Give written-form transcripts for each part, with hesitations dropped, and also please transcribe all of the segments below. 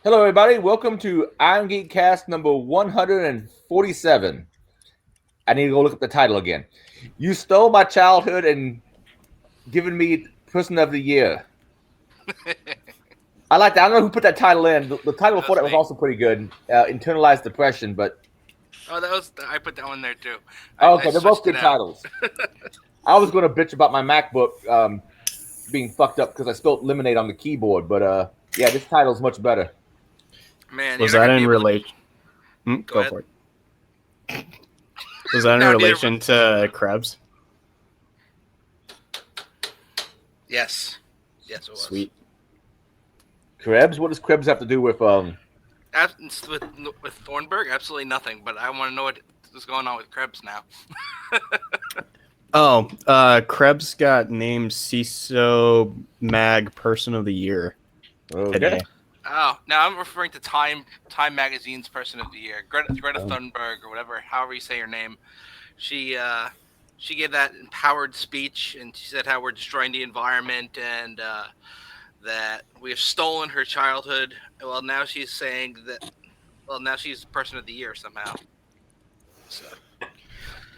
Hello, everybody. Welcome to Irongeek Cast number 147. I need to go look up the title again. You stole my childhood and given me Person of the Year. I like that. I don't know who put that title in. The title before that was also pretty good. Internalized Depression, but I put that one there too. okay, they're both good titles. I was going to bitch about my MacBook being fucked up because I spilled lemonade on the keyboard, but yeah, this title is much better. Man, was that in relation? Go for it. Was that in relation to Krebs? Yes, it was. Sweet. Krebs? What does Krebs have to do with with Thornburg? Absolutely nothing. But I want to know what is going on with Krebs now. Krebs got named CISO Mag Person of the Year today. Oh, now I'm referring to Time Magazine's Person of the Year, Greta Thunberg or whatever, however you say her name. She gave that empowered speech, and she said how we're destroying the environment and that we have stolen her childhood. Well, now she's saying that. Well, now she's Person of the Year somehow. So.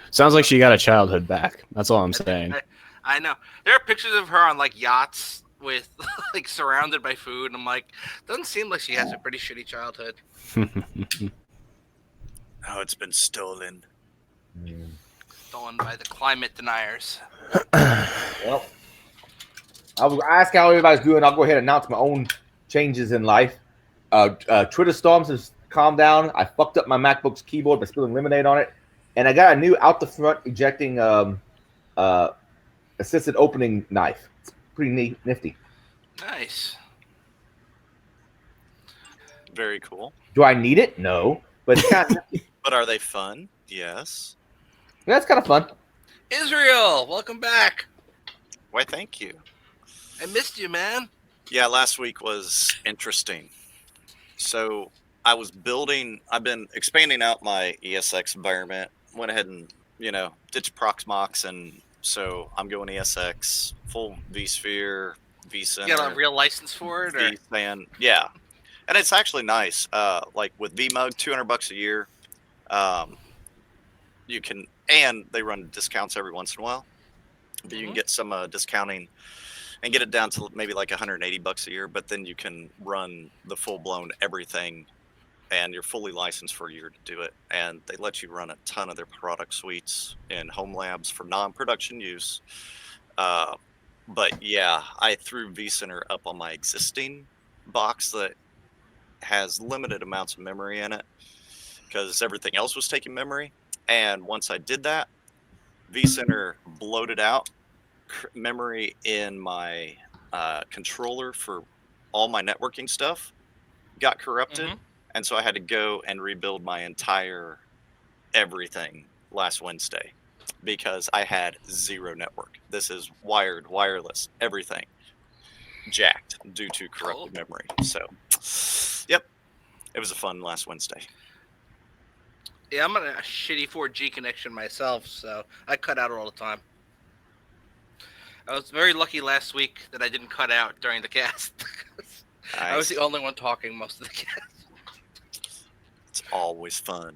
Sounds like she got a childhood back. That's all I'm saying. I know. There are pictures of her on like yachts with like surrounded by food, and I'm like, doesn't seem like she has a pretty shitty childhood. Oh, it's been stolen. Stolen by the climate deniers. Well, I'll ask how everybody's doing. I'll go ahead and announce my own changes in life. Twitter storms has calmed down. I fucked up my MacBook's keyboard by spilling lemonade on it. And I got a new out the front ejecting assisted opening knife. It's pretty nifty. Nice. Very cool. Do I need it? No. But it's kind of But are they fun? Yes. Yeah, that's kind of fun. Israel, welcome back. Why, thank you. I missed you, man. Yeah, last week was interesting. So I've been expanding out my ESX environment. Went ahead and, ditched Proxmox, and so I'm going ESX, full vSphere, vCenter. You got a real license for it? vSAN, yeah. And it's actually nice. Like with vMug, $200 a year. You can, and they run discounts every once in a while. But you can get some discounting and get it down to maybe like $180 a year. But then you can run the full-blown everything, and you're fully licensed for a year to do it. And they let you run a ton of their product suites in home labs for non-production use. But yeah, I threw vCenter up on my existing box that has limited amounts of memory in it because everything else was taking memory. And once I did that, vCenter bloated out memory in my controller for all my networking stuff, got corrupted. And so I had to go and rebuild my entire everything last Wednesday because I had zero network. This is wired, wireless, everything jacked due to corrupted memory. So, yep, it was a fun last Wednesday. Yeah, I'm on a shitty 4G connection myself, so I cut out all the time. I was very lucky last week that I didn't cut out during the cast. Nice. I was the only one talking most of the cast. It's always fun.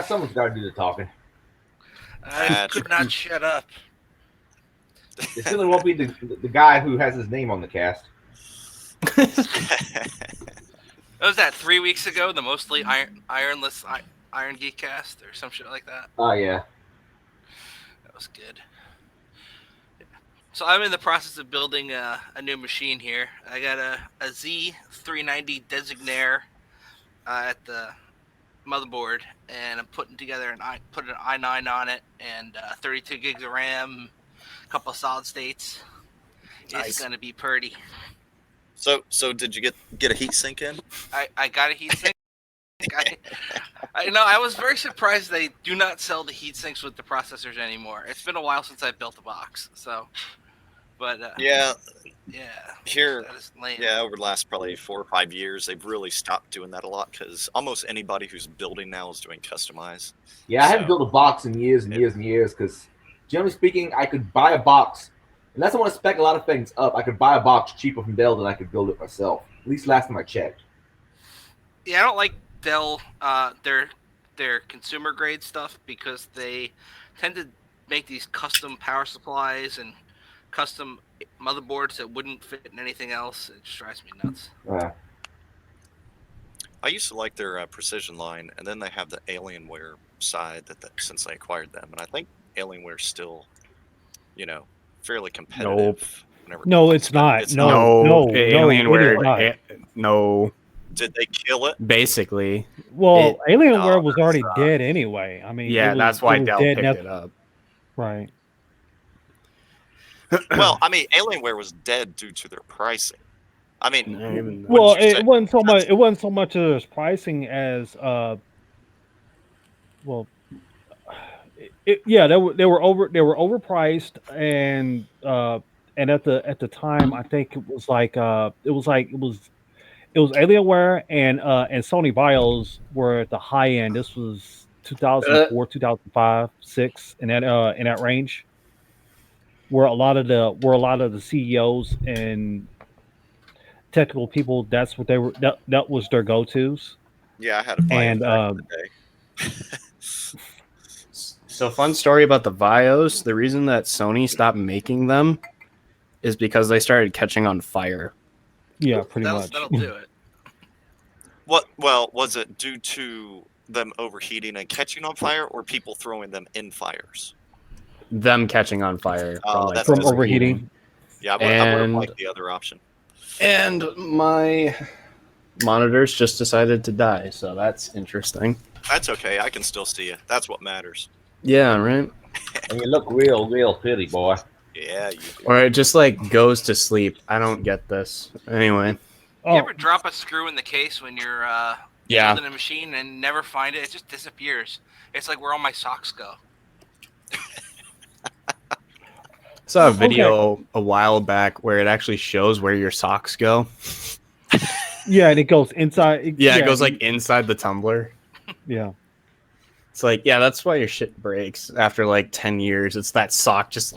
Someone's got to do the talking. I could not shut up. It certainly won't be the guy who has his name on the cast. What was that, 3 weeks ago? The mostly ironless Irongeek Cast or some shit like that? Oh, yeah. That was good. So I'm in the process of building a new machine here. I got a Z390 Designaire at the motherboard, and I'm putting together put an i9 on it and 32 gigs of RAM, a couple of solid states. Nice. It's gonna be pretty. So did you get a heat sink in? I got a heat sink. I was very surprised they do not sell the heat sinks with the processors anymore. It's been a while since I built a box, so. But yeah. Here, over the last probably 4 or 5 years, they've really stopped doing that a lot because almost anybody who's building now is doing customized. Yeah, I haven't built a box in years and years and years because, generally speaking, I could buy a box. Unless I want to spec a lot of things up, I could buy a box cheaper from Dell than I could build it myself. At least last time I checked. Yeah, I don't like Dell, their consumer grade stuff because they tend to make these custom power supplies and custom motherboards that wouldn't fit in anything else. It just drives me nuts. I used to like their precision line, and then they have the Alienware side that since they acquired them, and I think Alienware's still, fairly competitive. No, it's not. It's No, Alienware. No. Did they kill it? Basically. Well, Alienware was already dead anyway. I mean, yeah, that's why Dell picked it up. Right. Well, I mean, Alienware was dead due to their pricing. I mean, well, it wasn't so much. It wasn't so much of its pricing as, yeah, they were overpriced, and at the time, I think it was Alienware and Sony BIOS were at the high end. This was 2004, 2005, 6 in that range, where a lot of the CEOs and technical people, that's what they were. That was their go-tos. Yeah, I had a BIOS back in the day. So, fun story about the BIOS. The reason that Sony stopped making them is because they started catching on fire. Yeah, pretty much. That'll do it. What? Well, was it due to them overheating and catching on fire, or people throwing them in fires? Them catching on fire from overheating. Yeah, I would have liked the other option. And my monitors just decided to die, so that's interesting. That's okay. I can still see you. That's what matters. Yeah, right? And you look real pretty, boy. Yeah, you do. Or it just, goes to sleep. I don't get this. Anyway. You ever drop a screw in the case when you're building a machine and never find it? It just disappears. It's like where all my socks go. I saw a video a while back where it actually shows where your socks go. Yeah, and it goes inside. It goes inside the tumbler. Yeah. It's that's why your shit breaks after 10 years. It's that sock just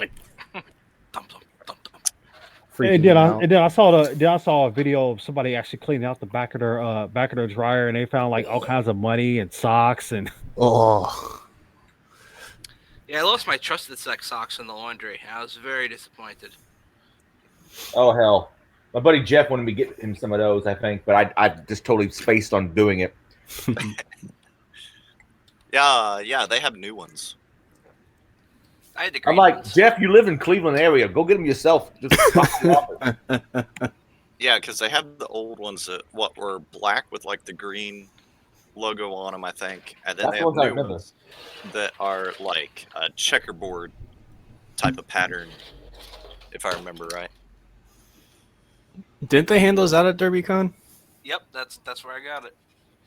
And then I saw a video of somebody actually cleaning out the back of their dryer, and they found all kinds of money and socks and. Oh. Yeah, I lost my trusted sex socks in the laundry. I was very disappointed. Oh hell, my buddy Jeff wanted me to get him some of those, I think, but I just totally spaced on doing it. Yeah, they have new ones. I had the I'm like, Jeff, you live in Cleveland area. Go get them yourself. Just yeah, because they have the old ones that were black with the green logo on them, I think, and then they have new ones that are a checkerboard type of pattern, if I remember right. Didn't they hand those out at DerbyCon? Yep, that's where I got it.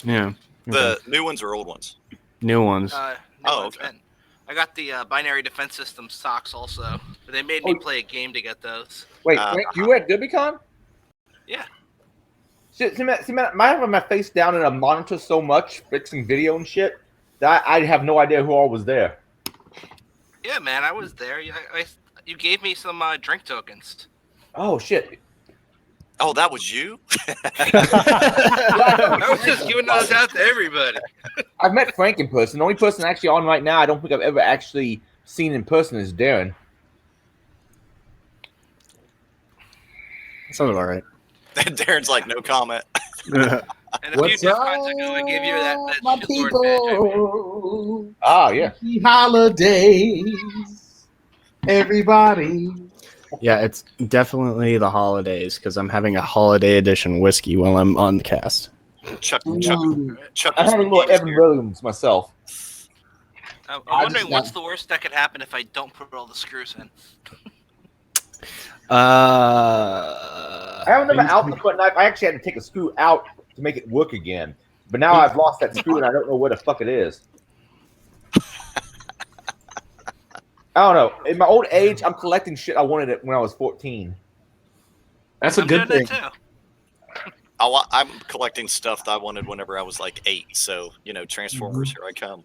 Yeah. The new ones or old ones? New ones. Okay. And I got the Binary Defense System socks also, but they made me play a game to get those. Wait, Frank, you were at DerbyCon? Yeah. See, man, I have my face down in a monitor so much, fixing video and shit, that I have no idea who all was there. Yeah, man, I was there. You gave me some drink tokens. Oh, shit. Oh, that was you? I was just giving those out to everybody. I've met Frank in person. The only person actually on right now I don't think I've ever actually seen in person is Darren. Sounds about right. Darren's no comment. And a few times ago, I gave you that my people. badge. Ah, yeah. Happy holidays, everybody. Yeah, it's definitely the holidays because I'm having a holiday edition whiskey while I'm on the cast. Chuck I'm having a little Evan Williams myself. I'm wondering what's the worst that could happen if I don't put all the screws in. I have never out the front knife. I actually had to take a screw out to make it work again. But now I've lost that screw and I don't know where the fuck it is. I don't know. In my old age, I'm collecting shit I wanted it when I was 14. That's a good thing. I'm collecting stuff that I wanted whenever I was 8. So, Transformers, here I come.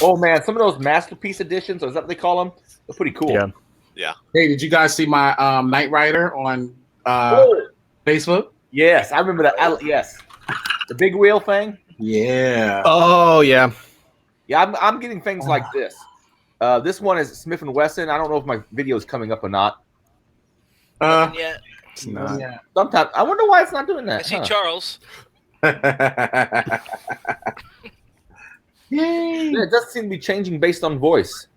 Oh, man. Some of those Masterpiece editions, or is that what they call them? They're pretty cool. Yeah. Hey, did you guys see my Knight Rider on Facebook? Yes, I remember that. Yes. The big wheel thing. Yeah. Oh yeah. Yeah, I'm getting things like this. This one is Smith & Wesson. I don't know if my video is coming up or not. Nothing yet. It's not. Yeah. Sometimes I wonder why it's not doing I that. see Charles. Yay. Yeah, it doesn't seem to be changing based on voice.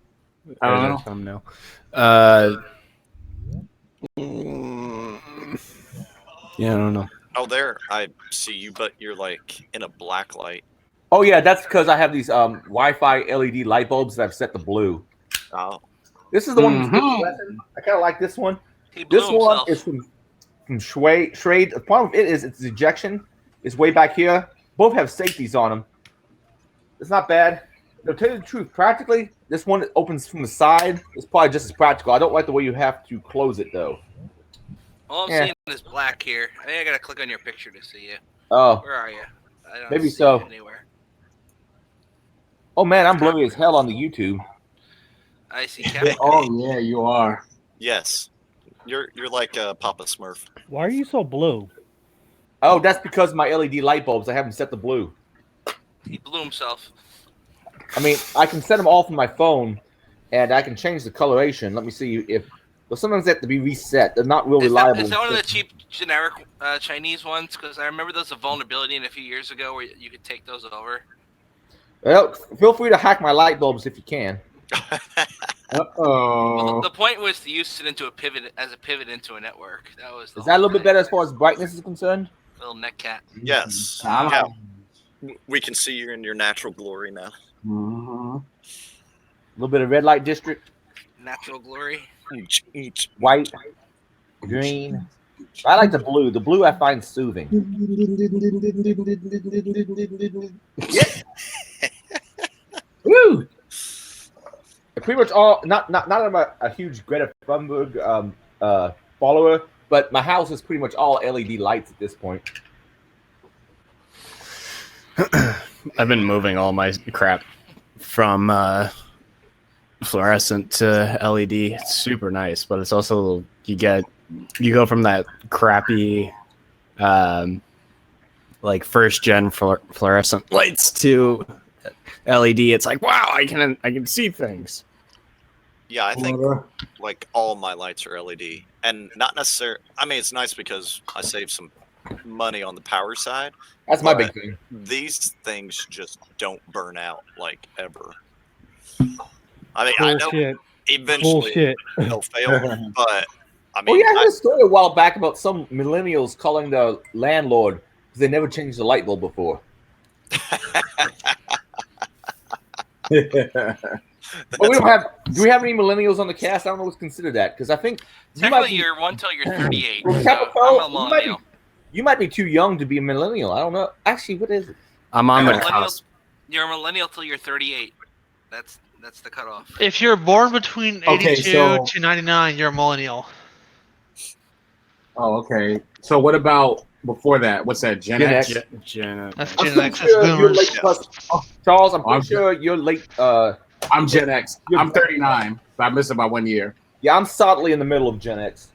I don't There's know. a thumbnail. Yeah, I don't know. Oh, there. I see you, but you're like in a black light. Oh yeah, that's because I have these Wi-Fi LED light bulbs that I've set to blue. Oh. This is the one. From Mhm. Smith & Wesson. I kind of like this one. He blew This one himself. is from Schrade. The problem with it is its ejection is way back here. Both have safeties on them. It's not bad. To tell you the truth, practically, this one opens from the side. It's probably just as practical. I don't like the way you have to close it, though. All I'm Yeah. seeing is black here. I think I gotta click on your picture to see you. Oh, Where are you? I don't Maybe see so. you anywhere. oh man, I'm blurry as hell on the YouTube. I see Captain. Oh yeah, you are. Yes. You're like Papa Smurf. Why are you so blue? Oh, that's because my LED light bulbs. I haven't set the blue. He blew himself. I mean, I can set them all from my phone, and I can change the coloration. Let me see if. Well, sometimes they have to be reset. They're not real reliable. Is that one of the cheap generic Chinese ones? Because I remember there was a vulnerability in a few years ago where you could take those over. Well, feel free to hack my light bulbs if you can. Well, Oh. the point was to use it into a pivot into a network. That was. Is that a little bit better as far as brightness is concerned? Little neck cat. Yes. I Yeah. don't We can see you in your natural glory now. know. A little bit of red light district, Natural glory. white, green. I like the blue. The blue I find soothing. Woo! Pretty much all. Not I'm a huge Greta Thunberg follower, but my house is pretty much all LED lights at this point. I've been moving all my crap from fluorescent to LED. It's super nice, but it's also you go from that crappy like first gen fluorescent lights to LED. It's like, wow, I can see things. Yeah, I think like all my lights are LED, and not necessarily. I mean, it's nice because I save some money on the power side. That's my But big thing. These things just don't burn out like ever. I mean, I know Bullshit. eventually Bullshit. they'll fail, but I Oh mean, yeah, I heard a story a while back about some millennials calling the landlord because they never changed the light bulb before. Oh, we don't have. Do we have any millennials on the cast? I don't know what's considered that because I think Technically, you're one till you're 38. Well, So Capital, I'm a millennial. you might be too young to be a millennial. I don't know. Actually, what is it? I'm on You're the a millennial- cusp. You're a millennial till you're 38. That's the cutoff. If you're born between 82 Okay, so- to 99, you're a millennial. Oh, okay. So what about before that? What's that? Gen Gen X? X. That's I'm Gen pretty X. That's sure you're boomers. late plus. Charles, I'm pretty I'm- sure you're late. I'm Gen X. I'm 39. So I missed about 1 year. Yeah, I'm solidly in the middle of Gen X.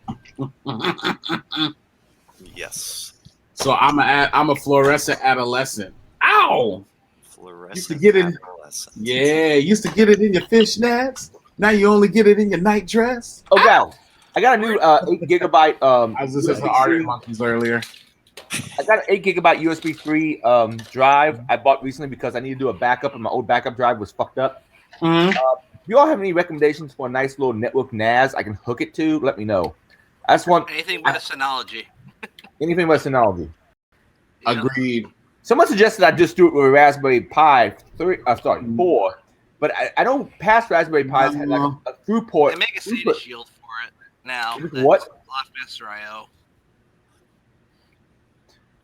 yes, So I'm a fluorescent adolescent. Ow! fluorescent get in- adolescent. Yeah, used to get it in your fishnets. Now you only get it in your night dress. Oh, wow. I got a new 8 gigabyte. I was listening to USB Art 3. Monkeys earlier. I got an 8 gigabyte USB 3 drive I bought recently because I need to do a backup, and my old backup drive was fucked up. Mhm. If you all have any recommendations for a nice little network NAS I can hook it to, let me know. I just want Anything with a Synology. anything with Synology. You know? Agreed. Someone suggested I just do it with a Raspberry Pi 4, but I know past Raspberry Pis had like a throughput. They make a SATA throughput. shield for it now. With that's what? A lot faster I/O.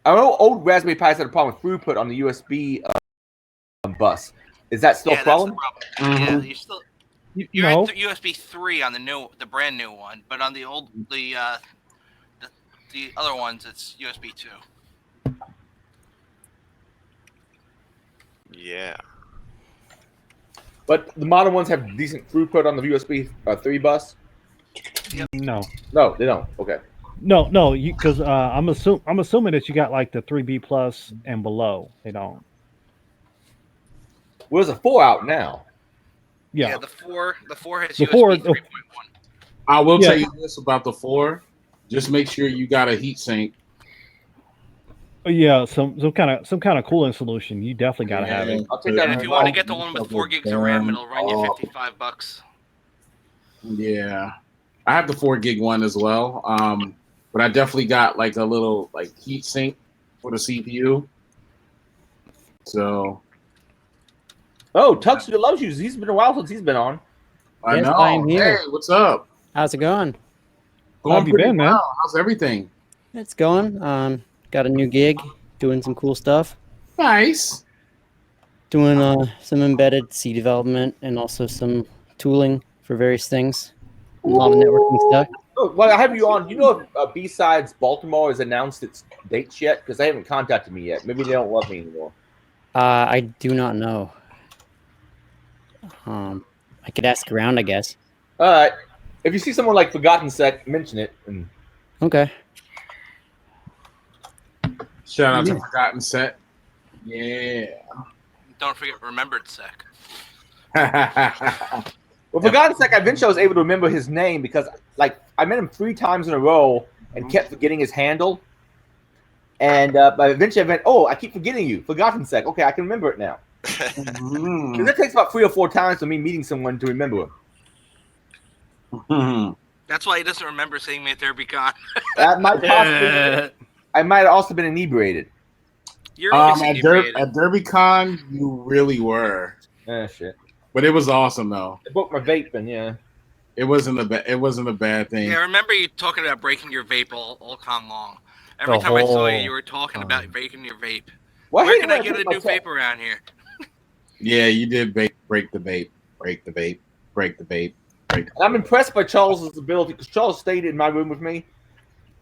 I know old Raspberry Pis had a problem with throughput on the USB bus. Is that still a problem? That's the problem. Yeah, you still you're No. at the USB 3 on the brand new one, but on the old the other ones it's USB 2. Yeah. But the modern ones have decent throughput on the USB 3 bus. No. No, they don't. Okay. No, because I'm assuming that you got like the 3B plus and below. They don't. Well, there's a 4 out now. Yeah, the four has The USB four- 3.1. I will Yeah. tell you this about the 4. Just make sure you got a heat sink. yeah, some kind of cooling solution. You definitely gotta have it. I'll take that. And if you want to get the one with 4 gigs of RAM, it'll run you $55. Yeah, I have the 4 gig one as well. But I definitely got like a little like heat sink for the CPU. So Oh, Tuxedo loves you. He's been a while since he's been on. I Yes, know. I'm here. Hey, what's up? How's it going? How have you pretty been, man? well. How's everything? It's going. Got a new gig, doing some cool stuff. Nice. Doing some embedded C development and also some tooling for various things. A lot of networking stuff. Oh, well, I have you on. You know if B-Sides Baltimore has announced its dates yet? Because they haven't contacted me yet. Maybe they don't love me anymore. I do not know. I could ask around, I guess. All right. If you see someone like Forgotten Sec, mention it. And Okay. Shout out to Forgotten Set. Yeah. Don't forget Remembered Sec. well, Forgotten Sec, eventually I was able to remember his name because, like, I met him 3 times in a row and kept forgetting his handle. And but eventually I went, oh, I keep forgetting you. Forgotten Sec. Okay, I can remember it now. Because it takes about 3 or 4 times for me meeting someone to remember him. That's why he doesn't remember saying "May there be God." That might possibly. I might have also been inebriated. You're always at inebriated. DerbyCon, you really were. Shit. But it was awesome though. I broke my vape, and yeah. It wasn't a bad thing. Yeah, I remember you talking about breaking your vape all con long. Every time I saw you, you were talking about breaking your vape. Well, Where hey, can I when get a took my new test- vape around here? Yeah, you did break the vape. Break the vape. Break the vape. Break the And I'm impressed by Charles's ability because Charles stayed in my room with me.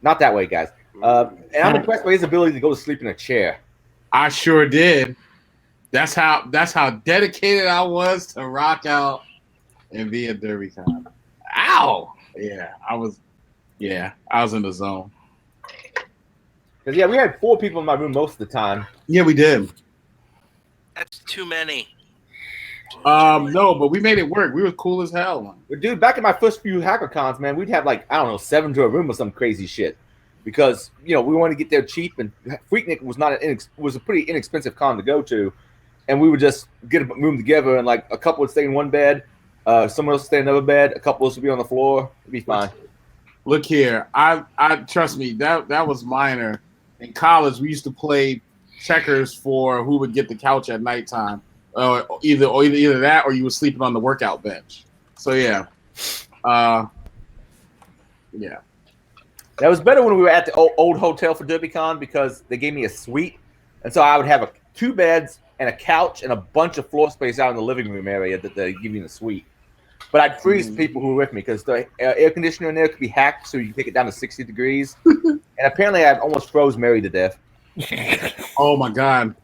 Not that way, guys. And I'm impressed by his ability to go to sleep in a chair. I sure did. That's how dedicated I was to rock out and be at DerbyCon. Ow! Yeah, I was in the zone. Because yeah, we had 4 people in my room most of the time. Yeah, we did. That's too many. No, but we made it work. We were cool as hell. But dude, back in my first few hacker cons, man, we'd have like, I don't know, 7 to a room or some crazy shit. Because, you know, we wanted to get there cheap, and Freaknik was a pretty inexpensive con to go to. And we would just get a room together, and like a couple would stay in one bed, someone else would stay in another bed, a couple else would be on the floor. It'd be fine. Look here, I trust me, that was minor. In college, we used to play checkers for who would get the couch at nighttime. Either that or you were sleeping on the workout bench. So yeah. Yeah. That was better when we were at the old hotel for DerbyCon because they gave me a suite. And so I would have 2 beds and a couch and a bunch of floor space out in the living room area that they give you in the suite. But I'd freeze people who were with me because the air conditioner in there could be hacked so you can take it down to 60 degrees. And apparently I almost froze Mary to death. Oh my God.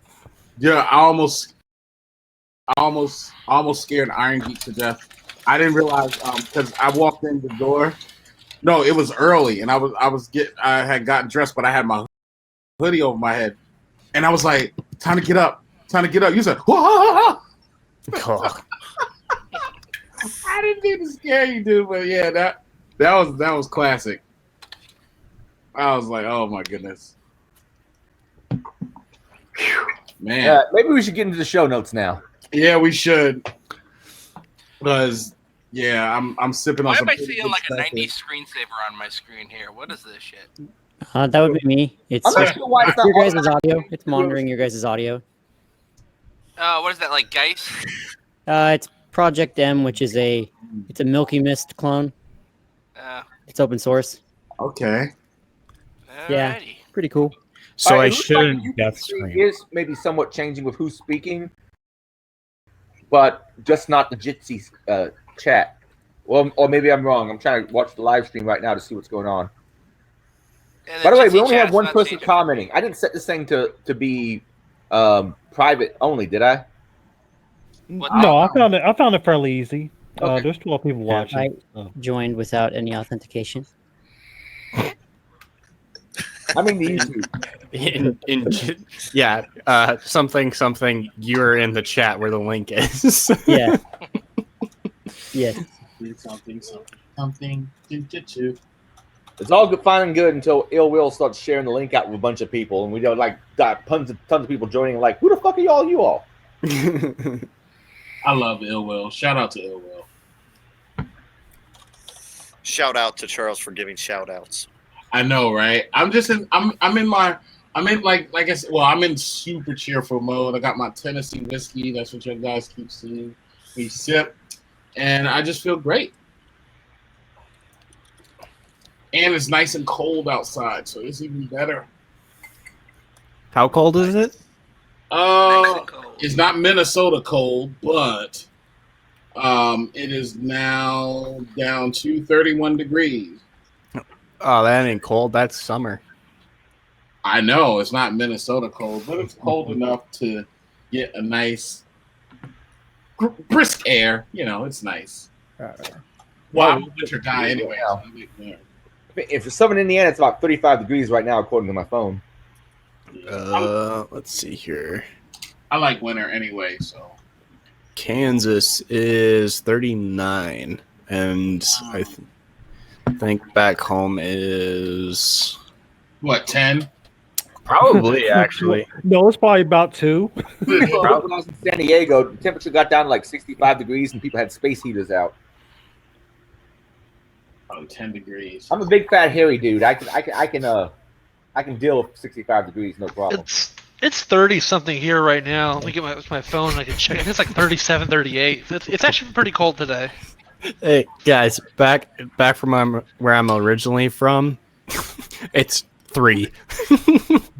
Yeah, I almost scared Irongeek to death. I didn't realize because I walked in the door. No, it was early, and I had gotten dressed, but I had my hoodie over my head, and I was like, "Time to get up! Time to get up!" You said, "Whoa!" I didn't mean to scare you, dude, but yeah, that was classic. I was like, "Oh my goodness, man!" Maybe we should get into the show notes now. Yeah, we should, because. Yeah, I'm sipping on. Why some am I seeing like a 90s screensaver on my screen here? What is this shit? That would be me. It's I'm not sure why it's not your guys' automatic. audio. It's monitoring your guys' audio. What is that, like Geist? It's Project M, which is it's a Milky Mist clone. It's open source. Okay. Yeah, Alrighty. pretty cool. So All right, I it looks shouldn't like death UPC stream. is maybe somewhat changing with who's speaking, but just not the Jitsi chat. Well, or maybe I'm wrong. I'm trying to watch the live stream right now to see what's going on. And By the way, we Jitsi only have chat's one not person changing. commenting. I didn't set this thing to be private only, did I? What No, I found it fairly easy. Okay. There's 12 people watching. I joined without any authentication. I mean the YouTube. Something. You're in the chat where the link is. Yeah. Yes. Something. It's all good, fine and good until Ill Will starts sharing the link out with a bunch of people, and we got tons of people joining. Like, who the fuck are y'all? You all? I love Ill Will. Shout out to Ill Will. Shout out to Charles for giving shout outs. I know, right? I'm in super cheerful mode. I got my Tennessee whiskey. That's what you guys keep seeing me sip, and I just feel great. And it's nice and cold outside, so it's even better. How cold is it? It's not Minnesota cold, but it is now down to 31 degrees. Oh, that ain't cold. That's summer. I know it's not Minnesota cold, but it's cold enough to get a nice brisk air. You know, it's nice. Well, I'm a winter guy anyway. If for Southern Indiana, it's about 35 degrees right now, according to my phone. Let's see here. I like winter anyway, so. Kansas is 39, and I think back home is what, 10? Probably, actually. No, it's probably about 2. When I was in San Diego, the temperature got down to like 65 degrees, and people had space heaters out. 10 degrees. I'm a big fat hairy dude. I can deal with 65 degrees, no problem. It's 30 something here right now. Let me get my phone. I can check. It's like 37, 38. It's actually pretty cold today. Hey guys, back from where I'm originally from, it's 3.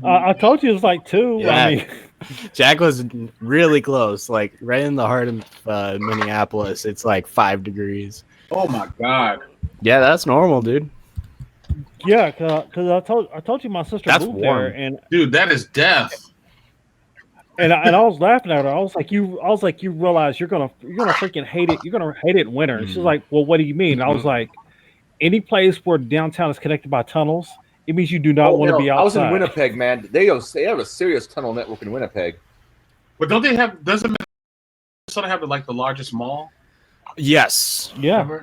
I told you it's like 2. Yeah. I mean, Jack was really close, like right in the heart of Minneapolis. It's like 5 degrees. Oh my god. Yeah, that's normal, dude. yeah, because I told you my sister That's moved warm. there, and Dude, that is death. I was laughing at her. I was like, you realize you're gonna freaking hate it. You're gonna hate it in winter. And she's like, well, what do you mean? And I was like, any place where downtown is connected by tunnels, it means you do not want to be outside. I was in Winnipeg, man. They have a serious tunnel network in Winnipeg. But doesn't Minnesota have the largest mall? Yes. Yeah.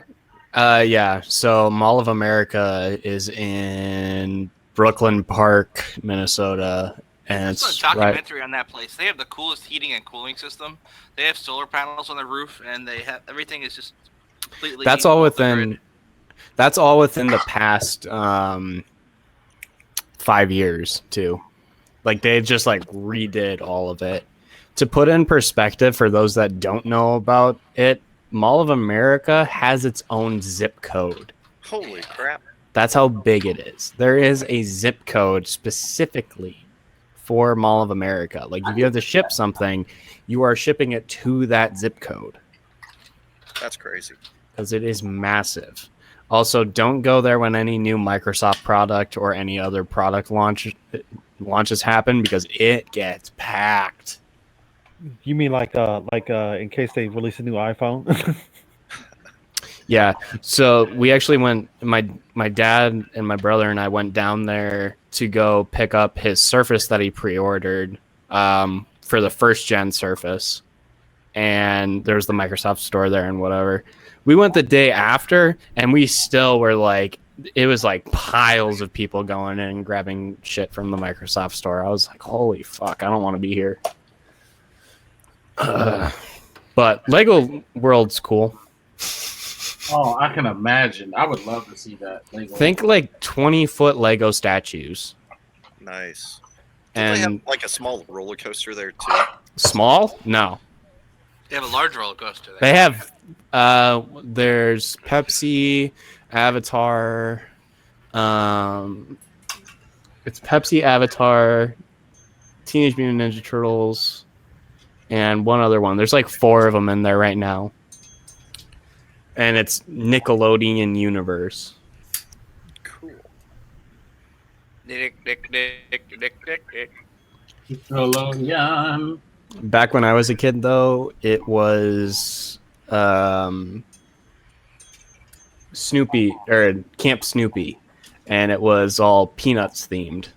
Yeah. So Mall of America is in Brooklyn Park, Minnesota, and It's a documentary on that place. They have the coolest heating and cooling system. They have solar panels on the roof, and they have everything is just completely. That's all within the past 5 years too. Like they just redid all of it. To put in perspective for those that don't know about it, Mall of America has its own zip code. Holy crap. That's how big it is. There is a zip code specifically for Mall of America. Like if you have to ship something, you are shipping it to that zip code. That's crazy. Because it is massive. Also, don't go there when any new Microsoft product or any other product launches happen because it gets packed. You mean like in case they release a new iPhone? Yeah. So we actually went. My dad and my brother and I went down there to go pick up his Surface that he pre-ordered for the first gen Surface, and there's the Microsoft store there and whatever. We went the day after, and we still were like, it was like piles of people going in and grabbing shit from the Microsoft store. I was like, holy fuck, I don't want to be here. But Lego World's cool. Oh, I can imagine. I would love to see that. Lego. Think like 20-foot Lego statues. Nice. Do And they have like a small roller coaster there too? small? No. They have a large roller coaster there. They have there's Pepsi, Avatar, it's Pepsi, Avatar, Teenage Mutant Ninja Turtles, and one other one. There's like 4 of them in there right now. And it's Nickelodeon Universe. Cool. Nick. Nickelodeon. Back when I was a kid, though, it was Snoopy or Camp Snoopy, and it was all Peanuts themed.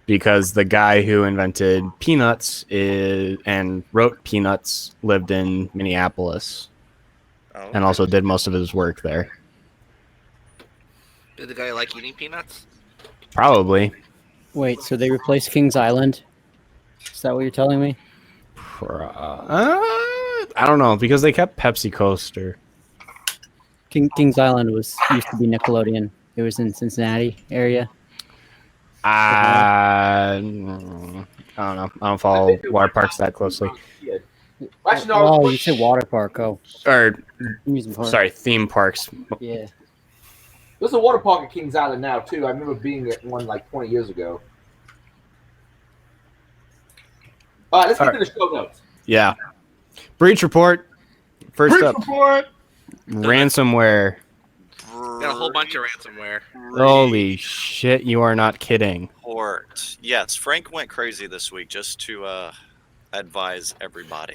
Because the guy who invented Peanuts and wrote Peanuts lived in Minneapolis Oh, and also did most of his work there. Did the guy like eating peanuts? Probably. Wait, so they replaced Kings Island? Is that what you're telling me? I don't know, because they kept Pepsi Coaster. Kings Island used to be Nickelodeon. It was in Cincinnati area. I don't know. I don't follow water parks that closely. Actually, no, Oh, you said water park. Oh, Or, amusement park. sorry, theme parks. Yeah. there's a water park at Kings Island now too. I remember being at one like 20 years ago. All right, let's get to the show notes. Yeah. Breach report. First Breach up, report. ransomware. Got a whole bunch of ransomware. Holy shit, you are not kidding. Report. Yes, Frank went crazy this week just to advise everybody.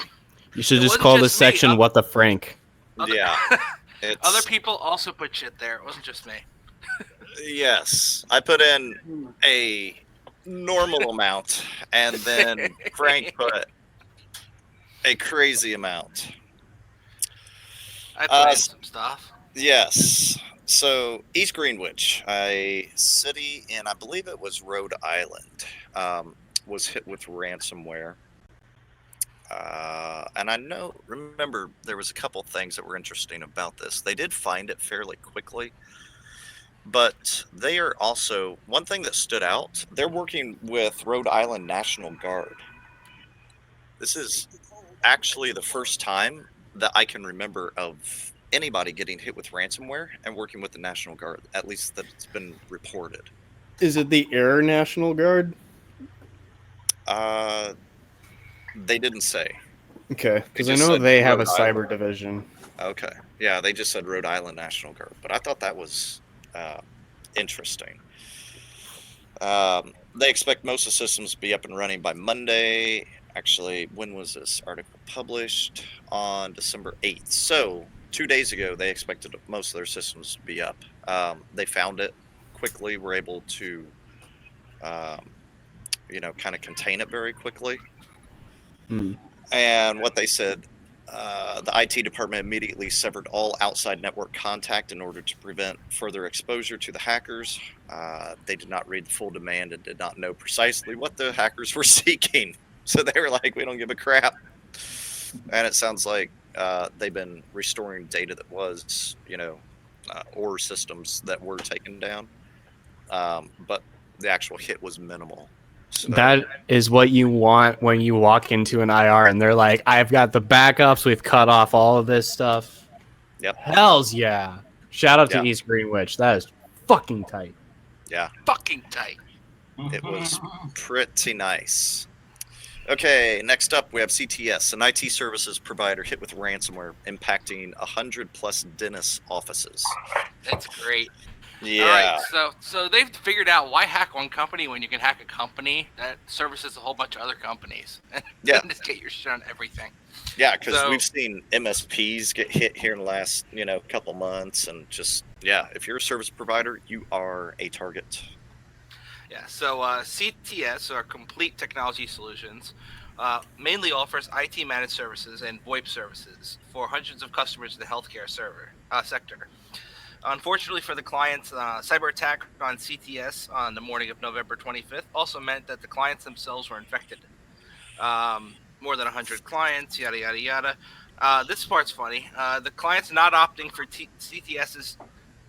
You should It just wasn't call just this me. section What the Frank. Other- Yeah. It's, Other people also put shit there. It wasn't just me. yes, I put in a normal amount, and then Frank put a crazy amount. I put in some stuff. Yes. So East Greenwich, a city in, I believe it was Rhode Island, was hit with ransomware. And remember, there was a couple things that were interesting about this. They did find it fairly quickly, but they are also, one thing that stood out, they're working with Rhode Island National Guard. This is actually the first time that I can remember of anybody getting hit with ransomware and working with the National Guard, at least that it's been reported. Is it the Air National Guard? They didn't say. Okay, because I just know said they have a Rhode Island. cyber division. Okay. Yeah, they just said Rhode Island National Guard, but I thought that was interesting. They expect most of the systems to be up and running by Monday. Actually, when was this article published? On December 8th. So 2 days ago, they expected most of their systems to be up. They found it quickly, were able to, kind of contain it very quickly. And what they said, the IT department immediately severed all outside network contact in order to prevent further exposure to the hackers. They did not read the full demand and did not know precisely what the hackers were seeking. So they were like, we don't give a crap. And it sounds like they've been restoring data that was, or systems that were taken down. But the actual hit was minimal. So, That is what you want when you walk into an IR and they're like, I've got the backups, we've cut off all of this stuff. Yep. Hells yeah. Shout out to Yeah. East Greenwich. That is fucking tight. yeah, Fucking tight. it was pretty nice. Okay, next up we have CTS, an IT services provider hit with ransomware impacting 100+ dentist offices. That's great. Yeah. All right, so they've figured out why hack one company when you can hack a company that services a whole bunch of other companies. Yeah. And just get your shit on everything. Yeah, because So- we've seen MSPs get hit here in the last, couple months, and just, if you're a service provider, you are a target. Yeah, so CTS, or Complete Technology Solutions, mainly offers IT managed services and VoIP services for hundreds of customers in the healthcare sector. Unfortunately for the clients, cyber attack on CTS on the morning of November 25th also meant that the clients themselves were infected. More than 100 clients, yada, yada, yada. This part's funny. The clients not opting for CTS's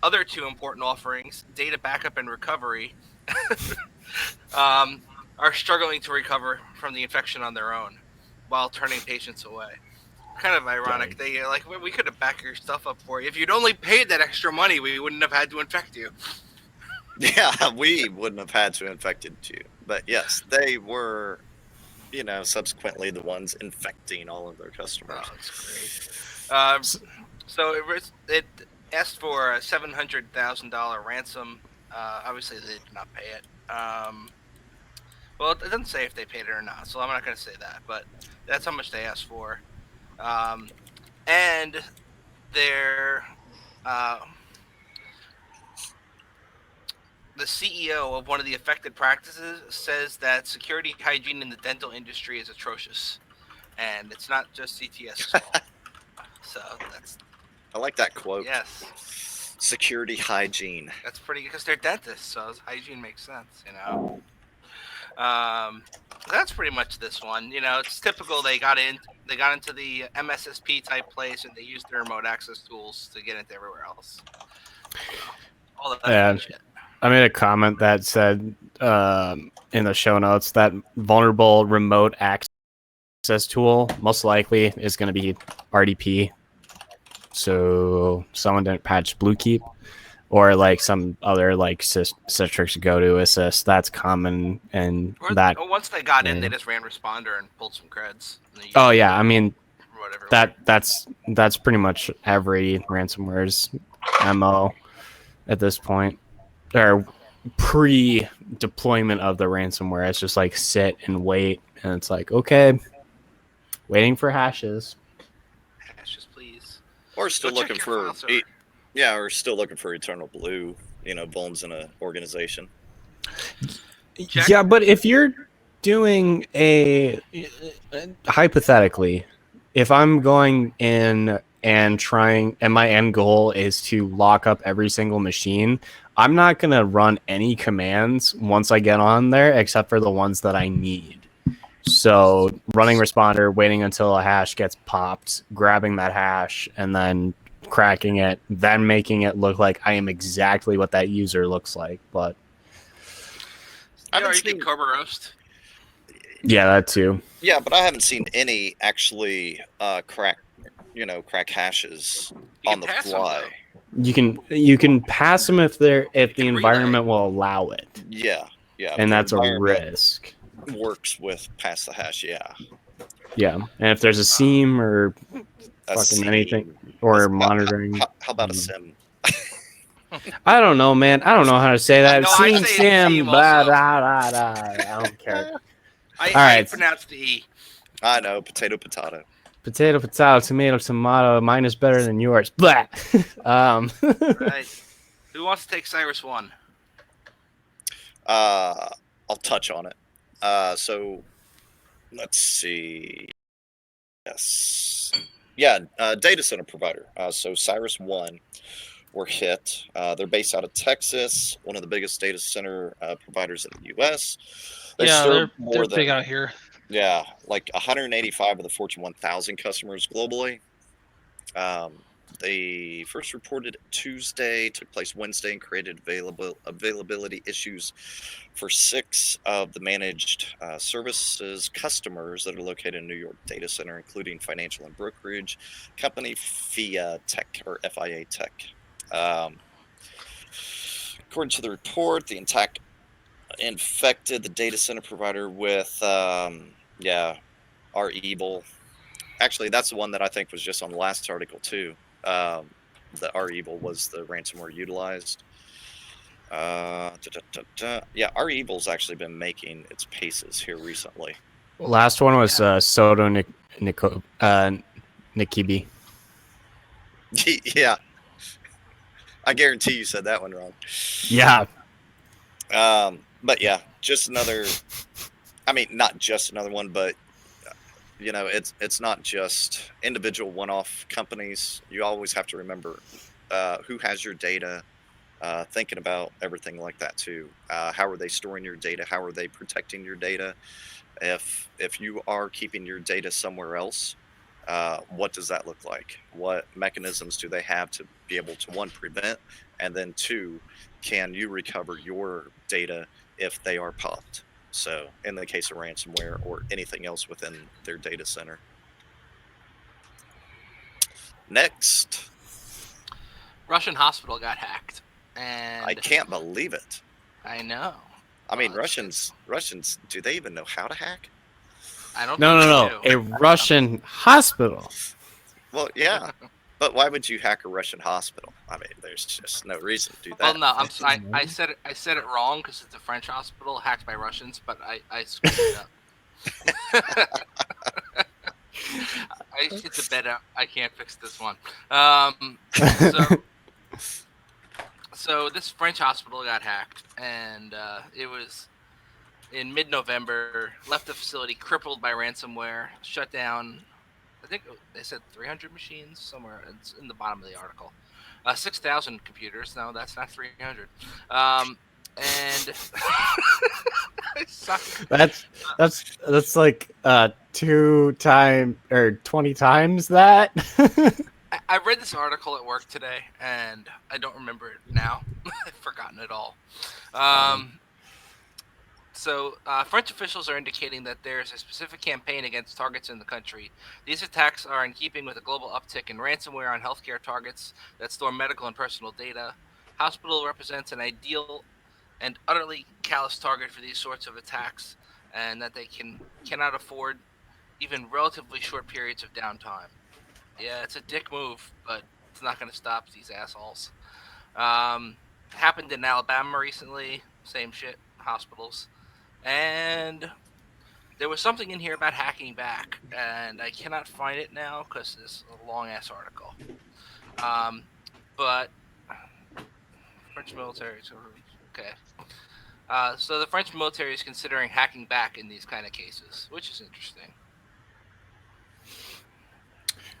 other two important offerings, data backup and recovery, are struggling to recover from the infection on their own while turning patients away. Kind of ironic. They we could have backed your stuff up for you. If you'd only paid that extra money, we wouldn't have had to infect you. Yeah, we wouldn't have had to infect you. But yes, they were, subsequently the ones infecting all of their customers. Oh, that's great. So it asked for a $700,000 ransom. Obviously, they did not pay it. Well, it doesn't say if they paid it or not, so I'm not going to say that. But that's how much they asked for. And their the CEO of one of the affected practices says that security hygiene in the dental industry is atrocious, and it's not just CTS's fault. So that's I like that quote. yes, Security hygiene. that's pretty good because they're dentists, so hygiene makes sense, That's pretty much this one. It's typical. They got into the MSSP type place, and they used their remote access tools to get into everywhere else. All that Yeah. shit. I made a comment that said in the show notes that vulnerable remote access tool most likely is going to be RDP. So someone didn't patch Bluekeep, or like some other like Citrix go to assist. That's common, and Or once they got in, they just ran responder and pulled some creds. Oh yeah, I mean whatever. that's pretty much every ransomware's MO at this point, or pre-deployment of the ransomware. It's just like sit and wait, and it's like, okay, waiting for hashes. Hashes, please. Or still Go check looking your for file server. or still looking for eternal blue, vulns in an organization. Check. Yeah, but if you're doing hypothetically, if I'm going in and trying, and my end goal is to lock up every single machine, I'm not going to run any commands once I get on there, except for the ones that I need. So running responder, waiting until a hash gets popped, grabbing that hash, and then cracking it, then making it look like I am exactly what that user looks like. But You can Cobra roast. yeah, that too. Yeah, but I haven't seen any actually crack hashes on the fly. You can pass them if the environment will allow it. Yeah. And that's a risk. Works with pass the hash, yeah. Yeah, and if there's a seam or fucking anything or monitoring. How about a sim? I don't know, man. I don't know how to say that. No, Seam, I say sim, seam blah, also. blah, blah, blah. I don't care. I pronounced the E. I know, potato. Potato, tomato. Mine is better than yours. Blah. Right. Who wants to take Cyrus 1? I'll touch on it. So let's see. Yes. Yeah, data center provider. So Cyrus 1 were hit. They're based out of Texas, one of the biggest data center providers in the U.S. They're big out here. Yeah, like 185 of the Fortune 1000 customers globally. They first reported Tuesday, took place Wednesday, and created availability issues for 6 of the managed services customers that are located in New York data center, including financial and brokerage company FIA Tech or FIA Tech. According to the report, the attack infected the data center provider with our evil. Actually, that's the one that I think was just on the last article too. The our evil was the ransomware utilized. Yeah, our evil's actually been making its paces here recently. Last one was Soto Nikibi. Yeah, I guarantee you said that one wrong. Yeah. But yeah, just another. I mean, not just another one, but it's not just individual one-off companies. You always have to remember who has your data, thinking about everything like that too. How are they storing your data? How are they protecting your data? If you are keeping your data somewhere else, what does that look like? What mechanisms do they have to be able to, 1, prevent, and then 2, can you recover your data if they are popped? So in the case of ransomware or anything else within their data center. Next. Russian hospital got hacked. And I can't believe it. I know. I mean, Russians, do they even know how to hack? I don't No. A Russian hospital. Well, yeah. But why would you hack a Russian hospital? I mean, there's just no reason to do that. Well, no, I said it wrong because it's a French hospital hacked by Russians, but I screwed it up. It's a bed out. I can't fix this one. So this French hospital got hacked, and it was in mid-November. Left the facility crippled by ransomware, shut down. I think they said 300 machines somewhere. It's in the bottom of the article. 6,000 computers. No, that's not 300. And I suck. That's like 20 times that. I read this article at work today, and I don't remember it now. I've forgotten it all. So French officials are indicating that there's a specific campaign against targets in the country. These attacks are in keeping with a global uptick in ransomware on healthcare targets that store medical and personal data. Hospital represents an ideal and utterly callous target for these sorts of attacks, and that they cannot afford even relatively short periods of downtime. Yeah, it's a dick move, but it's not going to stop these assholes. Happened in Alabama recently. Same shit. Hospitals. And there was something in here about hacking back, and I cannot find it now because it's a long-ass article. But French military. Okay. So the French military is considering hacking back in these kind of cases, which is interesting.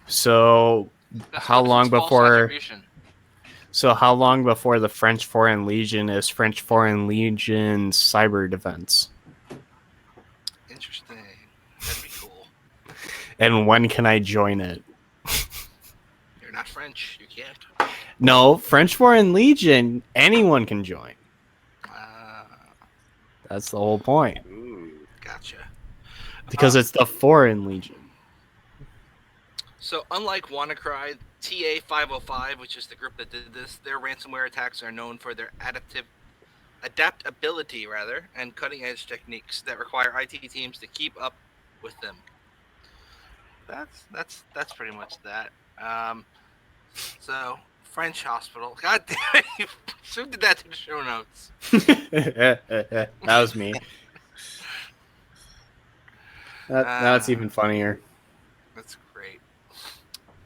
So That's how what long it's false before? attribution. So how long before the French Foreign Legion is French Foreign Legion cyber defense? Interesting. That'd be cool. And when can I join it? You're not French. You can't. No, French Foreign Legion, anyone can join. That's the whole point. Ooh. Gotcha. Because it's the Foreign Legion. So unlike WannaCry, TA505, which is the group that did this, their ransomware attacks are known for their adaptability and cutting-edge techniques that require IT teams to keep up with them. That's pretty much that. So French hospital. God damn it! Who did that to the show notes? That was me. Now it's even funnier. That's great.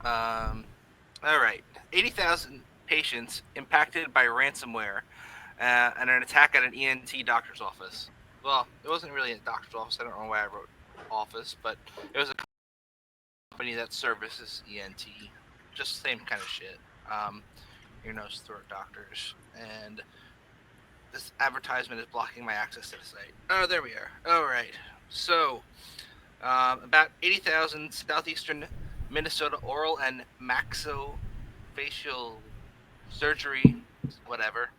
All right. 80,000 patients impacted by ransomware and an attack at an ENT doctor's office. Well, it wasn't really a doctor's office. I don't know why I wrote office, but it was a company that services ENT. Just the same kind of shit. Your nose throat doctors. And this advertisement is blocking my access to the site. Oh, there we are. All right. So, about 80,000 southeastern Minnesota oral and maxillofacial surgery, whatever,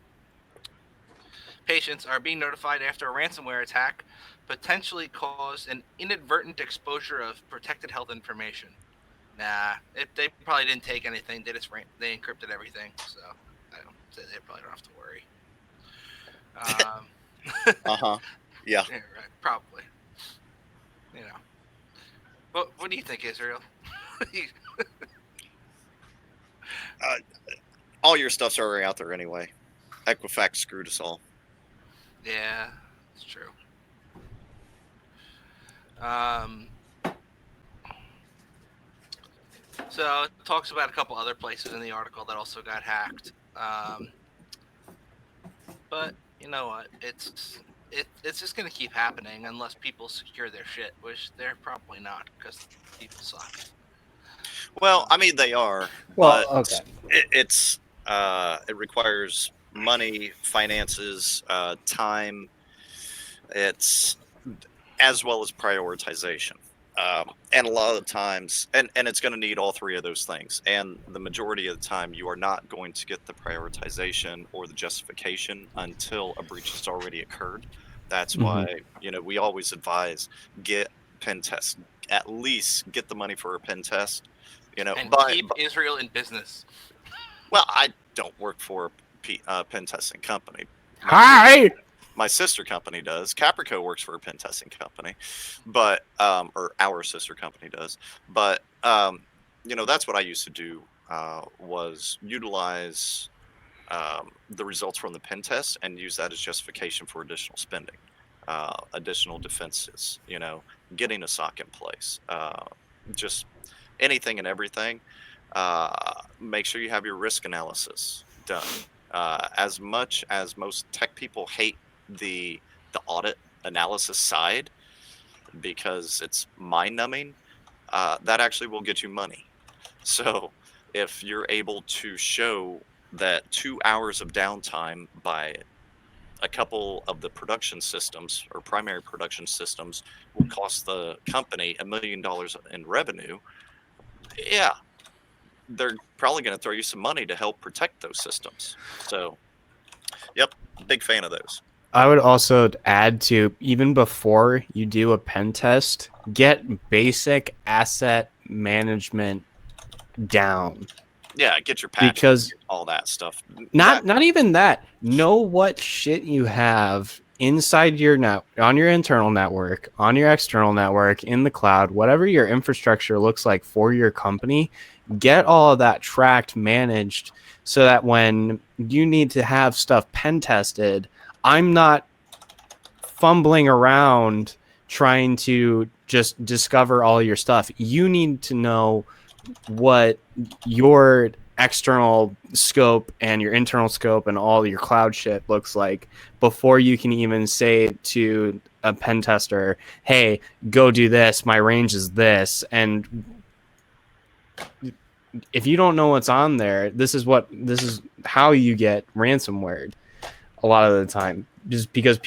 patients are being notified after a ransomware attack potentially caused an inadvertent exposure of protected health information. Nah, they probably didn't take anything. They encrypted everything, so they probably don't have to worry. Yeah. Yeah, right, probably. You know. What do you think, Israel? All your stuff's already out there anyway. Equifax screwed us all. Yeah, it's true. So it talks about a couple other places in the article that also got hacked. But you know what? It's just gonna keep happening unless people secure their shit, which they're probably not because people suck. Well, I mean they are. Well, but okay. It requires money, finances, time. It's as well as prioritization. And a lot of the times, and it's going to need all three of those things. And the majority of the time, you are not going to get the prioritization or the justification until a breach has already occurred. That's why, we always advise get pen test. At least get the money for a pen test. And keep Israel in business. Well, I don't work for a pen testing company. Hi! My sister company does. Caprico works for a pen testing company, but or our sister company does. But that's what I used to do was utilize the results from the pen test and use that as justification for additional spending, additional defenses. Getting a SOC in place, just anything and everything. Make sure you have your risk analysis done. As much as most tech people hate the audit analysis side because it's mind-numbing, that actually will get you money. So if you're able to show that 2 hours of downtime by a couple of the production systems or primary production systems will cost the company $1 million in revenue, yeah, they're probably going to throw you some money to help protect those systems. So, yep, big fan of those. I would also add to, even before you do a pen test, get basic asset management down. Yeah, get your patches, Because all that stuff. not even that. Know what shit you have inside your on your internal network, on your external network, in the cloud, whatever your infrastructure looks like for your company. Get all of that tracked, managed, so that when you need to have stuff pen tested, I'm not fumbling around trying to just discover all your stuff. You need to know what your external scope and your internal scope and all your cloud shit looks like before you can even say to a pen tester, hey, go do this, my range is this. And if you don't know what's on there, this is how you get ransomware a lot of the time, just because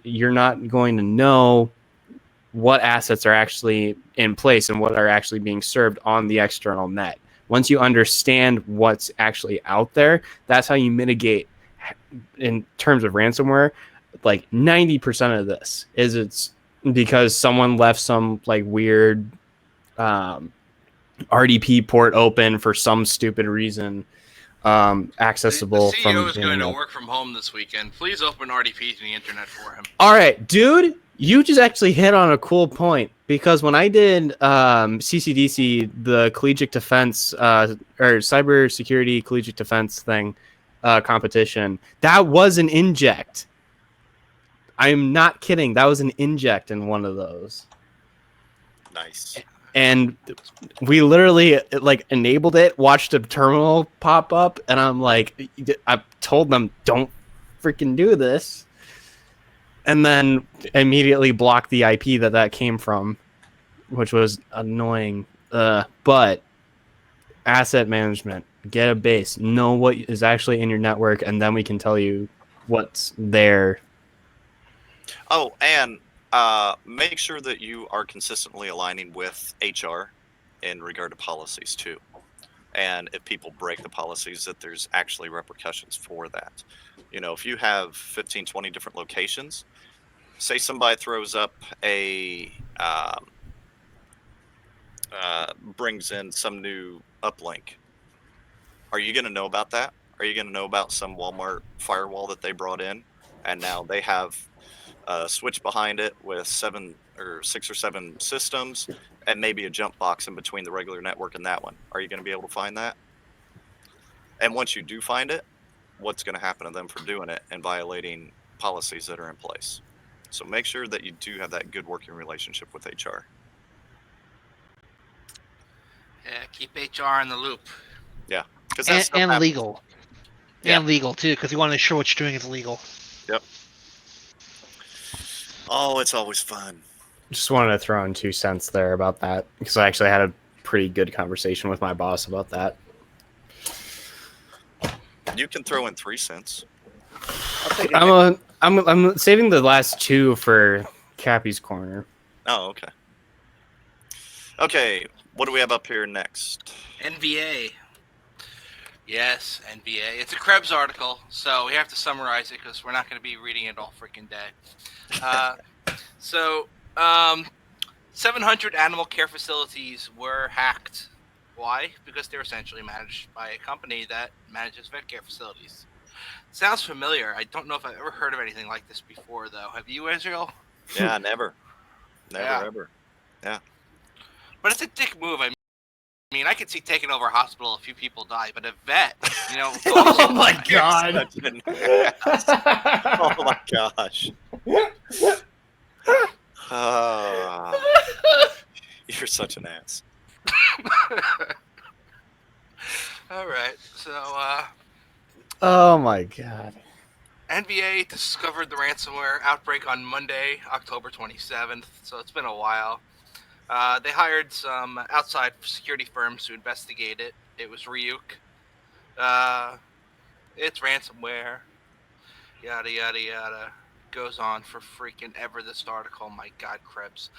you're not going to know what assets are actually in place and what are actually being served on the external net. Once you understand what's actually out there, that's how you mitigate. In terms of ransomware, like 90% of this is it's because someone left some like weird RDP port open for some stupid reason, accessible the CEO from is the going to internet. work from home this weekend. Please open RDP to the internet for him. All right, dude, you just actually hit on a cool point, because when I did CCDC, the collegiate defense or cybersecurity collegiate defense thing competition, that was an inject. I'm not kidding. That was an inject in one of those. Nice. And we literally like enabled it, watched a terminal pop up, and I'm like, I told them, don't freaking do this. And then immediately blocked the IP that came from, which was annoying. But asset management, get a base, know what is actually in your network, and then we can tell you what's there. Oh, and make sure that you are consistently aligning with HR in regard to policies too. And if people break the policies, that there's actually repercussions for that. You know, if you have 15, 20 different locations, say somebody throws up brings in some new uplink. Are you going to know about that? Are you going to know about some Walmart firewall that they brought in, and now they have a switch behind it with 6 or 7 systems and maybe a jump box in between the regular network and that one? Are you going to be able to find that? And once you do find it, what's going to happen to them for doing it and violating policies that are in place? So make sure that you do have that good working relationship with HR. Yeah, keep HR in the loop. Yeah, because and legal. Yeah. And legal too, because you want to ensure what you're doing is legal. Yep. Oh, it's always fun. Just wanted to throw in 2 cents there about that, because I actually had a pretty good conversation with my boss about that. You can throw in 3 cents. I'm saving the last 2 for Cappy's corner. Oh, okay. Okay, what do we have up here next? NVA. Yes, NVA. It's a Krebs article, so we have to summarize it because we're not going to be reading it all freaking day. 700 animal care facilities were hacked. Why? Because they're essentially managed by a company that manages vet care facilities. Sounds familiar. I don't know if I've ever heard of anything like this before, though. Have you, Israel? Yeah, never. Yeah. Ever. Yeah. But it's a dick move. I mean, I could see taking over a hospital, a few people die, but a vet, you know. Oh my god! Oh my gosh. You're such an ass. All right, so Oh my god. NVA discovered the ransomware outbreak on Monday, October 27th, so it's been a while. They hired some outside security firms to investigate it. It was Ryuk. It's ransomware. Yada, yada, yada. Goes on for freaking ever, this article. My God, Krebs.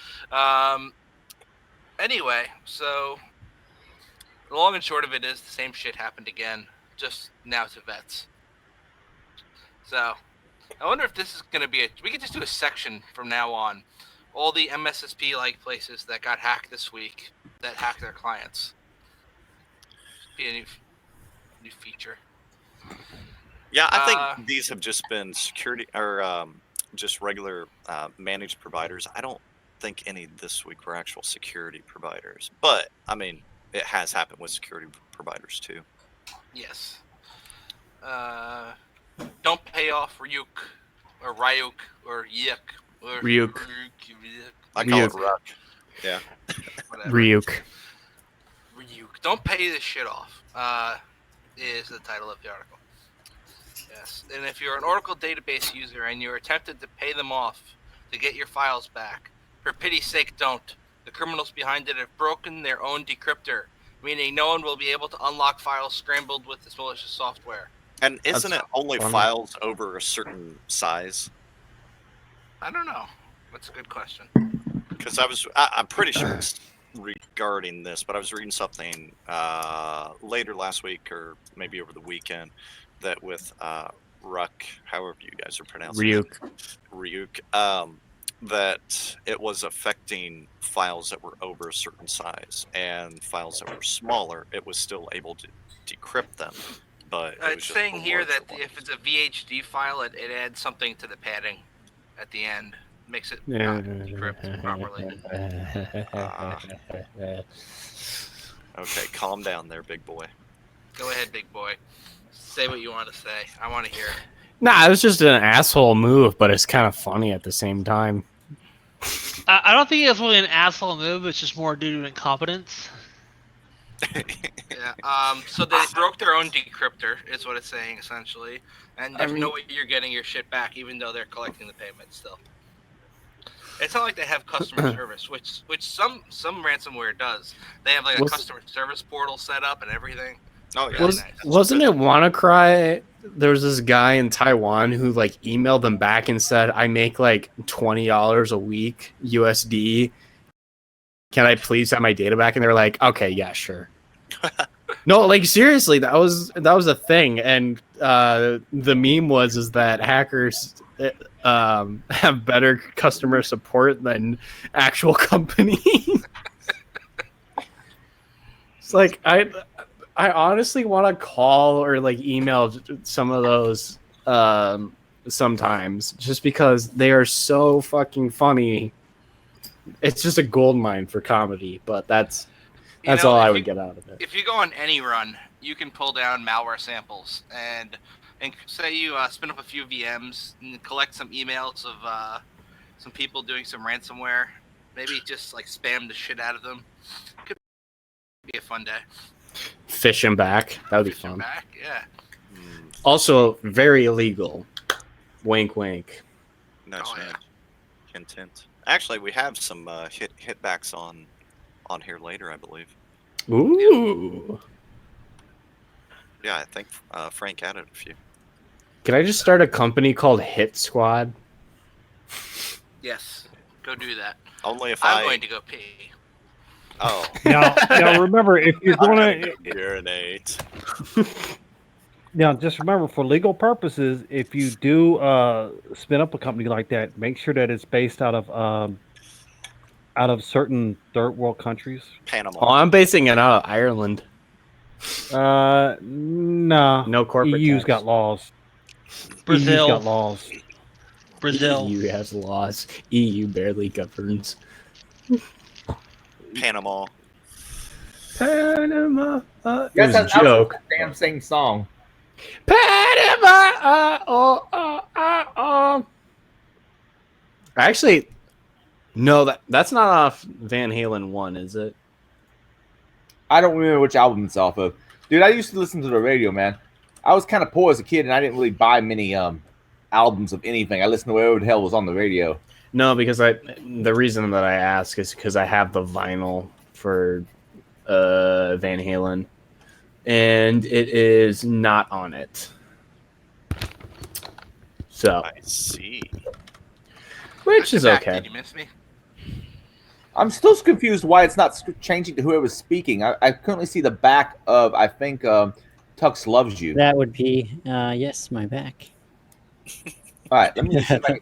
Anyway, so the long and short of it is the same shit happened again, just now to vets. So I wonder if this is going to be we could just do a section from now on. All the MSSP-like places that got hacked this week that hacked their clients. Be a new feature. Yeah, I think these have just been security or just regular managed providers. I don't think any this week were actual security providers, but I mean, it has happened with security providers too. Yes. Don't pay off Ryuk or Ryuk or Yik or Ryuk. I call it Ryuk. Ruck. Yeah. Whatever. Ryuk. Don't pay this shit off. Is the title of the article. Yes, and if you're an Oracle database user and you're attempted to pay them off to get your files back, for pity's sake, don't. The criminals behind it have broken their own decryptor, meaning no one will be able to unlock files scrambled with this malicious software. And isn't That's it only funny. files over a certain size? I don't know. That's a good question. Because I'm pretty sure it's regarding this, but I was reading something later last week or maybe over the weekend that with Ruck, however you guys are pronouncing it, Ryuk, that it was affecting files that were over a certain size, and files that were smaller, it was still able to decrypt them. But it was It's just saying the here larger that if it's a VHD file, it adds something to the padding at the end, makes it not decrypt properly. Okay, calm down there, big boy. Go ahead, big boy. Say what you want to say. I want to hear it. Nah, it was just an asshole move, but it's kind of funny at the same time. I don't think it's really an asshole move. It's just more due to incompetence. Yeah. So they broke their own decryptor, is what it's saying essentially, and there's no way you're getting your shit back, even though they're collecting the payment still. It's not like they have customer service, which some ransomware does. They have like a customer service portal set up and everything. Oh yeah. Wasn't it WannaCry? There was this guy in Taiwan who like emailed them back and said, "I make like $20 a week USD. Can I please have my data back?" And they're like, "Okay, yeah, sure." No, like seriously, that was a thing, and the meme was that hackers have better customer support than actual companies. It's like I honestly want to call or like email some of those sometimes, just because they are so fucking funny. It's just a gold mine for comedy, but that's all I would get out of it. If you go on any run, you can pull down malware samples and say you spin up a few VMs and collect some emails of some people doing some ransomware. Maybe just like spam the shit out of them. Could be a fun day. Fish them back. That would be fun. Back, yeah. Also, very illegal. Wink, wink. Nice, Oh, yeah. Content. Actually, we have some hitbacks on here later, I believe. Ooh. Yeah, I think Frank added a few. Can I just start a company called Hit Squad? Yes. Go do that. Only if I'm going to go pee. Oh. Now remember, if you're going to urinate. Now, just remember, for legal purposes, if you do spin up a company like that, make sure that it's based out of certain third world countries. Panama. Oh, I'm basing it out of Ireland. No. No corporate EU's tax. got laws. Brazil. EU's got laws. Brazil. EU has laws. EU barely governs. Panama. Panama. It Yes, was a that was joke. a damn same song. Panama. Actually, no, that's not off Van Halen 1, is it? I don't remember which album it's off of. Dude, I used to listen to the radio, man. I was kind of poor as a kid, and I didn't really buy many albums of anything. I listened to whatever the hell was on the radio. No, because the reason that I ask is because I have the vinyl for Van Halen, and it is not on it. So I see. Which is okay. Did you miss me? I'm still confused why it's not changing to whoever's speaking. I currently see the back of, I think, Tux Loves You. That would be, yes, my back. All right, let me just see if I can...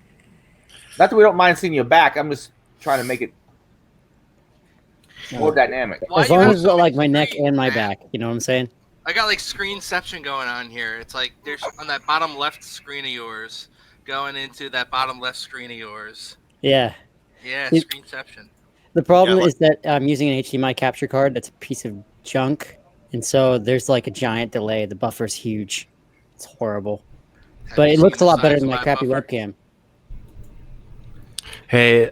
Not that we don't mind seeing your back. I'm just trying to make it more dynamic. As long as it's like my neck and my back. You know what I'm saying? I got like screenception going on here. It's like there's on that bottom left screen of yours going into that bottom left screen of yours. Yeah. Yeah, screenception. The problem is that I'm using an HDMI capture card that's a piece of junk. And so there's like a giant delay. The buffer's huge. It's horrible. But it looks a lot better than my crappy webcam. Hey,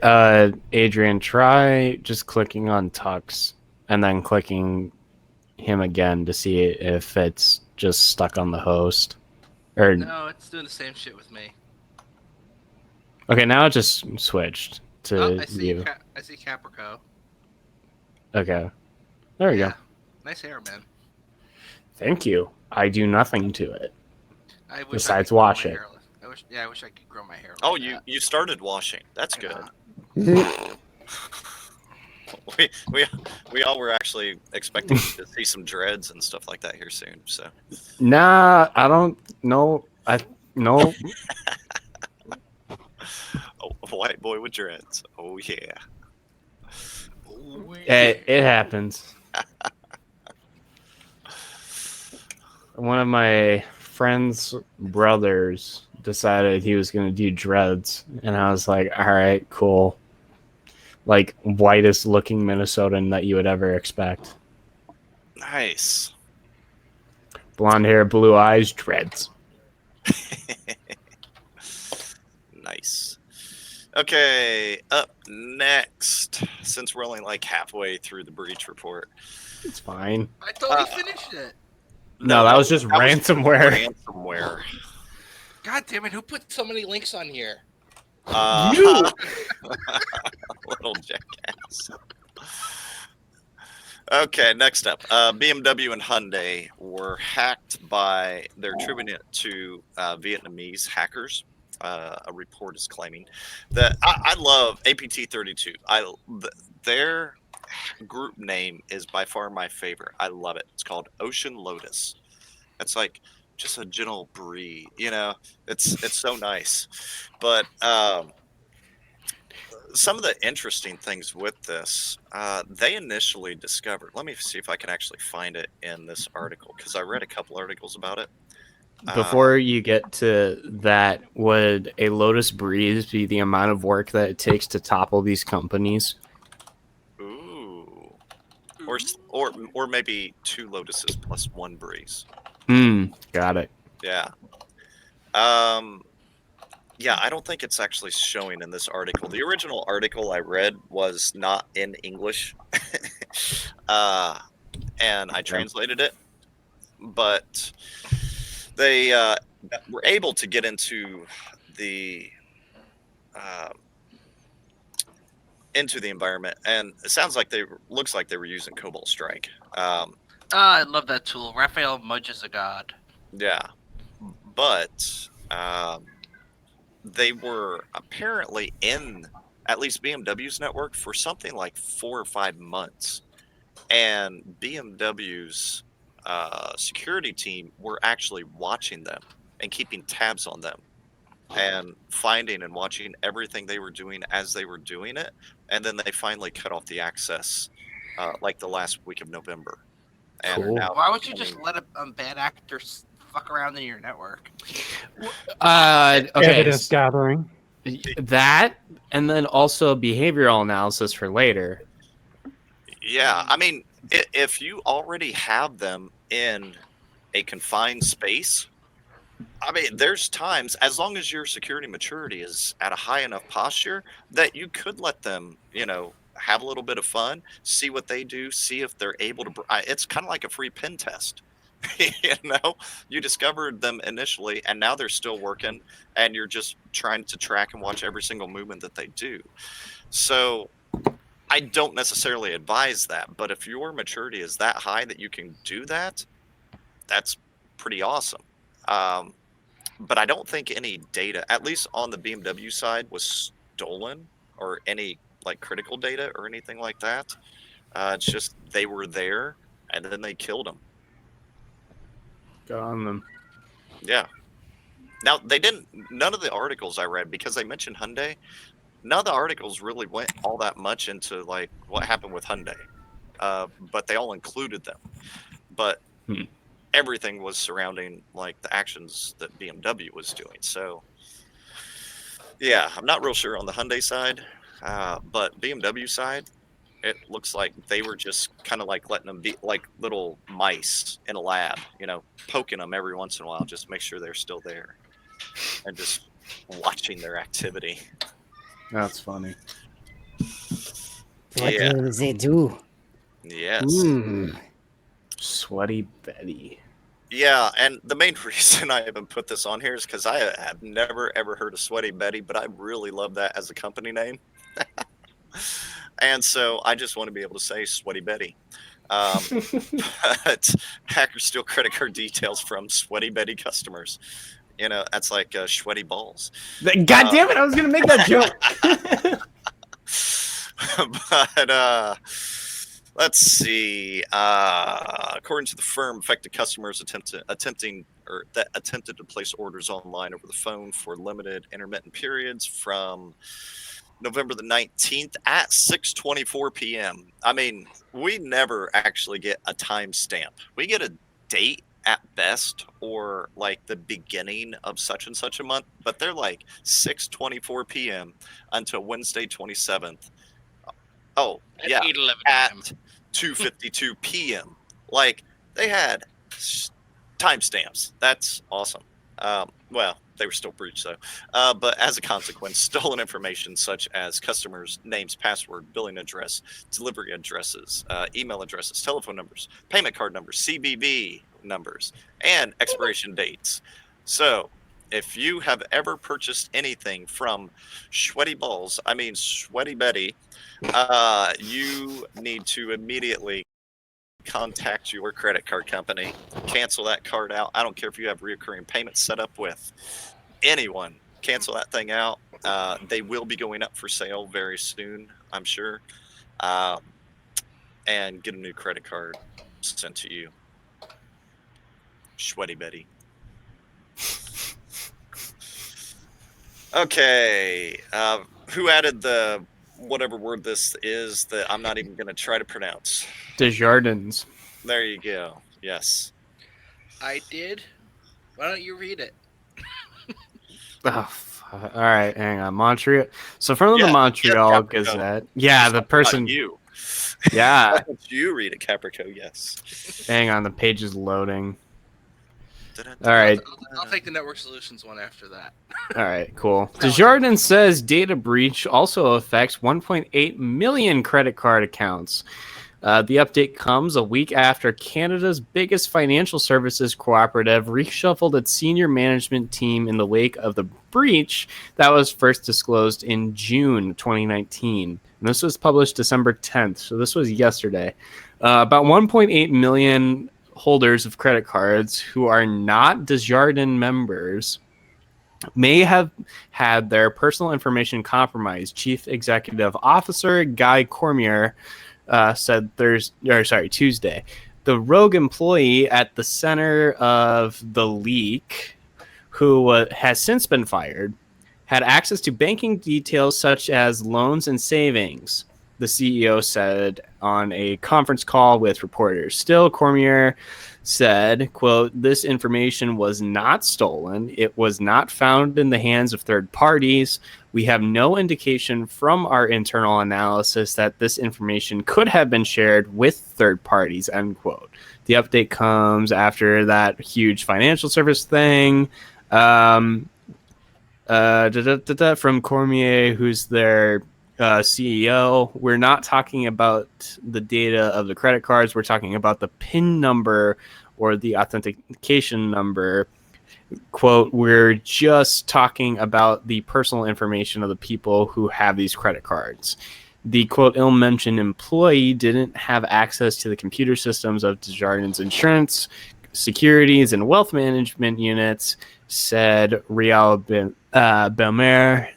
Adrian, try just clicking on Tux and then clicking him again to see if it's just stuck on the host. Or no, it's doing the same shit with me. Okay, now it just switched to I see you. I see Caprico. Okay. There we go. Nice hair, man. Thank you. I do nothing to it. I wish besides I could wash grow it. my hair. I wish I could grow my hair. Oh, like you started washing. That's good. we all were actually expecting to see some dreads and stuff like that here soon. So. Nah, I don't know. No. Oh, a white boy with dreads. Oh yeah. It happens. One of my friend's brothers decided he was going to do dreads, and I was like, all right, cool. Like, whitest looking Minnesotan that you would ever expect. Nice. Blonde hair, blue eyes, dreads. Nice. Okay, up next, since we're only like halfway through the breach report. It's fine. I thought we finished it. No, that was just ransomware. Ransomware. God damn it, who put so many links on here? You! Little jackass. Okay, next up. BMW and Hyundai were hacked by, they're attributing it to Vietnamese hackers. A report is claiming that I love APT32. Their group name is by far my favorite. I love it. It's called Ocean Lotus. It's like just a gentle breeze, you know. It's so nice. But some of the interesting things with this, they initially discovered. Let me see if I can actually find it in this article because I read a couple articles about it. Before you get to that, would a Lotus Breeze be the amount of work that it takes to topple these companies? Ooh. Or maybe 2 Lotuses plus 1 Breeze. Got it. Yeah. Yeah, I don't think it's actually showing in this article. The original article I read was not in English. And I translated it. But they were able to get into the environment, and it sounds like looks like they were using Cobalt Strike. I love that tool. Raphael Mudge is a god. Yeah, but they were apparently in at least BMW's network for something like 4 or 5 months, and BMW's security team were actually watching them and keeping tabs on them and finding and watching everything they were doing as they were doing it. And then they finally cut off the access like the last week of November. And Cool. Why would you just let a bad actor fuck around in your network? Okay. Evidence gathering. That, and then also behavioral analysis for later. Yeah, I mean, if you already have them in a confined space, I mean, there's times, as long as your security maturity is at a high enough posture, that you could let them, you know, have a little bit of fun, see what they do, see if they're able to. It's kind of like a free pen test. You discovered them initially, and now they're still working, and you're just trying to track and watch every single movement that they do. So I don't necessarily advise that, but if your maturity is that high that you can do that, that's pretty awesome. But I don't think any data, at least on the BMW side, was stolen, or any like critical data or anything like that. It's just they were there, and then they killed them. Got on them. Yeah. Now, they didn't, none of the articles I read, because they mentioned Hyundai, none of the articles really went all that much into like what happened with Hyundai. But they all included them. But everything was surrounding like the actions that BMW was doing. So, yeah, I'm not real sure on the Hyundai side, but BMW side, it looks like they were just kind of like letting them be like little mice in a lab, poking them every once in a while, just make sure they're still there, and just watching their activity. That's funny. What will they do? Yes. Sweaty Betty. Yeah, and the main reason I haven't put this on here is because I have never ever heard of Sweaty Betty, but I really love that as a company name. And so I just want to be able to say Sweaty Betty. But hackers steal credit card details from Sweaty Betty customers. That's like sweaty balls. God damn it, I was going to make that joke. But let's see. According to the firm, affected customers attempted to place orders online over the phone for limited intermittent periods from November the 19th at 6:24 p.m. I mean, we never actually get a timestamp. We get a date at best, or like the beginning of such and such a month, but they're like 6:24 p.m. until Wednesday 27th. Oh, yeah, at 2:52 p.m. Like, they had timestamps. That's awesome. Well, they were still breached, though. But as a consequence, stolen information such as customers' names, password, billing address, delivery addresses, email addresses, telephone numbers, payment card numbers, CVV numbers, and expiration dates. So, if you have ever purchased anything from Sweaty Betty, you need to immediately contact your credit card company, cancel that card out. I don't care if you have reoccurring payments set up with anyone. Cancel that thing out. They will be going up for sale very soon, I'm sure. And get a new credit card sent to you. Sweaty Betty. Okay. Who added the whatever word this is that I'm not even going to try to pronounce? Desjardins. There you go. Yes. I did. Why don't you read it? All right, hang on. Montreal. So from the Montreal Gazette. Yeah, the person. You. Yeah. You read it, Caprico. Yes. Hang on, the page is loading. All right. I'll take the Network Solutions one after that. All right, cool. Desjardins says data breach also affects 1.8 million credit card accounts. The update comes a week after Canada's biggest financial services cooperative reshuffled its senior management team in the wake of the breach that was first disclosed in June 2019. And this was published December 10th, so this was yesterday. About 1.8 million holders of credit cards who are not Desjardins members may have had their personal information compromised. Chief Executive Officer Guy Cormier said Tuesday. The rogue employee at the center of the leak, who has since been fired, had access to banking details such as loans and savings, the CEO said on a conference call with reporters. Still, Cormier said, quote, "This information was not stolen. It was not found in the hands of third parties. We have no indication from our internal analysis that this information could have been shared with third parties," end quote. The update comes after that huge financial service thing. From Cormier, who's their CEO. We're not talking about the data of the credit cards. We're talking about the PIN number or the authentication number. Quote, we're just talking about the personal information of the people who have these credit cards. The quote ill-mentioned employee didn't have access to the computer systems of Desjardins Insurance, Securities, and Wealth Management units, said Rial Belmer,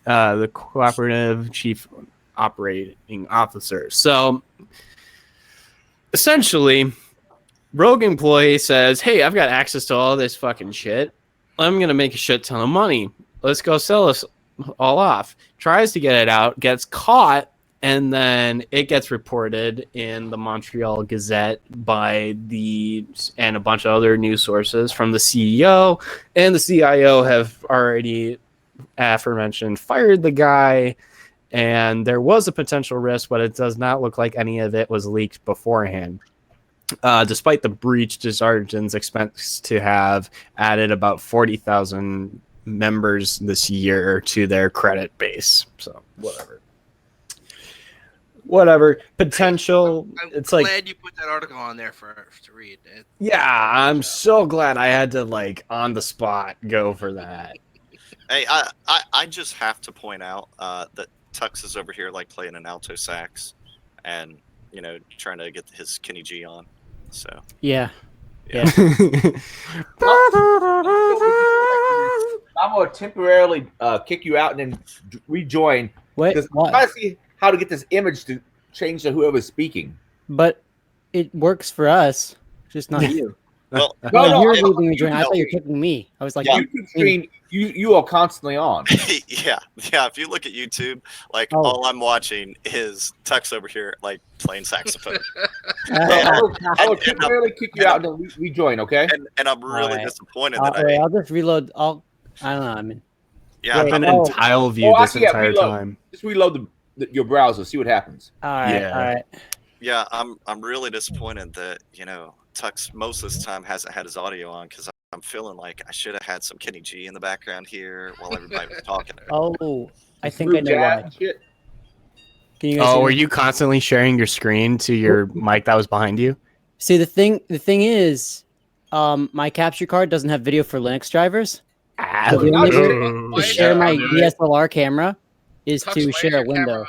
the cooperative chief operating officer. So essentially, rogue employee says, hey, I've got access to all this fucking shit. I'm going to make a shit ton of money. Let's go sell this all off. Tries to get it out, gets caught, and then it gets reported in the Montreal Gazette and a bunch of other news sources from the CEO, and the CIO have already, aforementioned, fired the guy, and there was a potential risk, but it does not look like any of it was leaked beforehand. Despite the breach, Desjardins expects to have added about 40,000 members this year to their credit base. So whatever potential. I'm glad you put that article on there to read. I'm so glad I had to on the spot go for that. Hey, I just have to point out that Tux is over here playing an alto sax, and trying to get his Kenny G on. So Yeah. I'm gonna temporarily kick you out and then rejoin. Wait, I'm trying to see how to get this image to change to whoever's speaking. but it works for us, just not you. well, You're leaving me join. I thought you were kicking me. I was like, YouTube stream, you are constantly on. yeah. If you look at YouTube, all I'm watching is Tux over here playing saxophone. I will temporarily kick you out and then rejoin. Okay. And I'm really disappointed that I'll just reload. I don't know. I mean, I've been in tile view this entire time. Just reload your browser, see what happens. All right. Yeah, I'm really disappointed that Tux most of this time hasn't had his audio on, because I'm feeling like I should have had some Kenny G in the background here while everybody was talking. Oh, I think I know why. Can you guys were you constantly sharing your screen to your mic that was behind you? See, the thing is, my capture card doesn't have video for Linux drivers. So the only way to share my DSLR camera is Tux, to share a window.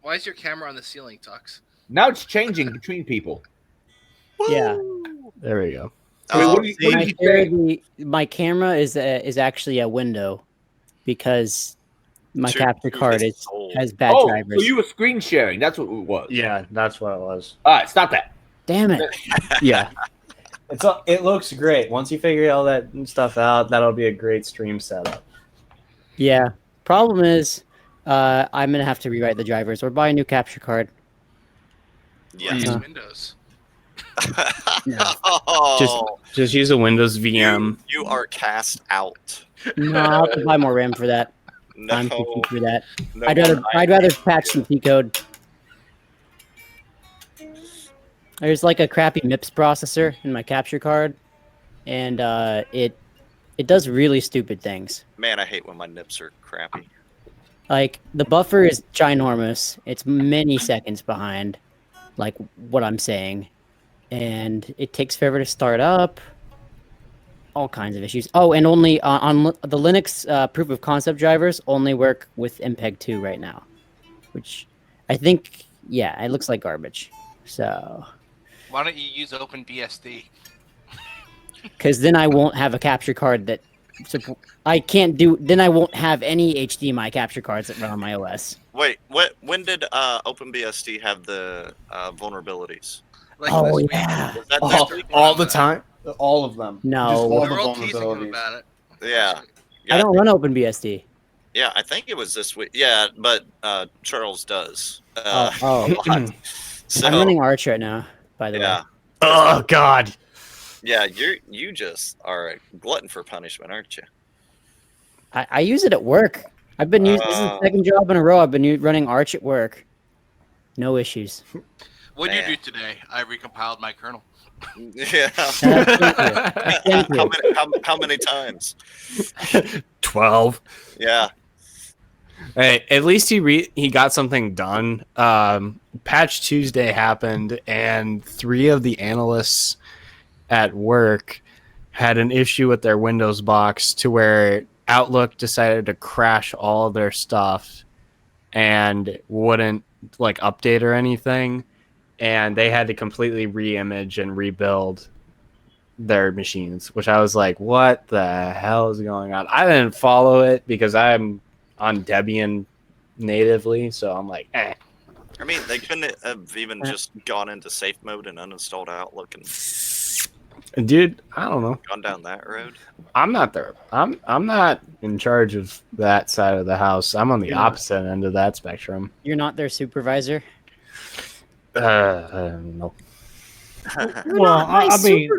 Why is your camera on the ceiling, Tux? Now it's changing between people. Yeah. There we go. My camera is actually a window because my capture card has bad drivers. So you were screen sharing. That's what it was. Yeah, that's what it was. All right, stop that. Damn it. Yeah. It looks great. Once you figure all that stuff out, that'll be a great stream setup. Yeah. Problem is, I'm gonna have to rewrite the drivers or buy a new capture card. Yeah. Use Windows. No. Just use a Windows VM. You are cast out. No, I'll have to buy more RAM for that. No. I'm too cheap for that. No, I'd rather patch some T code. There's a crappy MIPS processor in my capture card, and it does really stupid things. Man, I hate when my nips are crappy. The buffer is ginormous. It's many seconds behind, what I'm saying, and it takes forever to start up. All kinds of issues. Oh, and only on the Linux proof of concept drivers only work with MPEG 2 right now, which I think, it looks like garbage. So why don't you use OpenBSD? Because then I won't have a capture card that I can't do. Then I won't have any HDMI capture cards that run on my OS. Wait, when did OpenBSD have the vulnerabilities? Oh yeah, Was that this week? All the time. All of them. No. Just all They're the all teasing him vulnerabilities. about it. Yeah. I don't run OpenBSD. Yeah, I think it was this week. Yeah, but Charles does. I'm running Arch right now, by the way. Oh God. Yeah, you just are a glutton for punishment, aren't you? I use it at work. I've been using this is the second job in a row. I've been running Arch at work. No issues. What did you do today? I recompiled my kernel. Yeah. Thank you. How many times? 12. Yeah. Hey, at least he got something done. Patch Tuesday happened, and 3 of the analysts at work had an issue with their Windows box to where Outlook decided to crash all of their stuff and wouldn't like update or anything, and they had to completely re-image and rebuild their machines, which I was like, what the hell is going on? I didn't follow it because I'm on Debian natively, so I'm like, eh. I mean, they couldn't have even just gone into safe mode and uninstalled Outlook and Dude, I don't know. gone down that road. I'm not there. I'm not in charge of that side of the house. I'm on the opposite end of that spectrum. You're not their supervisor? No. Well, I mean,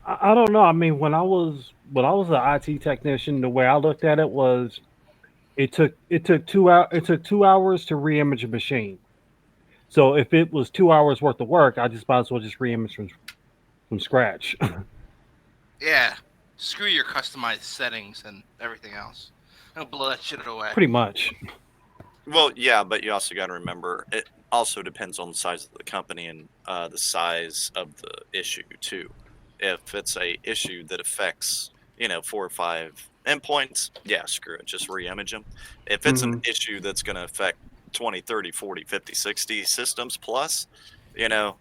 I don't know. I mean, when I was an IT technician, the way I looked at it was, it took 2 hours. It took 2 hours to reimage a machine. So if it was 2 hours worth of work, I just might as well just reimage from scratch. Yeah. Screw your customized settings and everything else. Don't blow that shit away. Pretty much. Well, yeah, but you also got to remember, it also depends on the size of the company and the size of the issue too. If it's a issue that affects, 4 or 5 endpoints, yeah, screw it, just re-image them. If it's an issue that's going to affect 20, 30, 40, 50, 60 systems plus, you That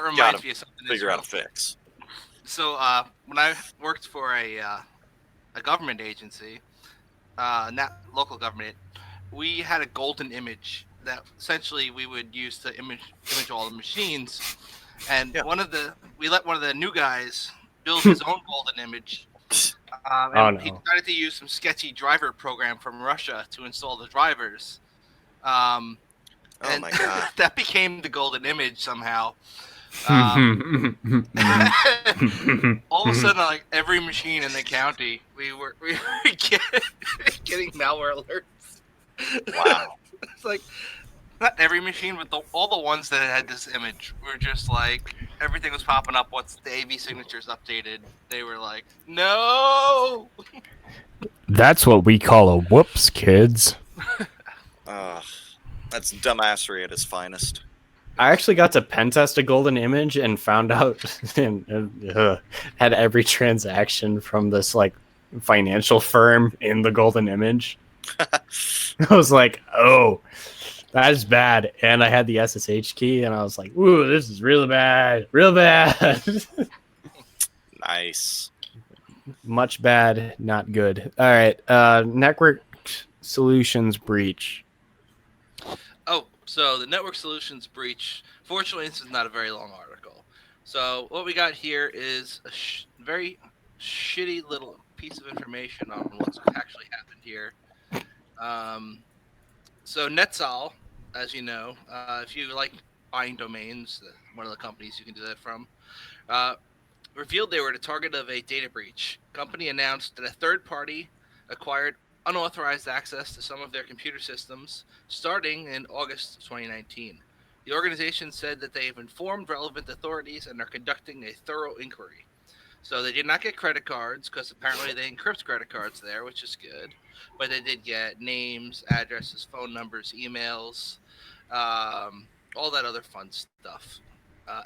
reminds me of something. figure out a fix. So when I worked for a government agency, not local government, we had a golden image that essentially we would use to image all the machines. And we let one of the new guys build his own golden image. He decided to use some sketchy driver program from Russia to install the drivers. Oh my god! That became the golden image somehow. All of a sudden, like every machine in the county, we were getting malware alerts. Wow! It's like not every machine, but all the ones that had this image were just like everything was popping up. Once the AV signatures updated, they were like, "No." That's what we call a whoops, kids. That's dumbassery at its finest. I actually got to Pentest a golden image and found out and had every transaction from this like financial firm in the golden image. I was like, oh, that's bad. And I had the SSH key and I was like, ooh, this is real bad. Real bad. Nice. Much bad, not good. All right. Network solutions breach. Oh, so the network solutions breach. Fortunately, this is not a very long article. So what we got here is a very shitty little piece of information on what's actually happened here. So Netzal, as you know, if you like buying domains, one of the companies you can do that from, revealed they were the target of a data breach. Company announced that a third party acquired unauthorized access to some of their computer systems starting in August 2019. The organization said that they have informed relevant authorities and are conducting a thorough inquiry. So they did not get credit cards because apparently they encrypt credit cards there, which is good. But they did get names, addresses, phone numbers, emails, all that other fun stuff.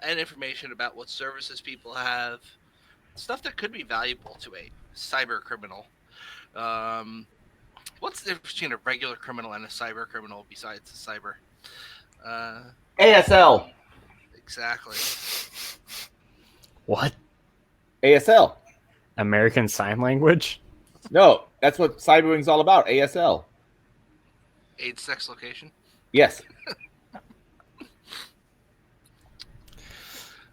And information about what services people have, stuff that could be valuable to a cyber criminal. What's the difference between a regular criminal and a cyber criminal besides the cyber? ASL. Exactly. What? ASL. American Sign Language? No, that's what cybering's all about. ASL. Aid sex location? Yes.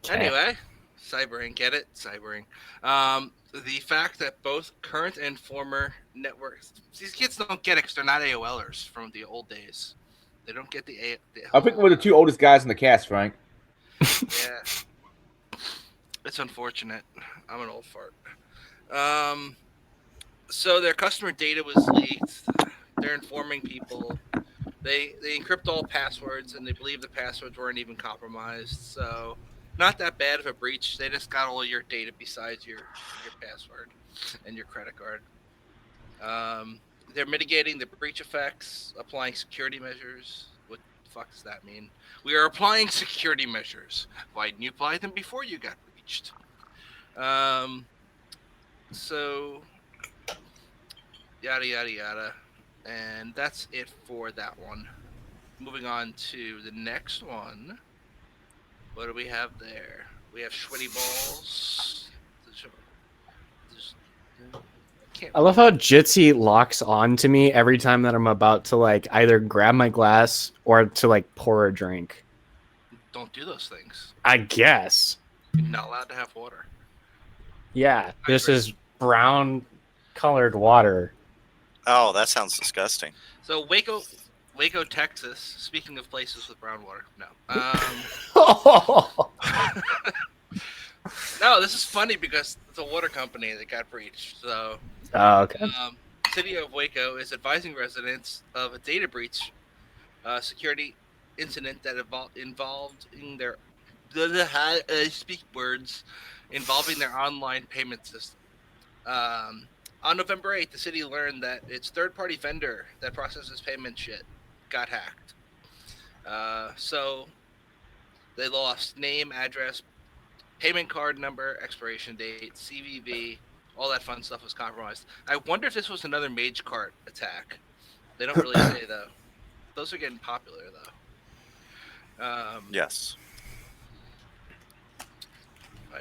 Anyway, cybering, get it? Cybering. The fact that both current and former networks, these kids don't get it because they're not AOLers from the old days. They don't get the I think we're the two oldest guys in the cast, Frank. Yeah. It's unfortunate. I'm an old fart. So their customer data was leaked. They're informing people. They encrypt all passwords, and they believe the passwords weren't even compromised. So not that bad of a breach. They just got all your data besides your password and your credit card. They're mitigating the breach effects, applying security measures with fuck does that mean? We are applying security measures. Why didn't you apply them before you got breached? So yada yada yada, and that's it for that one. Moving on to the next one. What do we have there? We have sweaty balls. I love how Jitsi locks on to me every time that I'm about to like either grab my glass or to like pour a drink. Don't do those things. I guess. You're not allowed to have water. Yeah, this is brown colored water. Oh, that sounds disgusting. So Waco, Texas. Speaking of places with brown water, no. No, this is funny because it's a water company that got breached. So, okay. City of Waco is advising residents of a data breach, security incident that involved in their involving their online payment system. On November 8th, the city learned that its third-party vendor that processes payment shit got hacked. So they lost name, address, payment card number, expiration date, CVV, all that fun stuff was compromised. I wonder if this was another Mage Cart attack. They don't really say, though. Those are getting popular, though. Yes.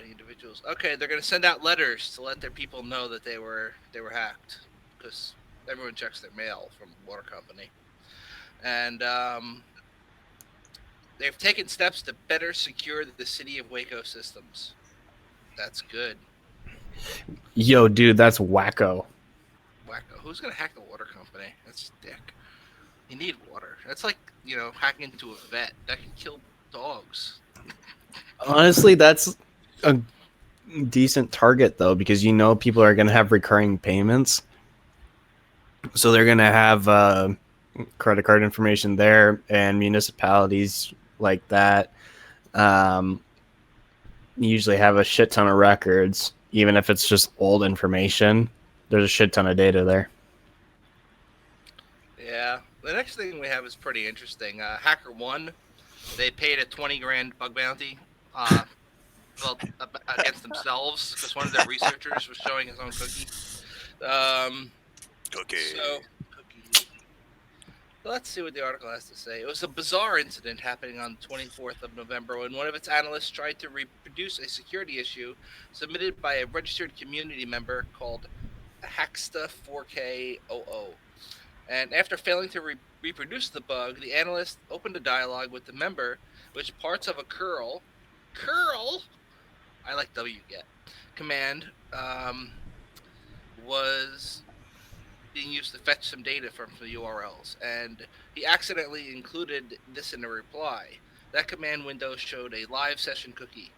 Individuals. Okay, they're going to send out letters to let their people know that they were hacked, because everyone checks their mail from the water company. And they've taken steps to better secure the city of Waco systems. That's good. Yo, dude, that's wacko. Wacko. Who's going to hack the water company? That's dick. You need water. That's like, hacking into a vet. That can kill dogs. Honestly, that's a decent target, though, because people are going to have recurring payments. So they're going to have credit card information there, and municipalities like that usually have a shit ton of records, even if it's just old information. There's a shit ton of data there. Yeah. The next thing we have is pretty interesting. HackerOne, they paid a 20 grand bug bounty against themselves because one of their researchers was showing his own cookie. Cookie. Let's see what the article has to say. It was a bizarre incident happening on the 24th of November when one of its analysts tried to reproduce a security issue submitted by a registered community member called Hacksta4K00. And after failing to reproduce the bug, the analyst opened a dialogue with the member, which parts of a curl, I like wget, command was being used to fetch some data from the URLs, and he accidentally included this in a reply. That command window showed a live session cookie.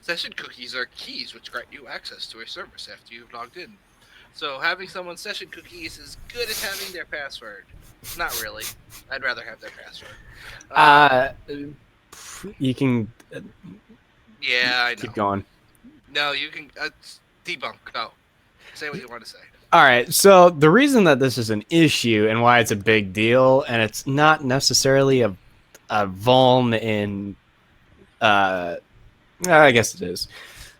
Session cookies are keys which grant you access to a service after you've logged in. So having someone's session cookie is as good as having their password. Not really. I'd rather have their password. You can yeah, I know. keep going. No, you can debunk. Go. Say what you want to say. All right. So the reason that this is an issue and why it's a big deal, and it's not necessarily a vuln in, I guess it is.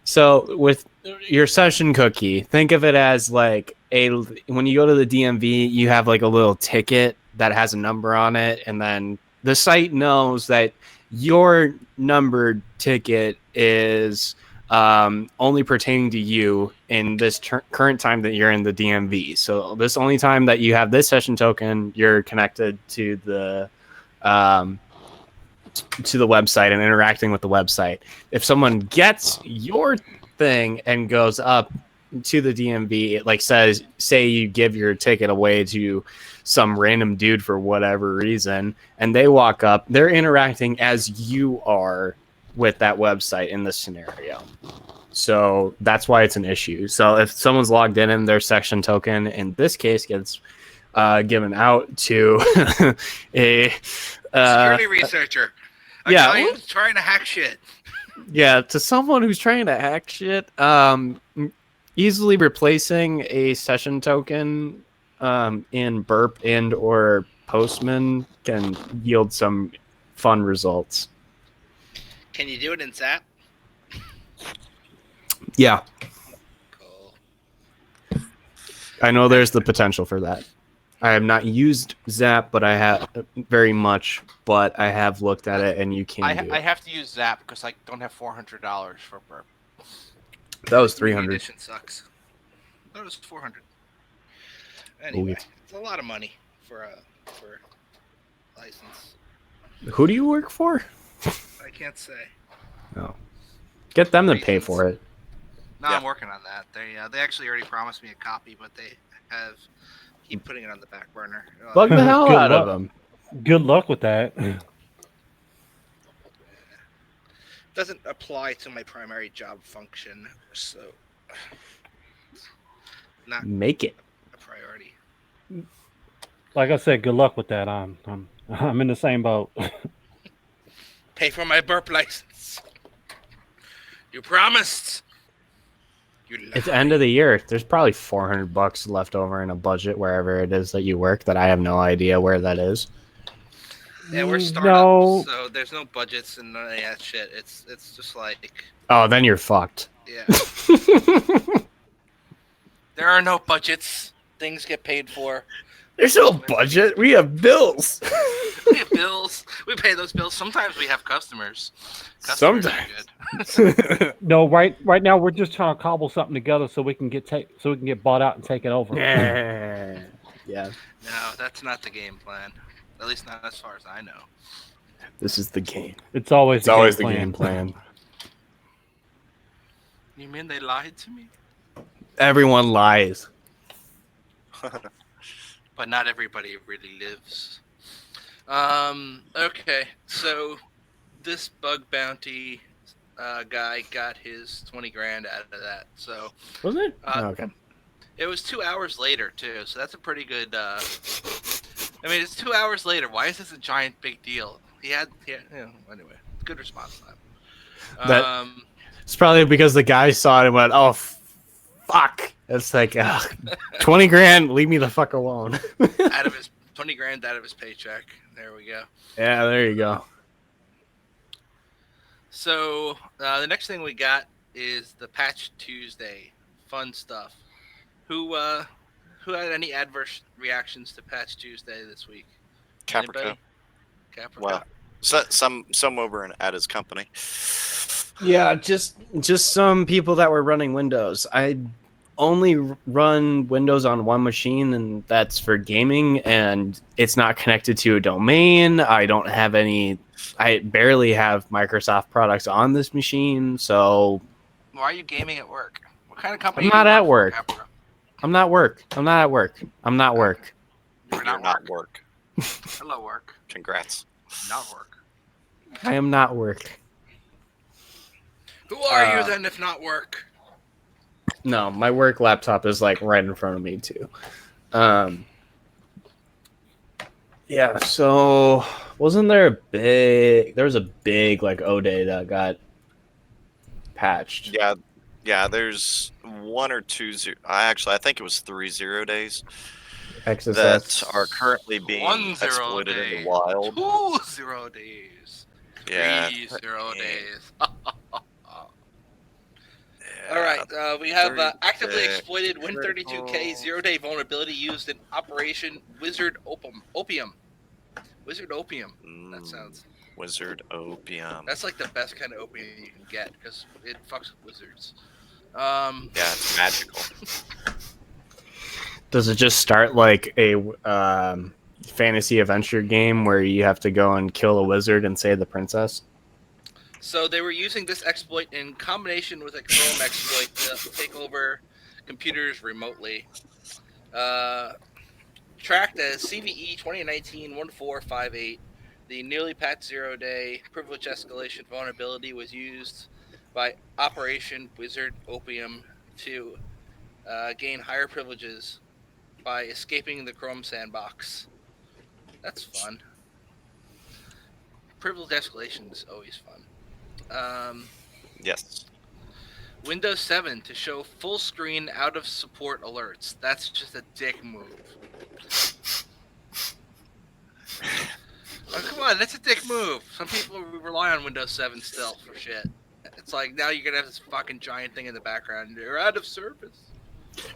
So with your session cookie, think of it as like when you go to the DMV, you have like a little ticket that has a number on it, and then the site knows that your numbered ticket is only pertaining to you in this current time that you're in the DMV. So this only time that you have this session token, you're connected to the website and interacting with the website. If someone gets your thing and goes up to the DMV, it like say you give your ticket away to some random dude for whatever reason, and they walk up, they're interacting as you are with that website in this scenario. So that's why it's an issue. So if someone's logged in and their section token in this case gets given out to a security researcher, a guy who's trying to hack shit. Yeah, to someone who's trying to hack shit, easily replacing a session token in burp and or Postman can yield some fun results. Can you do it in Zap? Yeah, Cool. I know there's the potential for that. I have not used Zap, but I have very much. But I have looked at it, and you can do I it. have to use Zap because I don't have $400 for burp. That was The 300. edition sucks. That was 400. Anyway, Ooh. it's a lot of money for a license. Who do you work for? I can't say. No. Get them to pay Reasons. for it. No, Yeah. I'm working on that. They actually already promised me a copy, but they keep putting it on the back burner. Bug the hell Good out of luck. them. Good luck with that. Doesn't apply to my primary job function, so not Make it. a priority. Like I said, good luck with that. I'm in the same boat. Pay for my burp license. You promised. You lied. It's the end of the year. There's probably $400 left over in a budget wherever it is that you work that I have no idea where that is. Yeah, we're startups, No. so there's no budgets and none of that shit. It's just like, Oh, then you're fucked. yeah. There are no budgets. Things get paid for. There's no budget. We have bills. We have bills. We pay those bills. Sometimes we have customers. Customers are good. No, right now we're just trying to cobble something together so we can get bought out and taken over. Yeah. No, that's not the game plan. At least not as far as I know. This is the game. It's always It's always the game plan. You mean they lied to me? Everyone lies. But not everybody really lives. Okay, so this bug bounty guy got his 20 grand out of that. So Was it? Okay. it was 2 hours later too. So that's a pretty good. I mean, it's 2 hours later. Why is this a giant big deal? He had anyway, good response time. That- It's probably because the guy saw it and went, "Oh, fuck!" It's like, 20 grand. Leave me the fuck alone. Out of his 20 grand out of his paycheck. There we go. Yeah, there you go. So the next thing we got is the Patch Tuesday, fun stuff. Who had any adverse reactions to Patch Tuesday this week? Caprico. Anybody? Caprico. Well, so, some over at his company. Yeah, just some people that were running Windows. I only run Windows on one machine, and that's for gaming, and it's not connected to a domain. I barely have Microsoft products on this machine, so Why are you gaming at work? What kind of company? I'm do you not at work work. for, Caprico? I'm not at work. You're You're not work. Hello, work. Congrats. Not work. I am not work. Who are you then, if not work? No, my work laptop is like right in front of me too. Yeah, so wasn't there there was a big like O-Day that got patched. Yeah, there's 1 or 2 I think it was 3 0 days XSS. that are currently being 1 0 exploited day. in the wild. 2 0 days. Yeah. 3 0 yeah. days. All right, we have actively exploited Win32k 0-day vulnerability used in Operation Wizard Opium. Wizard Opium. That sounds. Wizard Opium. That's like the best kind of opium you can get because it fucks with wizards. Yeah, it's magical. Does it just start like a fantasy adventure game where you have to go and kill a wizard and save the princess? So they were using this exploit in combination with a Chrome exploit to take over computers remotely. Tracked as CVE 2019-1458, the newly patched 0-day privilege escalation vulnerability was used by Operation Wizard Opium to gain higher privileges by escaping the Chrome sandbox. That's fun. Privilege escalation is always fun. Yes. Windows 7 to show full screen out of support alerts. That's just a dick move. What? That's a dick move. Some people rely on Windows 7 still for shit. It's like now you're gonna have this fucking giant thing in the background. You're out of service.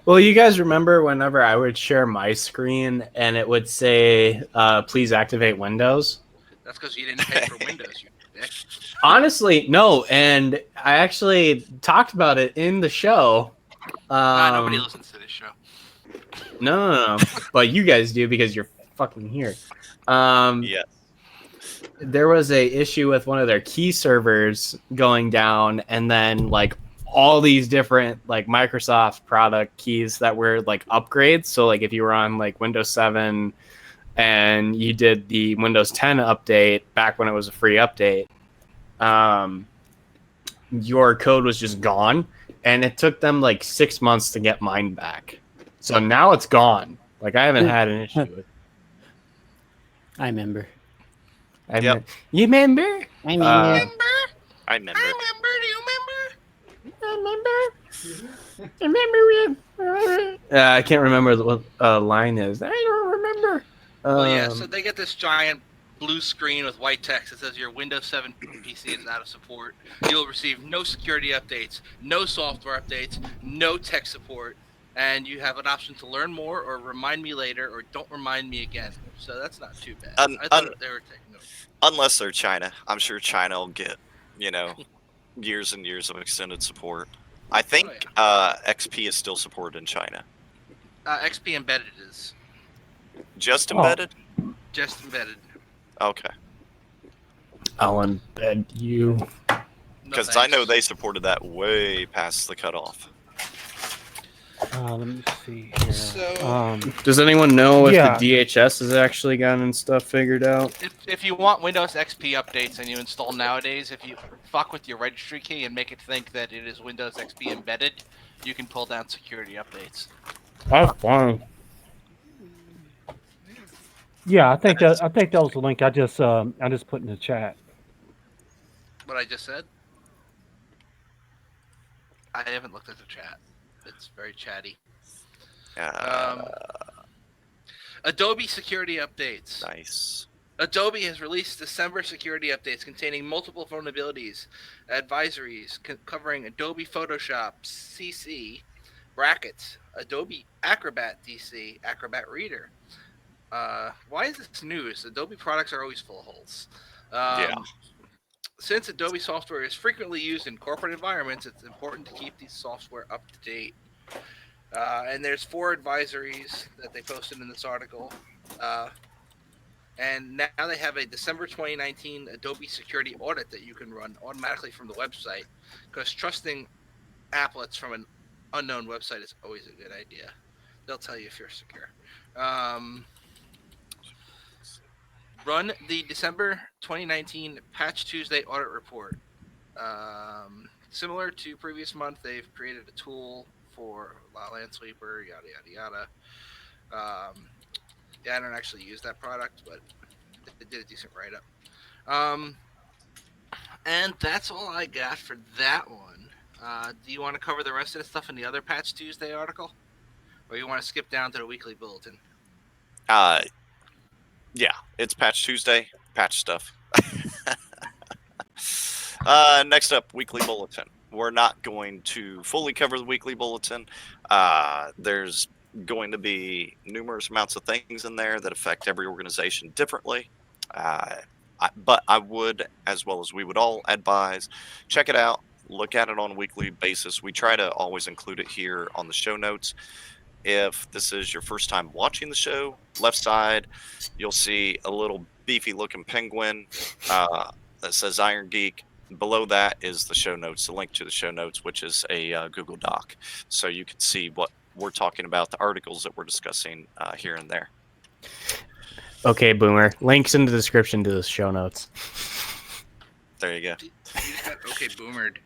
Well, you guys remember whenever I would share my screen and it would say, please activate Windows? That's because you didn't pay for Windows, you dick. Honestly, no. And I actually talked about it in the show. Nobody listens to this show. No. But you guys do because you're fucking here. Yeah. There was a issue with one of their key servers going down, and then like all these different like Microsoft product keys that were like upgrades. So like if you were on like Windows 7 and you did the Windows 10 update back when it was a free update, your code was just gone, and it took them like 6 months to get mine back. So now it's gone. Like I haven't had an issue with it. I remember. You remember? I remember. I remember. I remember. Do you remember? I can't remember what line is. I don't remember. Well, yeah. So they get this giant blue screen with white text that says your Windows 7 PC is out of support. You'll receive no security updates, no software updates, no tech support, and you have an option to learn more or remind me later or don't remind me again. So that's not too bad. I thought they were taking over. Unless they're China. I'm sure China will get, years and years of extended support. I think XP is still supported in China. XP embedded is. Just embedded? Just embedded. Okay. I'll embed you. Because I know they supported that way past the cutoff. Let me see here. So, does anyone know if yeah. the DHS has actually gotten stuff figured out? if you want Windows XP updates and you install nowadays, if you fuck with your registry key and make it think that it is Windows XP embedded, you can pull down security updates. That's fine. Yeah, I think that was the link I just put in the chat. What I just said? I haven't looked at the chat. It's very chatty. Adobe security updates. Nice. Adobe has released December security updates containing multiple vulnerabilities, advisories covering Adobe Photoshop CC, brackets, Adobe Acrobat DC, Acrobat Reader. Why is this news? Adobe products are always full of holes. Since Adobe software is frequently used in corporate environments, it's important to keep these software up to date. And there's 4 advisories that they posted in this article. And now they have a December 2019 Adobe security audit that you can run automatically from the website, because trusting applets from an unknown website is always a good idea. They'll tell you if you're secure. Run the December 2019 Patch Tuesday audit report. Similar to previous month, they've created a tool for Landsweeper, yada, yada, yada. I don't actually use that product, but they did a decent write-up. And that's all I got for that one. Do you want to cover the rest of the stuff in the other Patch Tuesday article? Or you want to skip down to the weekly bulletin? Yeah, it's Patch Tuesday, patch stuff. Next up, weekly bulletin. We're not going to fully cover the weekly bulletin. There's going to be numerous amounts of things in there that affect every organization differently. But I would, as well as we would all advise, check it out, look at it on a weekly basis. We try to always include it here on the show notes. If this is your first time watching the show, left side, you'll see a little beefy looking penguin that says Irongeek. Below that is the show notes, the link to the show notes, which is a Google Doc. So you can see what we're talking about, the articles that we're discussing here and there. Okay, Boomer. Links in the description to the show notes. There you go. You just got okay boomered.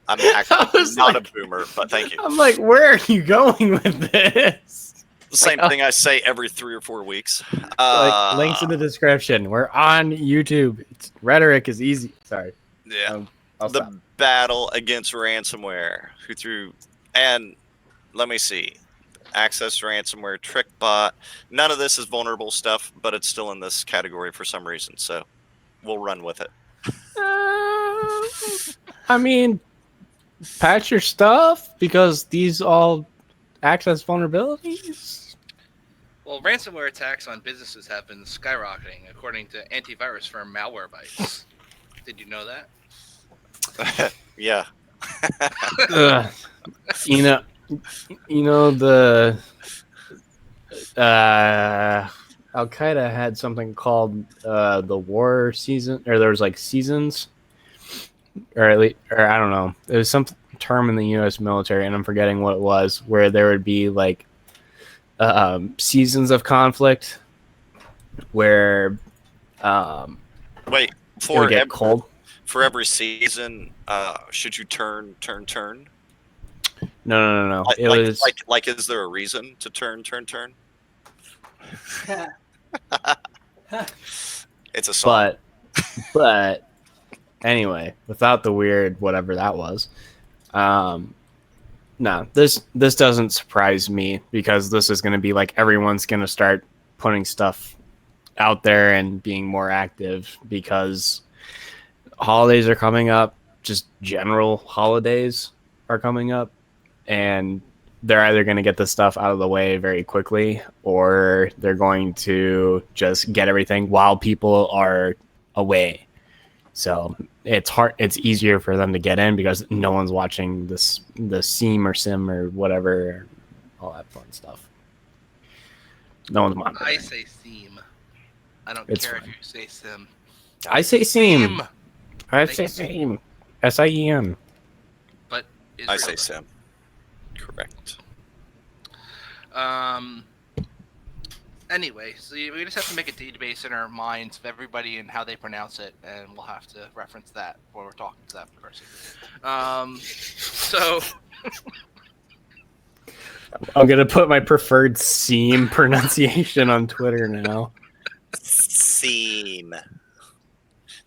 I'm actually not a boomer, but thank you. I'm like, where are you going with this? Same thing I say every 3 or 4 weeks. Links in the description. We're on YouTube. Rhetoric is easy. Sorry. Yeah. I'll the stop. battle against ransomware. And let me see. access ransomware, trick bot. None of this is vulnerable stuff, but it's still in this category for some reason. So we'll run with it. I mean, patch your stuff because these all access vulnerabilities. Well, ransomware attacks on businesses have been skyrocketing, according to antivirus firm Malwarebytes. Did you know that? Yeah. Ugh. You know the Al Qaeda had something called the war season, or there was like seasons, or at least, or I don't know. It was some term in the U.S. military, and I'm forgetting what it was, where there would be like seasons of conflict, where Wait, it would get cold. For every season, should you turn? No. Like, It was like, is there a reason to turn? It's a song. But anyway, without the weird whatever that was, no, this doesn't surprise me because this is going to be like everyone's going to start putting stuff out there and being more active because holidays are coming up, just general holidays are coming up, and they're either going to get this stuff out of the way very quickly or they're going to just get everything while people are away. So it's hard. It's easier for them to get in because no one's watching the SIEM or SIM or whatever, all that fun stuff. No one's monitoring. I say SIEM. I don't care if you say SIM. I say SIEM. I Thank say you. SIEM. SIEM. But I say SIM. Correct. Anyway, so we just have to make a database in our minds of everybody and how they pronounce it, and we'll have to reference that when we're talking to that person. So I'm gonna put my preferred SIEM pronunciation on Twitter now. SIEM.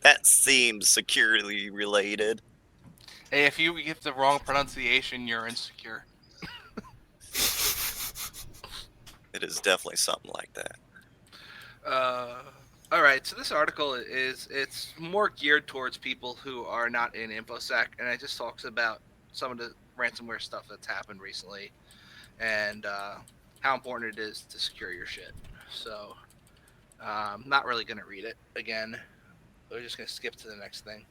That seems securely related. hey, if you give the wrong pronunciation, you're insecure. It is definitely something like that. All right, so this article it's more geared towards people who are not in InfoSec, and it just talks about some of the ransomware stuff that's happened recently and how important it is to secure your shit. So not really going to read it again. We're just going to skip to the next thing.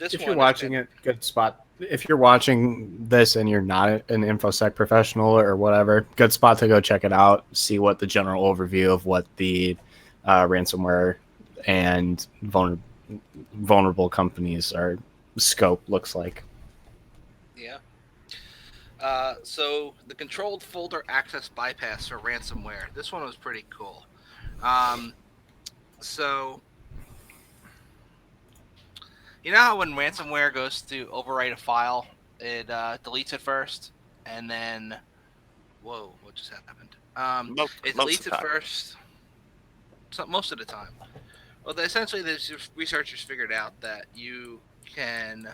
If you're watching it, good spot. If you're watching this and you're not an InfoSec professional or whatever, good spot to go check it out. See what the general overview of what the ransomware and vulnerable companies or scope looks like. Yeah. So the controlled folder access bypass for ransomware. This one was pretty cool. So you know how when ransomware goes to overwrite a file, it deletes it first, and then, whoa, what just happened? It deletes it first. Most of the time. Well, essentially, the researchers figured out that you can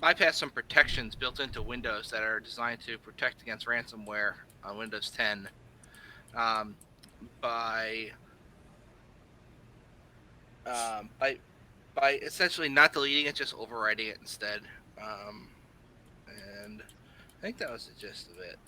bypass some protections built into Windows that are designed to protect against ransomware on Windows 10 by essentially not deleting it, just overwriting it instead. And I think that was the gist of it.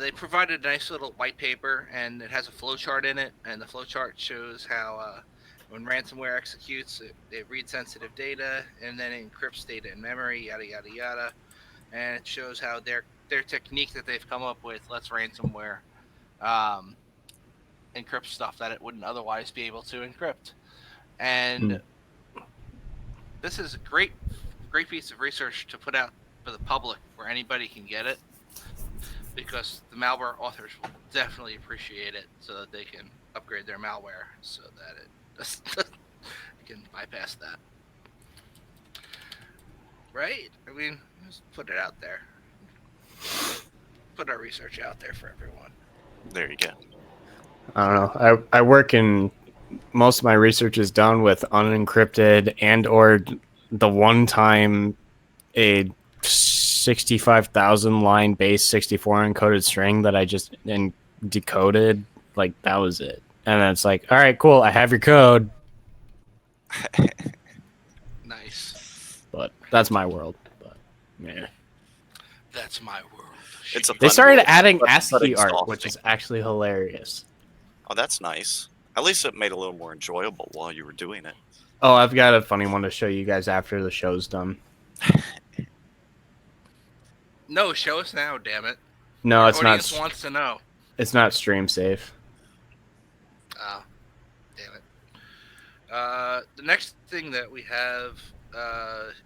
They provided a nice little white paper, and it has a flowchart in it, and the flowchart shows how when ransomware executes, it reads sensitive data, and then it encrypts data in memory, yada, yada, yada. And it shows how their technique that they've come up with lets ransomware encrypt stuff that it wouldn't otherwise be able to encrypt. And this is a great piece of research to put out for the public where anybody can get it, because the malware authors will definitely appreciate it so that they can upgrade their malware so that it can bypass that. Right? I mean, just put it out there. Put our research out there for everyone. There you go. I don't know. I work in, most of my research is done with unencrypted and or the one time a 65,000 line base 64 encoded string that I just decoded, like that was it. And then it's like, all right, cool, I have your code. Nice. But that's my world. But yeah. That's my world. It's a They fun started world, adding but ASCII art, exhausting. which is actually hilarious. Oh, that's nice. At least it made it a little more enjoyable while you were doing it. Oh, I've got a funny one to show you guys after the show's done. No, show us now, damn it. No, Our it's not. audience wants to know. It's not stream safe. Oh, damn it. The next thing that we have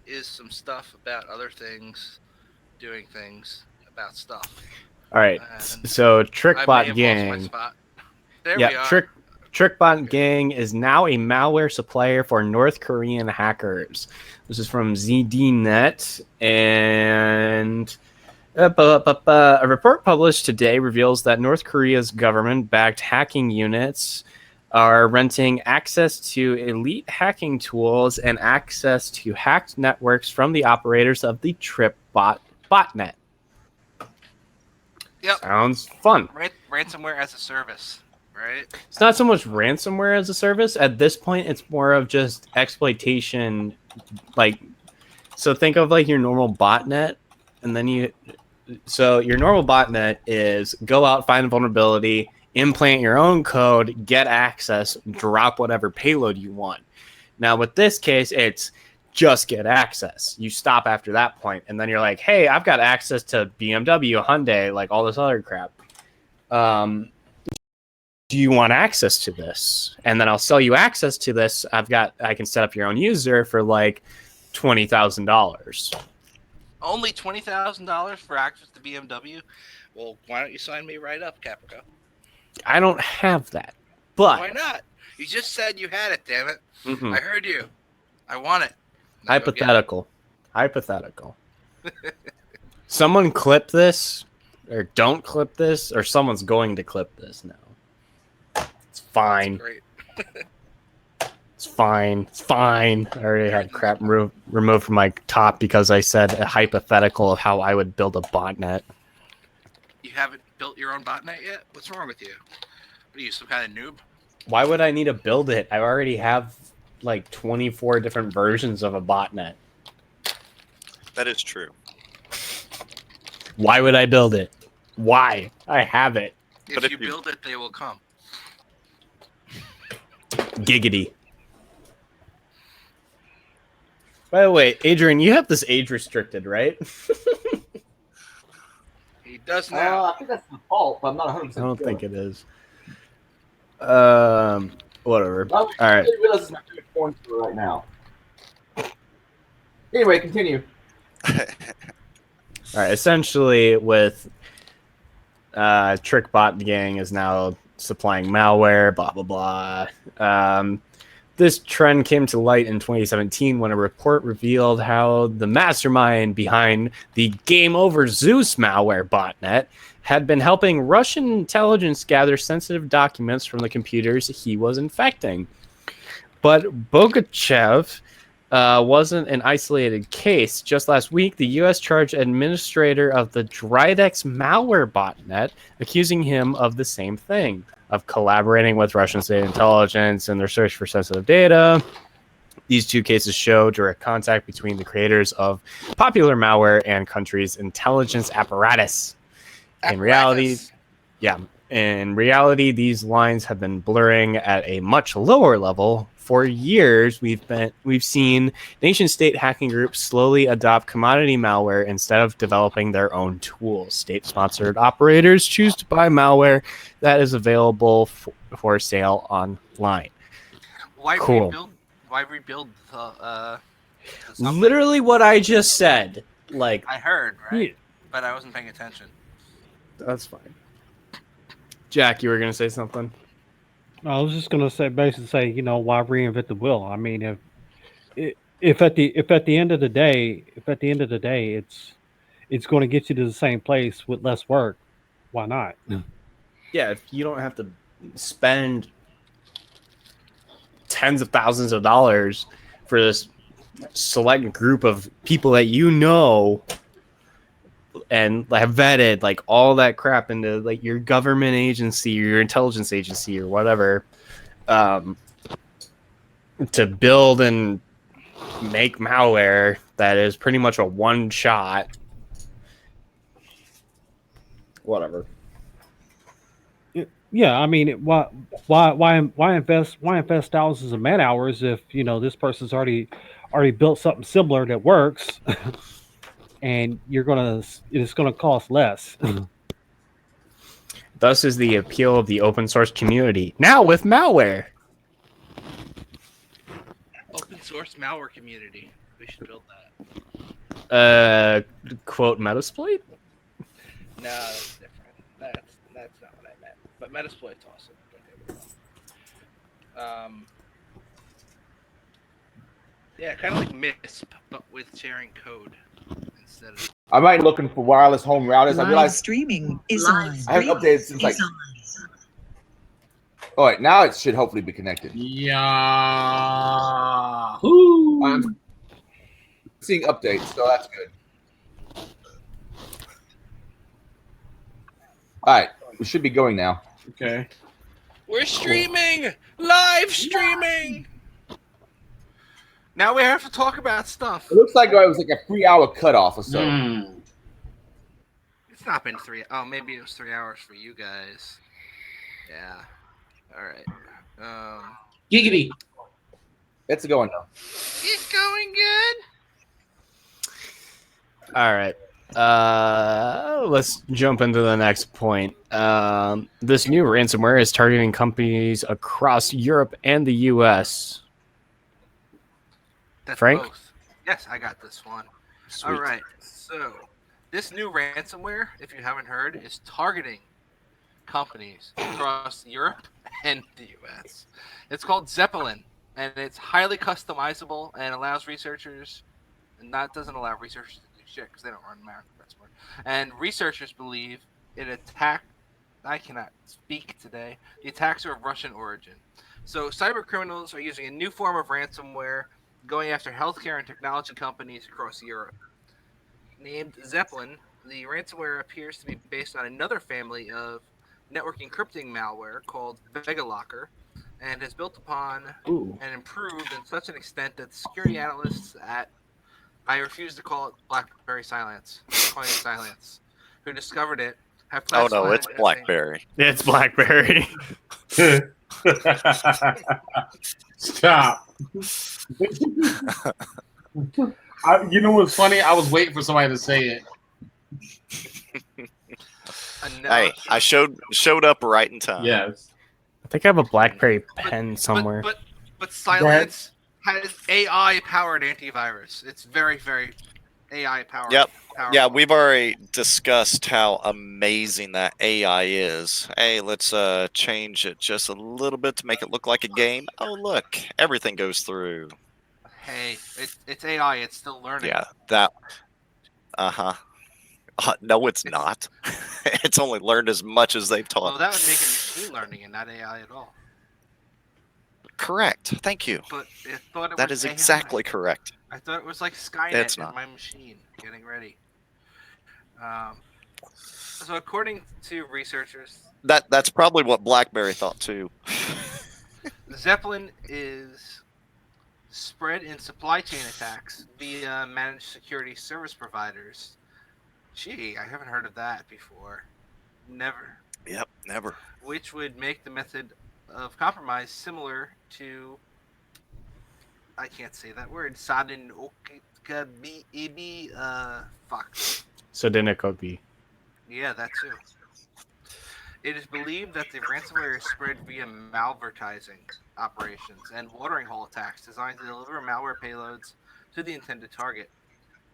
is some stuff about other things, doing things about stuff. All right. And So I may TrickBot have lost my Gang. spot. There we Yeah, are. TrickBot Gang is now a malware supplier for North Korean hackers. This is from ZDNet, and a report published today reveals that North Korea's government-backed hacking units are renting access to elite hacking tools and access to hacked networks from the operators of the TrickBot botnet. Yep. Sounds fun. Ransomware as a service, right? It's not so much ransomware as a service. At this point, it's more of just exploitation. Like, so think of like your normal botnet, and then so your normal botnet is go out, find a vulnerability, implant your own code, get access, drop whatever payload you want. Now, with this case, it's just get access. You stop after that point, and then you're like, hey, I've got access to BMW, Hyundai, like all this other crap. Do you want access to this? And then I'll sell you access to this. I can set up your own user for like $20,000. Only $20,000 for access to BMW? Well, why don't you sign me right up, Caprico? I don't have that, but Why not? You just said you had it, damn it. Mhm. I heard you. I want it. Now go get it. Hypothetical. Someone clip this, or don't clip this, or someone's going to clip this now. It's fine. Great. It's fine. It's fine. I already had crap removed from my top because I said a hypothetical of how I would build a botnet. You haven't built your own botnet yet? What's wrong with you? What are you, some kind of noob? Why would I need to build it? I already have like 24 different versions of a botnet. That is true. Why would I build it? Why? I have it. If But if you you- build it, they will come. Giggity. By the way, Adrian, you have this age restricted, right? He does now. I think that's the fault, but I'm not 100% I don't sure. think it is. Whatever. Well, All right. I didn't realize it's my favorite porn star right now. Anyway, continue. All right. Essentially, with TrickBot Gang is now supplying malware, blah blah blah. This trend came to light in 2017 when a report revealed how the mastermind behind the Game Over Zeus malware botnet had been helping Russian intelligence gather sensitive documents from the computers he was infecting. But Bogachev wasn't an isolated case. Just last week, the U.S. charged administrator of the Dridex malware botnet, accusing him of the same thing, of collaborating with Russian state intelligence in their search for sensitive data. These two cases show direct contact between the creators of popular malware and countries' intelligence apparatus. In reality, these lines have been blurring at a much lower level. For years, we've seen nation-state hacking groups slowly adopt commodity malware instead of developing their own tools. State-sponsored operators choose to buy malware that is available for sale online. Why Cool. rebuild the something? Literally what I just said. Like, I heard, right? But I wasn't paying attention. that's fine. Jack, you were gonna say something? I was just gonna basically say, why reinvent the wheel? I mean, if at the end of the day, it's going to get you to the same place with less work, why not? Yeah, if you don't have to spend tens of thousands of dollars for this select group of people that you know and have vetted like all that crap into like your government agency or your intelligence agency or whatever, to build and make malware that is pretty much a one shot. Whatever. Yeah, I mean, why invest thousands of man hours if this person's already built something similar that works, and it's gonna cost less. Thus is the appeal of the open source community. Now with malware. Open source malware community. We should build that. Quote Metasploit? No, that's different. That's not what I meant. But Metasploit's awesome. Yeah, kind of like MISP, but with sharing code instead of. I might be looking for wireless home routers. I Live realized streaming is on. I haven't updated since like. All right, now it should hopefully be connected. Yahoo! I'm seeing updates, so that's good. All right, we should be going now. Okay. We're streaming! Live streaming! Now we have to talk about stuff. It looks like it was like a 3-hour cutoff or so. It's not been 3. Oh, maybe it was 3 hours for you guys. Yeah. All right. Giggity. It's going now. It's going good. All right. Let's jump into the next point. This new ransomware is targeting companies across Europe and the US. That's Frank? both. Yes, I got this one. Sweet. All right. So, this new ransomware, if you haven't heard, is targeting companies across Europe and the US. It's called Zeppelin, and it's highly customizable and allows researchers, and that doesn't allow researchers to do shit because they don't run American ransomware. And researchers believe it attacked. I cannot speak today. The attacks are of Russian origin. So cyber criminals are using a new form of ransomware, going after healthcare and technology companies across Europe. Named Zeppelin, the ransomware appears to be based on another family of network encrypting malware called VegaLocker, and has built upon and improved in such an extent that security analysts at, I refuse to call it BlackBerry Silence, calling it Silence, who discovered it, have Oh classified no, it's it as BlackBerry. It's BlackBerry. Stop. You know what's funny? I was waiting for somebody to say it. Hey, I showed up right in time. Yes. I think I have a BlackBerry pen somewhere. But Silence has AI-powered antivirus. It's very, very AI-powered. Yep. Powerful. Yeah, we've already discussed how amazing that AI is. Hey, let's change it just a little bit to make it look like a game. Oh, look, everything goes through. Hey, it's AI. It's still learning. Yeah, that. No, it's not. It's only learned as much as they've taught. Well, that would make it machine learning and not AI at all. Correct. Thank you. But I thought it That was is AI. exactly correct. I thought it was like Skynet It's in not. my machine getting ready. So according to researchers, That's probably what BlackBerry thought too. Zeppelin is spread in supply chain attacks via managed security service providers. Gee, I haven't heard of that before. Never. Yep, never. Which would make the method of compromise similar to, I can't say that word, Sadin Okabi, fuck. Sodinokobi. Yeah, that too. It is believed that the ransomware is spread via malvertising operations and watering hole attacks designed to deliver malware payloads to the intended target.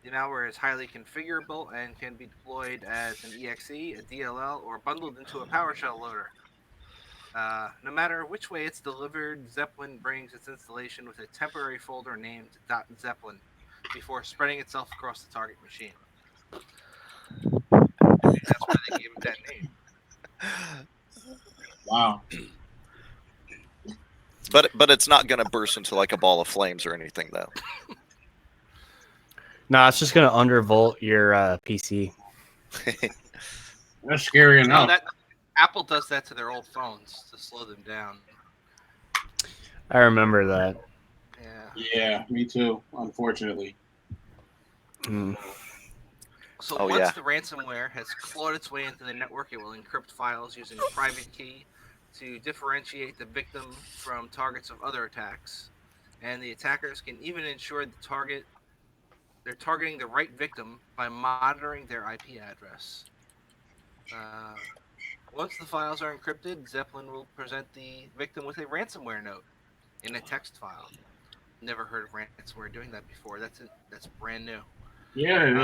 The malware is highly configurable and can be deployed as an EXE, a DLL, or bundled into a PowerShell loader. No matter which way it's delivered, Zeppelin brings its installation with a temporary folder named .zeppelin before spreading itself across the target machine. That's why they gave it that name. Wow. But it's not going to burst into like a ball of flames or anything though. No, it's just gonna undervolt your PC. That's scary No, enough. that Apple does that to their old phones to slow them down. I remember that. Yeah. Yeah, me too. Unfortunately. Mm. So Oh, once yeah. the ransomware has clawed its way into the network, it will encrypt files using a private key to differentiate the victim from targets of other attacks. And the attackers can even ensure they're targeting the right victim by monitoring their IP address. Once the files are encrypted, Zeppelin will present the victim with a ransomware note in a text file. Never heard of ransomware doing that before. That's brand new. Yeah, it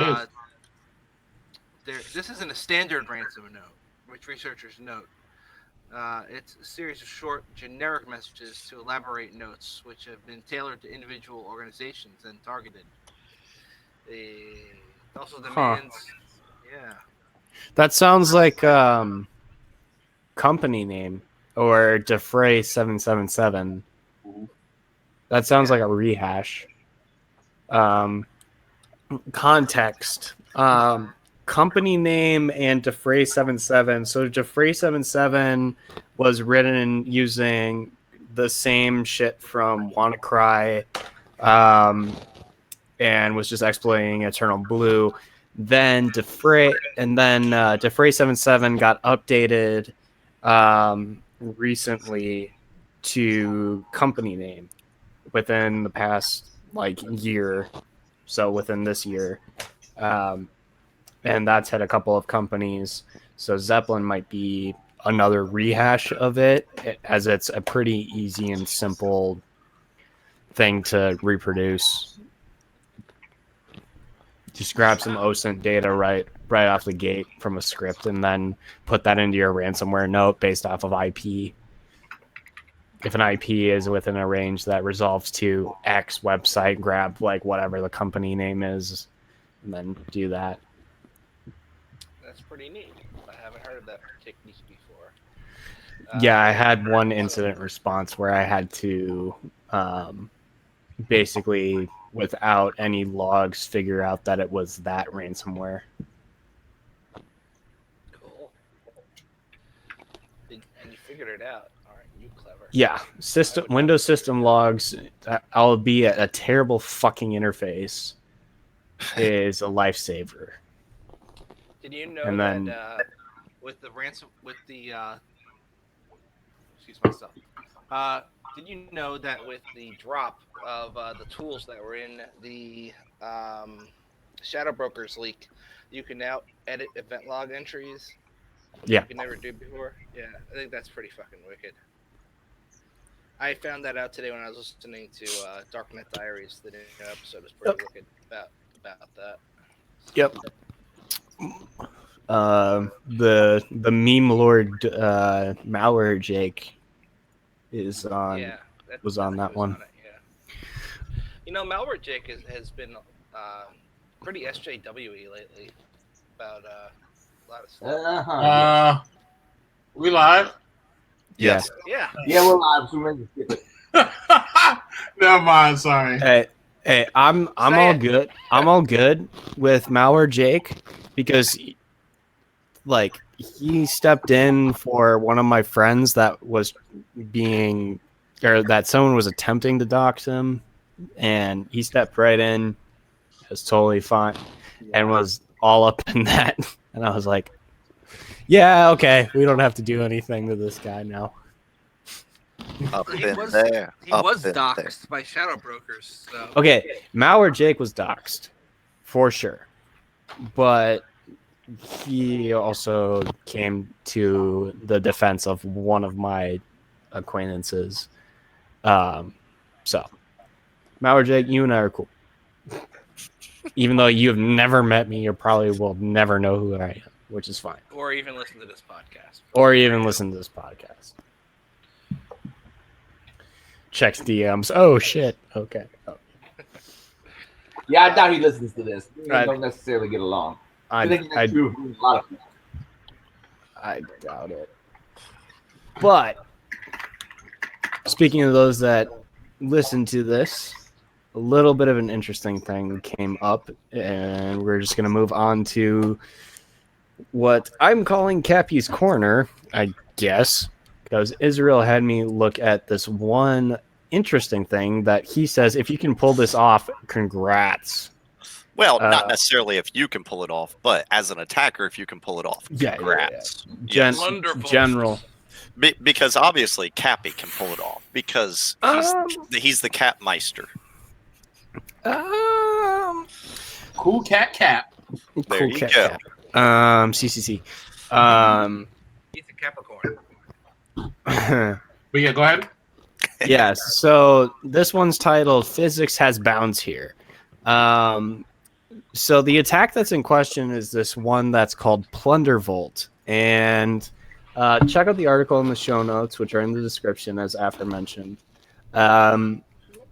is. This isn't a standard ransom note, which researchers note. It's a series of short, generic messages to elaborate notes, which have been tailored to individual organizations and targeted. It also demands, yeah. That sounds like company name or Defray 777. That sounds like a rehash. Context. Company name and Defray 77. So Defray 77 was written using the same shit from WannaCry, and was just exploiting Eternal Blue. Then Defray 77 got updated recently to company name within the past year. So within this year. And that's hit a couple of companies. So Zeppelin might be another rehash of it, as it's a pretty easy and simple thing to reproduce. Just grab some OSINT data right off the gate from a script, and then put that into your ransomware note based off of IP. If an IP is within a range that resolves to X website, grab whatever the company name is, and then do that. That's pretty neat. I haven't heard of that technique before. Yeah, I had one incident response where I had to basically, without any logs, figure out that it was that ransomware. Cool. And you figured it out. All right, you clever. Yeah, Windows system logs, albeit a terrible fucking interface, is a lifesaver. Did you know And then- that excuse myself. Did you know that with the drop of the tools that were in the Shadow Brokers leak, you can now edit event log entries? Yeah. You could never do before? Yeah, I think that's pretty fucking wicked. I found that out today when I was listening to Darknet Diaries. The new episode was pretty wicked about that. Yep. The meme lord malware Jake is on. Yeah, was on that one. Yeah. Malware Jake has been pretty SJW-y lately about a lot of stuff. We live? Yes. Yeah. Yeah, we're live. So we're skip it. Never mind. Sorry. Hey, I'm all good. I'm all good with malware Jake because he stepped in for one of my friends that was that someone was attempting to dox him, and he stepped right in. It was totally fine and was all up in that. And I was like, yeah, okay, we don't have to do anything to this guy now. Up He in was there. up was in there. doxxed by Shadow Brokers. So. Okay, malware Jake was doxxed for sure, but he also came to the defense of one of my acquaintances. So, malware Jake, you and I are cool. Even though you have never met me, you probably will never know who I am, which is fine. Or even listen to this podcast. Checks DMs. Oh, shit. Okay. Oh. Yeah, I doubt he listens to this. We Right. don't necessarily get along. I think I that's true for a lot of people. I doubt it. But speaking of those that listen to this, a little bit of an interesting thing came up, and we're just going to move on to what I'm calling Cappy's Corner, I guess, because Israel had me look at this one interesting thing that he says, if you can pull this off, congrats. Well, not necessarily if you can pull it off, but as an attacker, if you can pull it off, congrats. Wonderful. General. Because obviously Cappy can pull it off because he's the Capmeister. Cool cat cap. There Cool you cat go. cap. CCC. He's a Capricorn. But yeah, go ahead. Yes. So this one's titled "Physics Has Bounds Here." So the attack that's in question is this one that's called Plundervolt, and check out the article in the show notes, which are in the description, as aforementioned.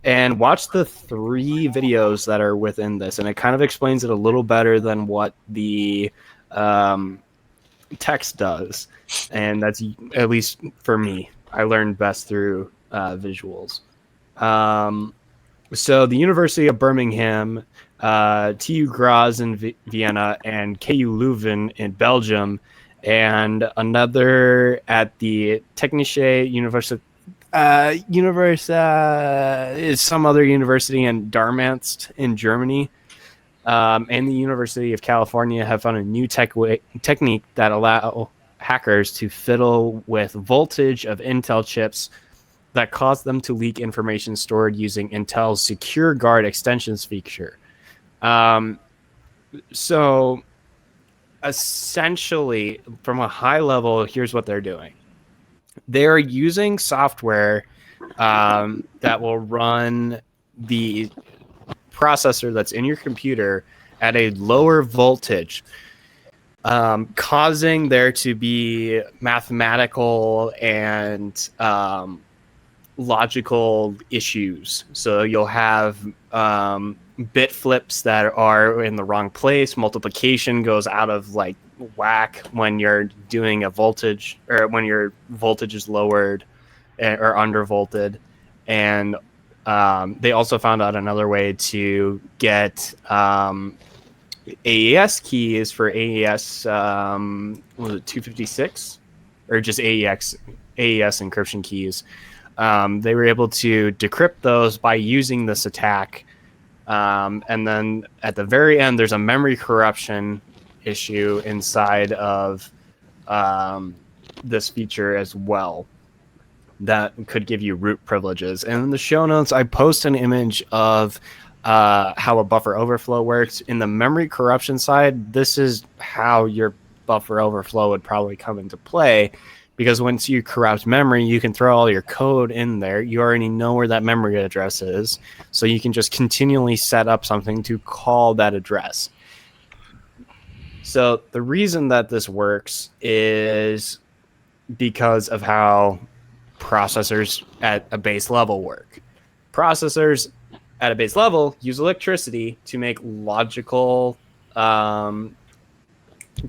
And watch the 3 videos that are within this, and it kind of explains it a little better than what the text does. And that's, at least for me, I learned best through visuals. So the University of Birmingham, TU Graz in Vienna, and KU Leuven in Belgium, and another at the Technische Universität is some other university in Darmstadt in Germany, and the University of California have found a new technique that allow hackers to fiddle with voltage of Intel chips that cause them to leak information stored using Intel's Secure Guard extensions feature. So essentially, from a high level, here's what they're doing. They're using software that will run the processor that's in your computer at a lower voltage, causing there to be mathematical and logical issues. So you'll have bit flips that are in the wrong place. Multiplication goes out of like whack when you're doing a voltage, or when your voltage is lowered or undervolted. And they also found out another way to get AES keys for AES, was it 256? Or just AES encryption keys. They were able to decrypt those by using this attack. And then at the very end, there's a memory corruption issue inside of this feature as well that could give you root privileges. And in the show notes, I post an image of how a buffer overflow works. In the memory corruption side, this is how your buffer overflow would probably come into play, because once you corrupt memory, you can throw all your code in there. You already know where that memory address is, so you can just continually set up something to call that address. So the reason that this works is because of how processors at a base level work. Processors at a base level use electricity to make logical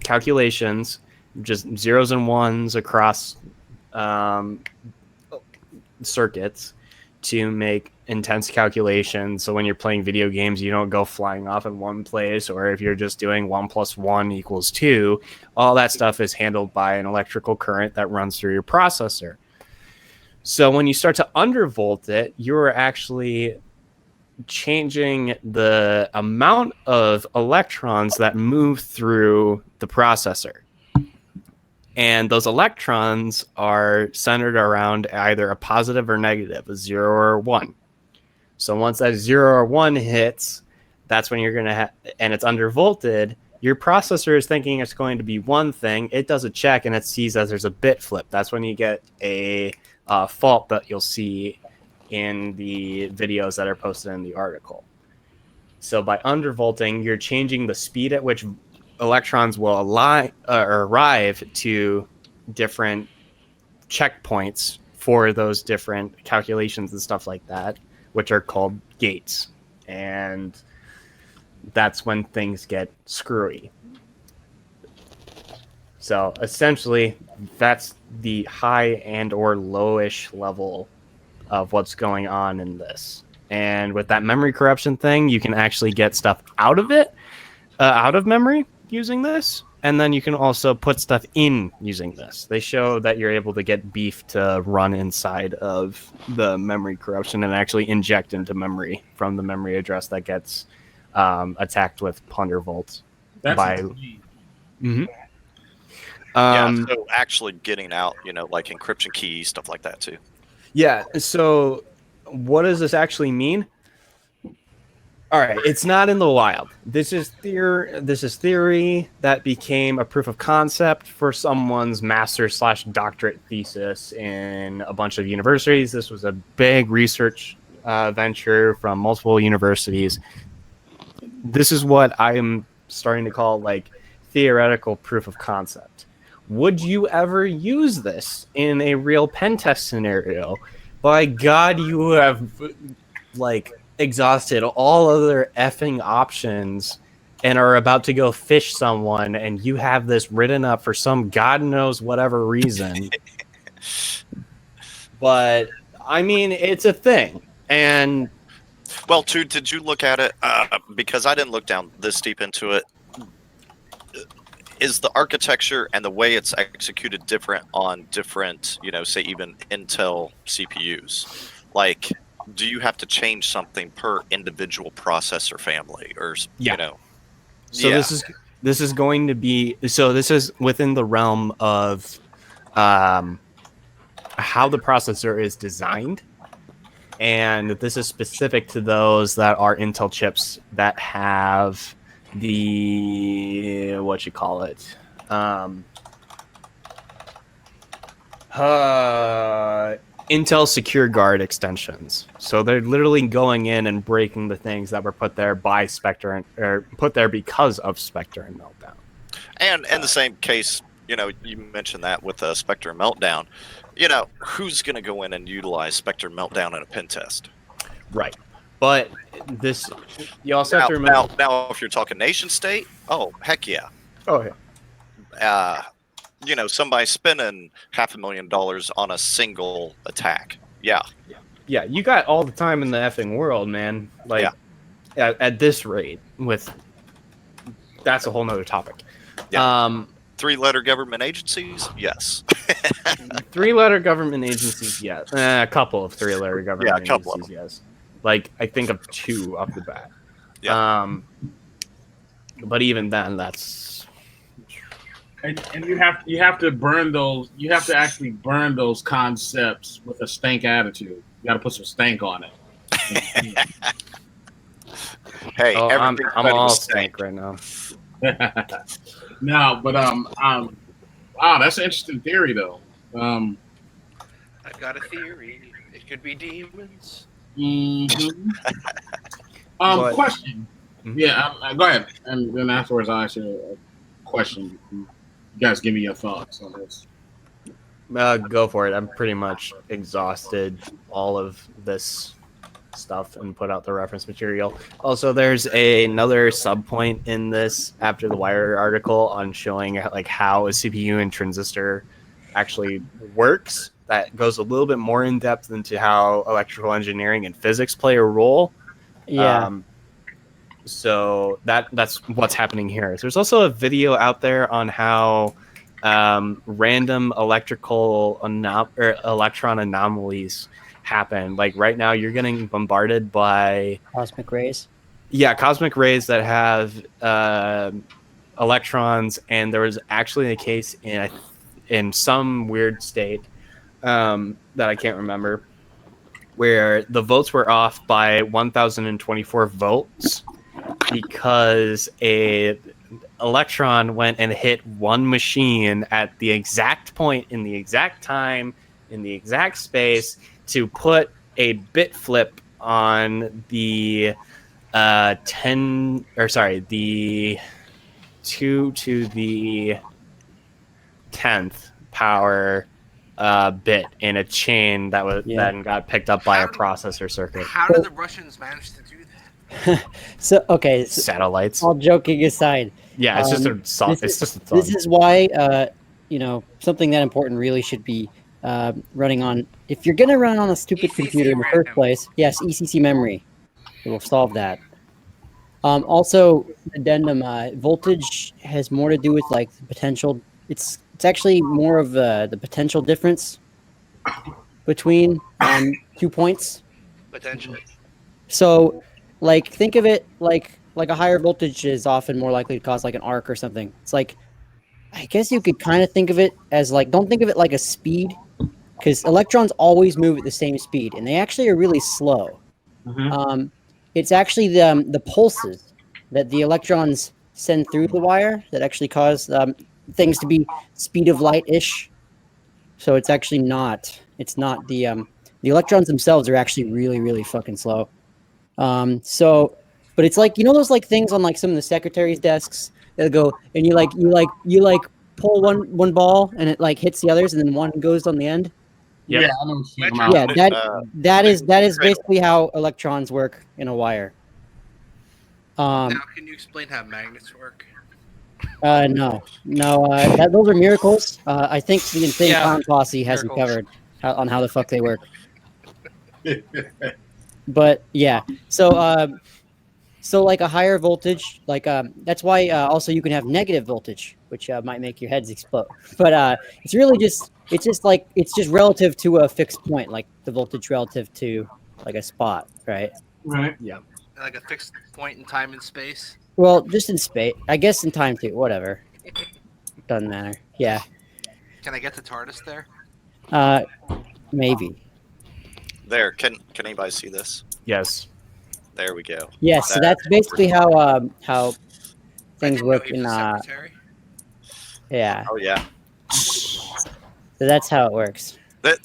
calculations, just zeros and ones across circuits to make intense calculations. So when you're playing video games, you don't go flying off in one place, or if you're just doing 1 + 1 = 2, all that stuff is handled by an electrical current that runs through your processor. So when you start to undervolt it, you're actually changing the amount of electrons that move through the processor. And those electrons are centered around either a positive or negative, a 0 or 1. So once that 0 or 1 hits, that's when you're going to have, and it's undervolted, your processor is thinking it's going to be one thing. It does a check and it sees that there's a bit flip. That's when you get a fault that you'll see in the videos that are posted in the article. So by undervolting, you're changing the speed at which electrons will arrive to different checkpoints for those different calculations and stuff like that, which are called gates. And that's when things get screwy. So essentially, that's the high and or lowish level of what's going on in this. And with that memory corruption thing, you can actually get stuff out of it, out of memory using this. And then you can also put stuff in using this. They show that you're able to get beef to run inside of the memory corruption and actually inject into memory from the memory address that gets attacked with plunder vaults. That's by insane. Mhm. So actually getting out, like encryption keys, stuff like that too. Yeah. So what does this actually mean? All right, it's not in the wild. This is theory that became a proof of concept for someone's master/doctorate thesis in a bunch of universities. This was a big research venture from multiple universities. This is what I'm starting to call like theoretical proof of concept. Would you ever use this in a real pen test scenario? By God, you have like exhausted all other effing options and are about to go fish someone, and you have this written up for some God knows whatever reason. But I mean, it's a thing. And well, too, did you look at it? Because I didn't look down this deep into it. Is the architecture and the way it's executed different on different, say even Intel CPUs? Like, do you have to change something per individual processor family, or So this is going to be, so this is within the realm of how the processor is designed, and this is specific to those that are Intel chips that have the Intel Secure Guard extensions. So they're literally going in and breaking the things that were put there by Spectre or put there because of Spectre and Meltdown. And in the same case, you mentioned that with Spectre and Meltdown. Who's going to go in and utilize Spectre and Meltdown in a pen test? Right. But this, you also have to remember. Now, if you're talking nation state, oh, heck yeah. Oh, yeah. Somebody spending $500,000 on a single attack. Yeah. Yeah, you got all the time in the effing world, man. Like, at this rate, that's a whole nother topic. Yeah. 3-letter government agencies? Yes. 3-letter government agencies, yes. A couple of 3-letter government agencies, agencies, yes. Like, I think of 2 off the bat. Yeah. But even then, that's... And you have to burn those. You have to actually burn those concepts with a stank attitude. You got to put some stank on it. Hey, I'm all stank right now. No, but wow, that's an interesting theory though. I've got a theory. It could be demons. Mm-hmm. But- Question. Mhm. Yeah, go ahead, and then afterwards I ask you a question. You guys give me your thoughts on this. Go for it. I'm pretty much exhausted all of this stuff and put out the reference material. Also, there's another sub point in this after the Wire article on showing like how a CPU and transistor actually works. That goes a little bit more in depth into how electrical engineering and physics play a role. Yeah. So that's what's happening here. There's also a video out there on how random electron anomalies happen. Like right now, you're getting bombarded by Cosmic rays. Yeah, cosmic rays that have electrons, and there was actually a case in some weird state that I can't remember, where the volts were off by 1,024 volts because a electron went and hit one machine at the exact point in the exact time in the exact space to put a bit flip on the the 2 to the 10th power bit in a chain that was then got picked up by a processor circuit. How did the Russians manage to do that? So Satellites. All joking aside, Yeah, it's just a thought. this is why something that important really should be running on. If you're gonna run on a stupid ECC computer in the first RAM. place, yes, ECC memory. It will solve that. Also, addendum voltage has more to do with like the potential. It's actually more of the potential difference between 2 points. Potentially. So, like, think of it like a higher voltage is often more likely to cause like an arc or something. It's like, I guess you could kind of think of it as like, don't think of it like a speed, because electrons always move at the same speed, and they actually are really slow. Mhm. It's actually the pulses that the electrons send through the wire that actually cause things to be speed of light-ish. So it's actually not. It's not the electrons themselves are actually really, really fucking slow. So, but it's like, you know, those like things on like some of the secretaries' desks that go and you pull one ball and it like hits the others and then one goes on the end. Yep. Yeah, I know what you're talking Metro- about. Yeah, that is Cradle. basically how electrons work in a wire. Now, can you explain how magnets work? No, those are miracles. I think the Insane Yeah, Clown Posse has you miracles. covered on how the fuck they work. But yeah, so like a higher voltage, like that's why also you can have negative voltage, which might make your heads explode. But it's really just it's just relative to a fixed point, like the voltage relative to like a spot, right? Right. Like a fixed point in time and space? Well, just in space, I guess in time too. Whatever, doesn't matter. Yeah, Can I get the TARDIS there? maybe. There, can anybody see this? Yes. There we go. Yeah, so That- that's basically how I things didn't know work he was in a secretary. yeah. Oh yeah. So that's how it works.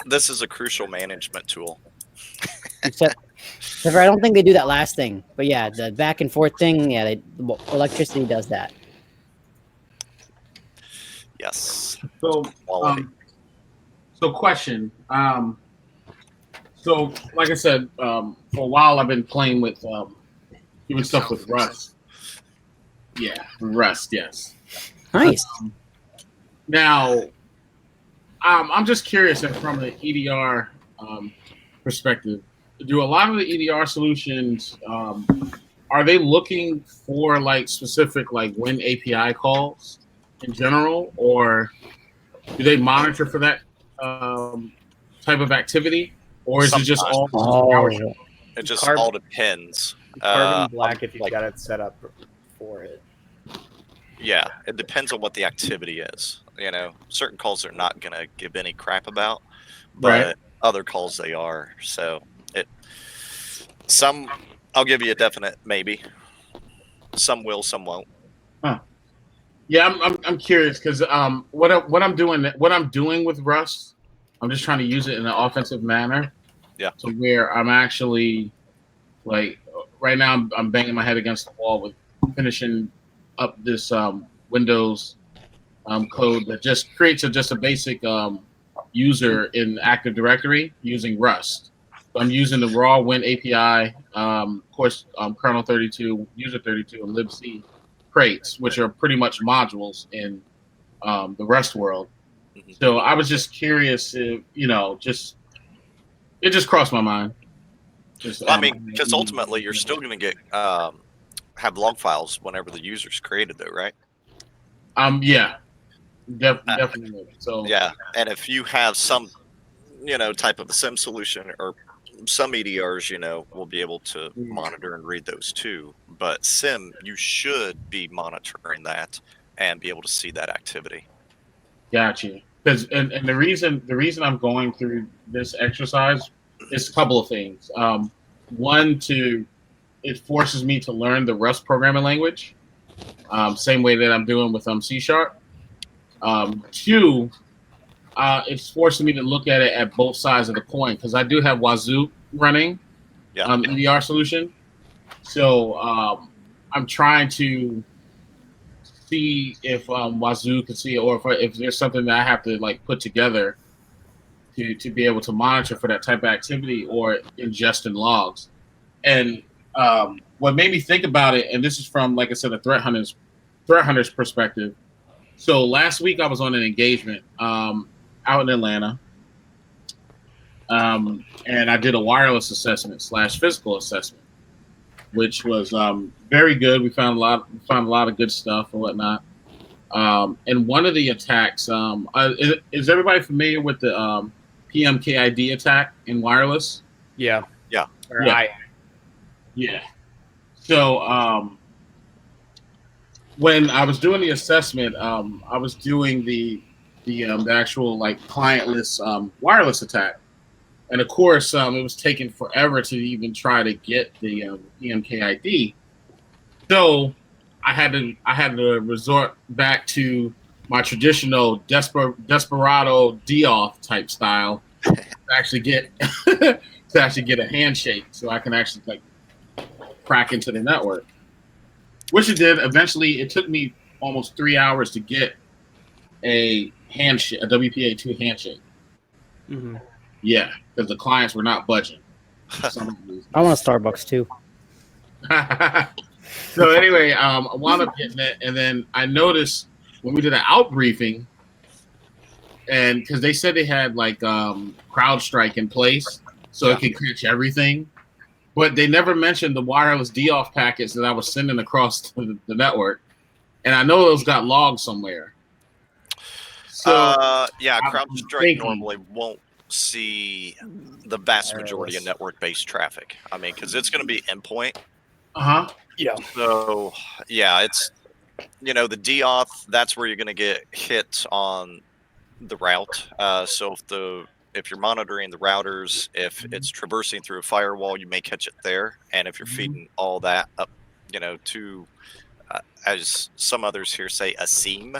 This is a crucial management tool. Except for I don't think they do that last thing. But yeah, the back and forth thing, yeah, electricity does that. Yes. So, Quality. so question. So like I said, for a while I've been playing with doing stuff with Rust. Yeah, Rust. Yes. Nice. Now, I'm just curious from the EDR perspective. Do a lot of the EDR solutions are they looking for like specific like Win API calls in general, or do they monitor for that type of activity, or is it just all? Oh, It just Carb- all depends. Carbon black if you've like- got it set up for it. Yeah, it depends on what the activity is. You know, certain calls are not going to give any crap about, but Right. other calls they are. So some I'll give you a definite maybe. Some will, some won't. Yeah, I'm curious because what I'm doing with Rust, I'm just trying to use it in an offensive manner. Yeah. So where I'm actually like right now I'm banging my head against the wall with finishing up this Windows code that just creates just a basic user in Active Directory using Rust. So I'm using the raw Win API, of course, kernel 32, user 32, and libc crates, which are pretty much modules in the Rust world. Mhm. So I was just curious if, it just crossed my mind. Just, I mean, because ultimately you're still going to get have log files whenever the user's created, though, right? Yeah, definitely. So Yeah, and if you have some, type of a SIM solution or some EDRs, will be able to monitor and read those too. But SIM, you should be monitoring that and be able to see that activity. got you. Because and the reason I'm going through this exercise is a couple of things. One, it forces me to learn the Rust programming language, same way that I'm doing with C#. Two, it's forcing me to look at it at both sides of the coin because I do have Wazoo running, Yeah. EDR solution. So I'm trying to see if Wazoo can see it, or if there's something that I have to like put together to be able to monitor for that type of activity or ingest in logs. And what made me think about it, and this is from, like I said, a threat hunter's perspective. So last week I was on an engagement out in Atlanta, and I did a wireless assessment / physical assessment, which was very good. We found a lot of good stuff and whatnot. And one of the attacks, is everybody familiar with the PMKID attack in wireless? Yeah. Yeah. Yeah. So when I was doing the assessment, I was doing the actual like clientless wireless attack, and of course, it was taking forever to even try to get the PMKID. So I had to resort back to my traditional desperado DOF type style to actually get a handshake, so I can actually like crack into the network. Which it did. Eventually, it took me almost 3 hours to get a handshake, a WPA2 handshake. Mm-hmm. Yeah, because the clients were not budging. For some reason. I want a Starbucks too. So anyway, I wound up getting it, and then I noticed when we did an out briefing, and because they said they had like CrowdStrike in place, so it could catch everything, but they never mentioned the wireless DOF packets that I was sending across the network, and I know those got logged somewhere. So CrowdStrike normally won't see the vast majority of network-based traffic. I mean, because it's going to be endpoint. Yeah. So, yeah, it's, the DOF, that's where you're going to get hit on the route. So if you're monitoring the routers, if it's traversing through a firewall, you may catch it there. And if you're feeding all that up, to, as some others here say, a seam,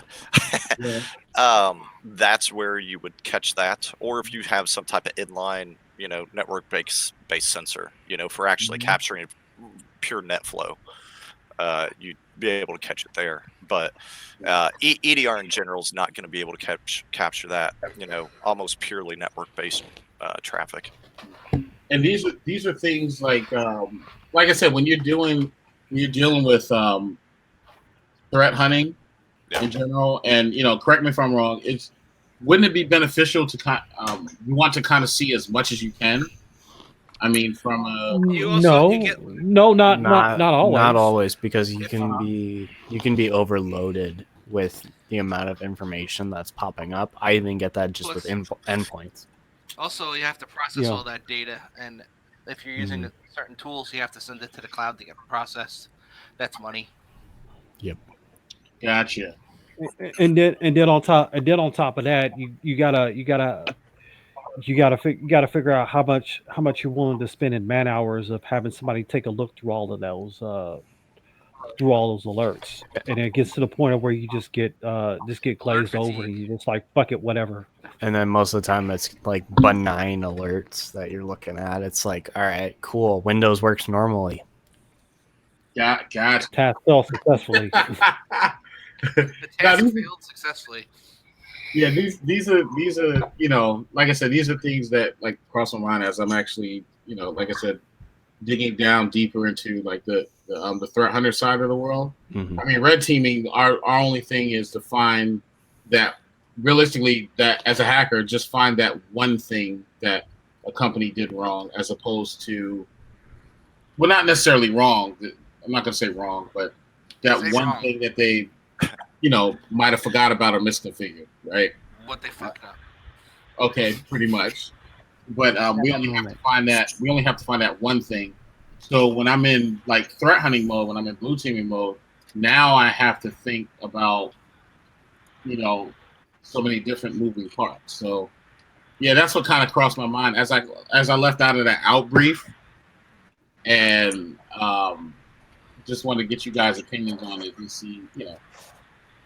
that's where you would catch that. Or if you have some type of inline, network-based sensor, for actually capturing pure net flow, you'd be able to catch it there. But EDR in general is not going to be able to capture that, almost purely network-based traffic. And these are things like I said, when you're dealing with threat hunting in general, and correct me if I'm wrong, wouldn't it be beneficial to you want to kind of see as much as you can? I mean, from a not always. Not always, because you can be overloaded with the amount of information that's popping up. I even get that just with endpoints. Also, you have to process all that data, and if you're using certain tools, you have to send it to the cloud to get processed. That's money. Yep. Gotcha. And then on top of that, you gotta figure out how much you're willing to spend in man hours of having somebody take a look through all of those alerts, and it gets to the point of where you just get glazed over, and you just like, fuck it, whatever. And then most of the time it's like benign alerts that you're looking at. It's like, all right, cool, Windows works normally. Gotcha. Task failed successfully. The task failed successfully. Yeah, these are like I said, these are things that like cross my mind as I'm actually like I said, digging down deeper into like the threat hunter side of the world. I mean, red teaming, our only thing is to find that realistically, that as a hacker, just find that one thing that a company did wrong, as opposed to, well, not necessarily wrong. I'm not going to say wrong, but that one thing that they might have forgot about or misconfigured, right? What they fucked up. Okay, pretty much. But we only have to find that. We only have to find that one thing. So when I'm in like threat hunting mode, when I'm in blue teaming mode, now I have to think about so many different moving parts. So yeah, that's what kind of crossed my mind as I left out of that out brief, and just wanted to get you guys' opinions on it and see,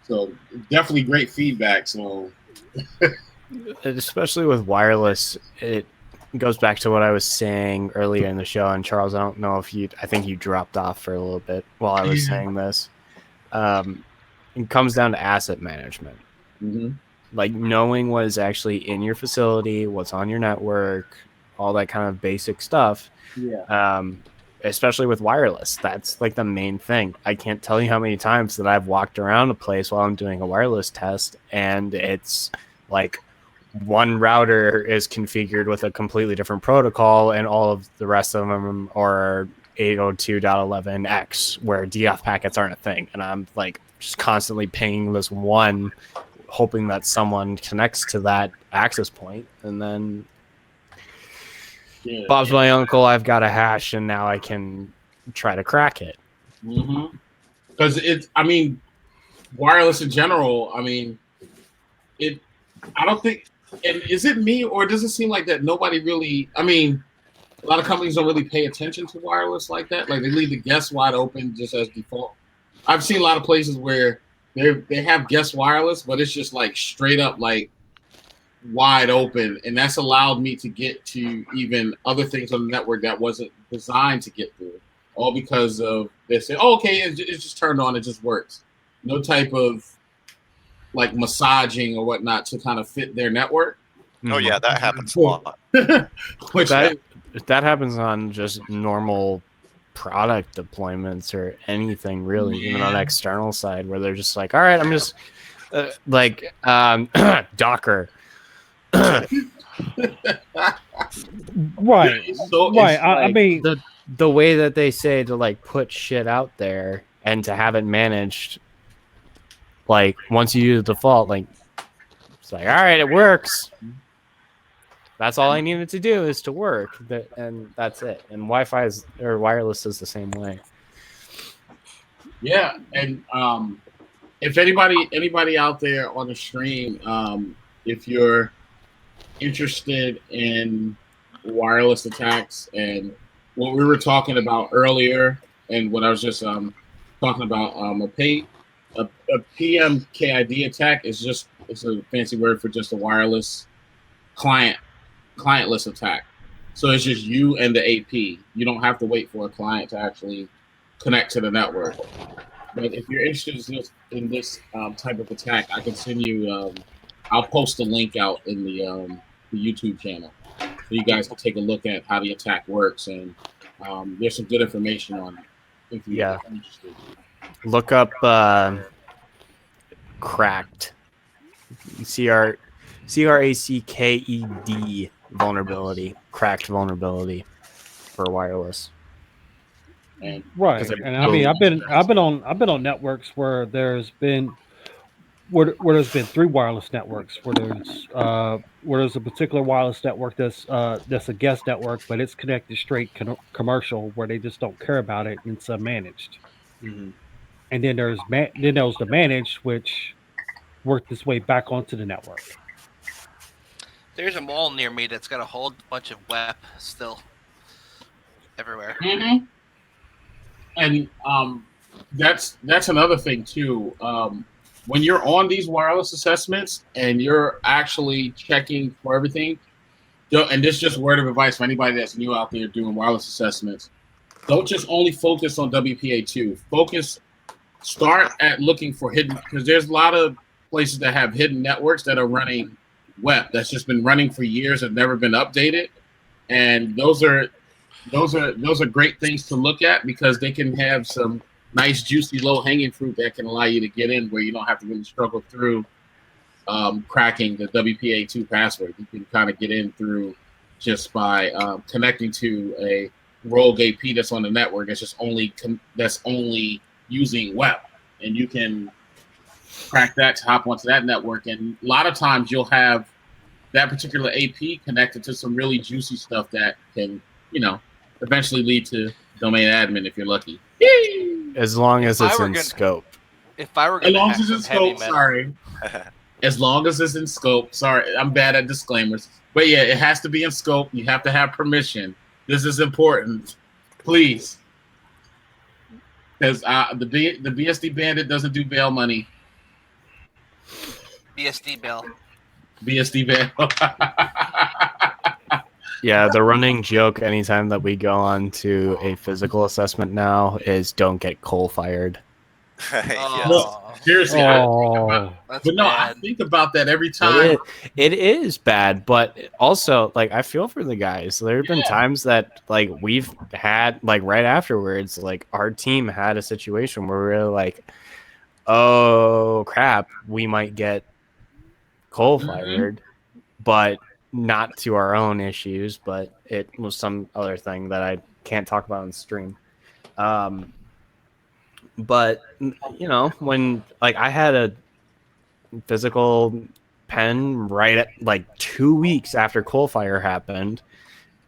So definitely great feedback. So especially with wireless, it goes back to what I was saying earlier in the show. And Charles, I don't know if I think you dropped off for a little bit while I was saying this. It comes down to asset management. Like knowing what is actually in your facility, what's on your network, all that kind of basic stuff. Especially with wireless, that's like the main thing. I can't tell you how many times that I've walked around a place while I'm doing a wireless test, and it's like one router is configured with a completely different protocol, and all of the rest of them are 802.11x, where DF packets aren't a thing. And I'm like just constantly pinging this one, hoping that someone connects to that access point, and then Bob's my uncle. I've got a hash, and now I can try to crack it. Because I mean, wireless in general. I mean, I don't think. And is it me, or does it seem like that nobody really? I mean, a lot of companies don't really pay attention to wireless like that. Like they leave the guests wide open just as default. I've seen a lot of places where they have guest wireless, but it's just like straight up like wide open, and that's allowed me to get to even other things on the network that wasn't designed to get through, all because of they say, "Oh, okay, it's just turned on, it just works." No type of like massaging or whatnot to kind of fit their network. Oh yeah, that happens a lot. Which that happens on just normal product deployments or anything really, even on the external side, where they're just like, all right, I'm just Docker. Right. So Right. I Like, mean, the way that they say to like put shit out there and to have it managed, like once you do the default, like it's like, all right, it works. That's all I needed to do is to work, and that's it. And Wi-Fi or wireless is the same way. yeah, and if anybody out there on the stream, if you're interested in wireless attacks and what we were talking about earlier, and what I was just talking about, a PMKID attack it's a fancy word for just a wireless clientless attack. So it's just you and the AP. You don't have to wait for a client to actually connect to the network. But if you're interested in this type of attack, I can send you. I'll post a link out in the YouTube channel, so you guys can take a look at how the attack works, and there's some good information on it if you're interested. Look up cracked. CRACKED vulnerability, cracked vulnerability for wireless. And right. And I mean, I've been on networks where there's been three wireless networks where there's a particular wireless network that's a guest network, but it's connected straight commercial where they just don't care about it and it's unmanaged. Mhm. And then there's the managed, which worked its way back onto the network. There's a mall near me that's got a whole bunch of web still everywhere. Mm-hmm. And that's another thing too. When you're on these wireless assessments and you're actually checking for everything, and this is just word of advice for anybody that's new out there doing wireless assessments, don't just only focus on WPA2. Start at looking for hidden, because there's a lot of places that have hidden networks that are running web that's just been running for years and never been updated. And those are great things to look at, because they can have some nice, juicy, low-hanging fruit that can allow you to get in where you don't have to really struggle through cracking the WPA2 password. You can kind of get in through just by connecting to a rogue AP that's on the network that's just only using web, and you can crack that to hop onto that network. And a lot of times you'll have that particular AP connected to some really juicy stuff that can, eventually lead to domain admin if you're lucky. As long as it's in scope. If I were As going long to as it's in scope, sorry. As long as it's in scope. Sorry, I'm bad at disclaimers. But yeah, it has to be in scope. You have to have permission. This is important. Please. Because the BSD bandit doesn't do bail money. BSD bail. BSD bail. Yeah, the running joke anytime that we go on to a physical assessment now is don't get coal fired. Yes. No, seriously. That's I think about that every time. It is bad, but also like I feel for the guys. There have been times that like we've had like right afterwards, like our team had a situation where we were like, oh crap, we might get coal fired. but not to our own issues, but it was some other thing that I can't talk about on stream. But you know, when like I had a physical pen right at like 2 weeks after Coalfire happened,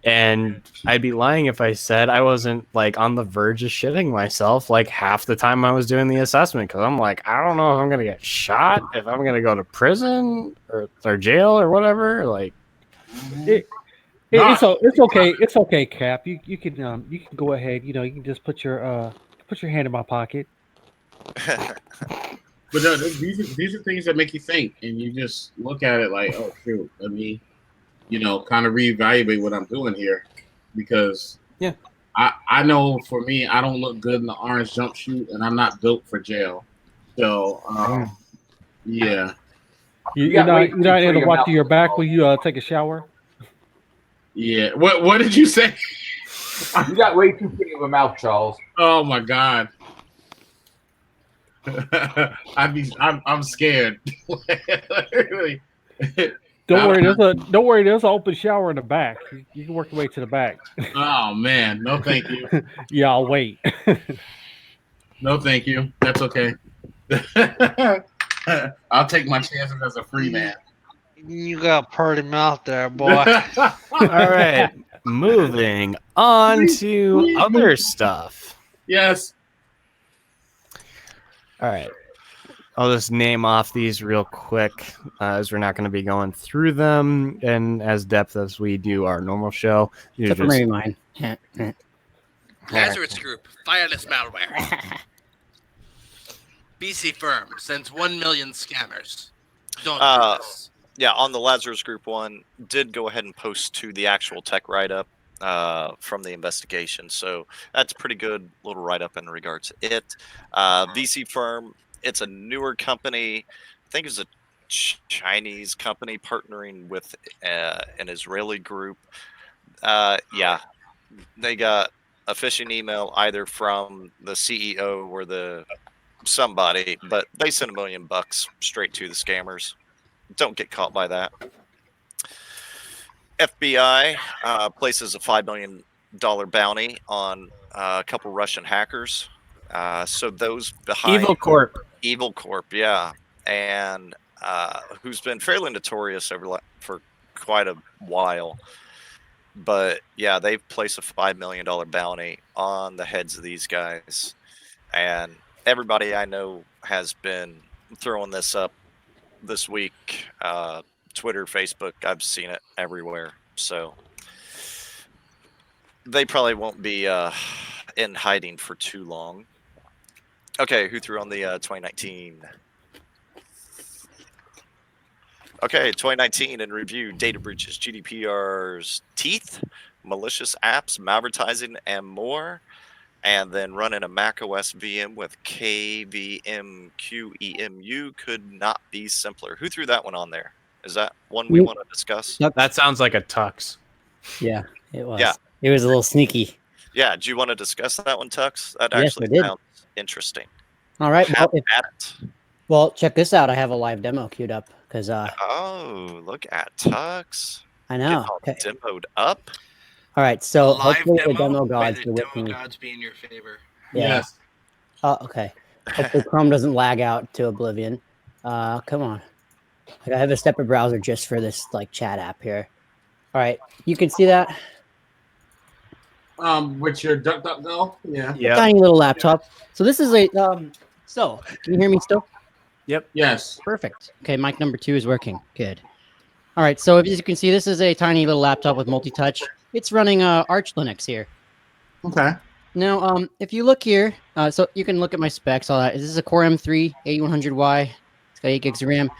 and I'd be lying if I said I wasn't like on the verge of shitting myself like half the time I was doing the assessment, because I'm like, I don't know if I'm gonna get shot, if I'm gonna go to prison or jail or whatever. Like It's okay. It's okay, Cap. You can go ahead. You know, you can just put your hand in my pocket. But no, these are things that make you think, and you just look at it like, oh shoot, let me, kind of reevaluate what I'm doing here, because I know for me, I don't look good in the orange jumpsuit, and I'm not built for jail. So yeah, you're not able to watch your back when you take a shower. Yeah. What did you say? You got way too pretty of a mouth, Charles. Oh my God. I'm scared. Don't worry. There's an open shower in the back. You can work your way to the back. Oh man, no, thank you. Yeah, I'll wait. No, thank you. That's okay. I'll take my chances as a free man. You got a party mouth there, boy. all right, moving on to other stuff. Yes. All right. I'll just name off these real quick, as we're not going to be going through them in as depth as we do our normal show. Except for maybe mine. Lazarus Group, wireless malware. BC firm sends 1 million scammers. Don't do this. Yeah, on the Lazarus Group one, did go ahead and post to the actual tech write-up from the investigation. So that's a pretty good little write-up in regards to it. VC firm, it's a newer company. I think it's a Chinese company partnering with an Israeli group. Yeah, they got a phishing email either from the CEO or somebody, but they sent $1 million straight to the scammers. Don't get caught by that. FBI places a $5 million bounty on a couple Russian hackers. So those behind Evil Corp, yeah, and who's been fairly notorious for quite a while. But yeah, they've placed a $5 million bounty on the heads of these guys, and everybody I know has been throwing this up this week. Twitter, Facebook, I've seen it everywhere. So they probably won't be in hiding for too long. Okay, who threw on the 2019? Okay, 2019 in review: data breaches, GDPR's teeth, malicious apps, malvertising, and more. And then running a macOS VM with KVMQEMU could not be simpler. Who threw that one on there? Is that one we want to discuss? That sounds like a tux. Yeah, it was. Yeah. It was a little sneaky. Yeah, do you want to discuss that one, Tux? That Yes, actually I did. sounds interesting. All right. Have at it. Well, check this out. I have a live demo queued up because Oh, look at Tux. I know. Getting all demoed up. All right. So Live hopefully the demo? demo May gods the are with demo me. gods be in your favor. Yeah. Yes. Okay. Hopefully Chrome doesn't lag out to oblivion. Come on. I have a separate browser just for this like chat app here. All right. You can see that. With your DuckDuckGo, yeah. Yeah. Tiny little laptop. So this is a so can you hear me still? Yes. Perfect. Okay, mic number 2 is working. Good. All right, so as you can see, this is a tiny little laptop with multi-touch. It's running Arch Linux here. Okay. Now, if you look here, so you can look at my specs, all that. This is a Core M3 8100Y. It's got 8 gigs of RAM.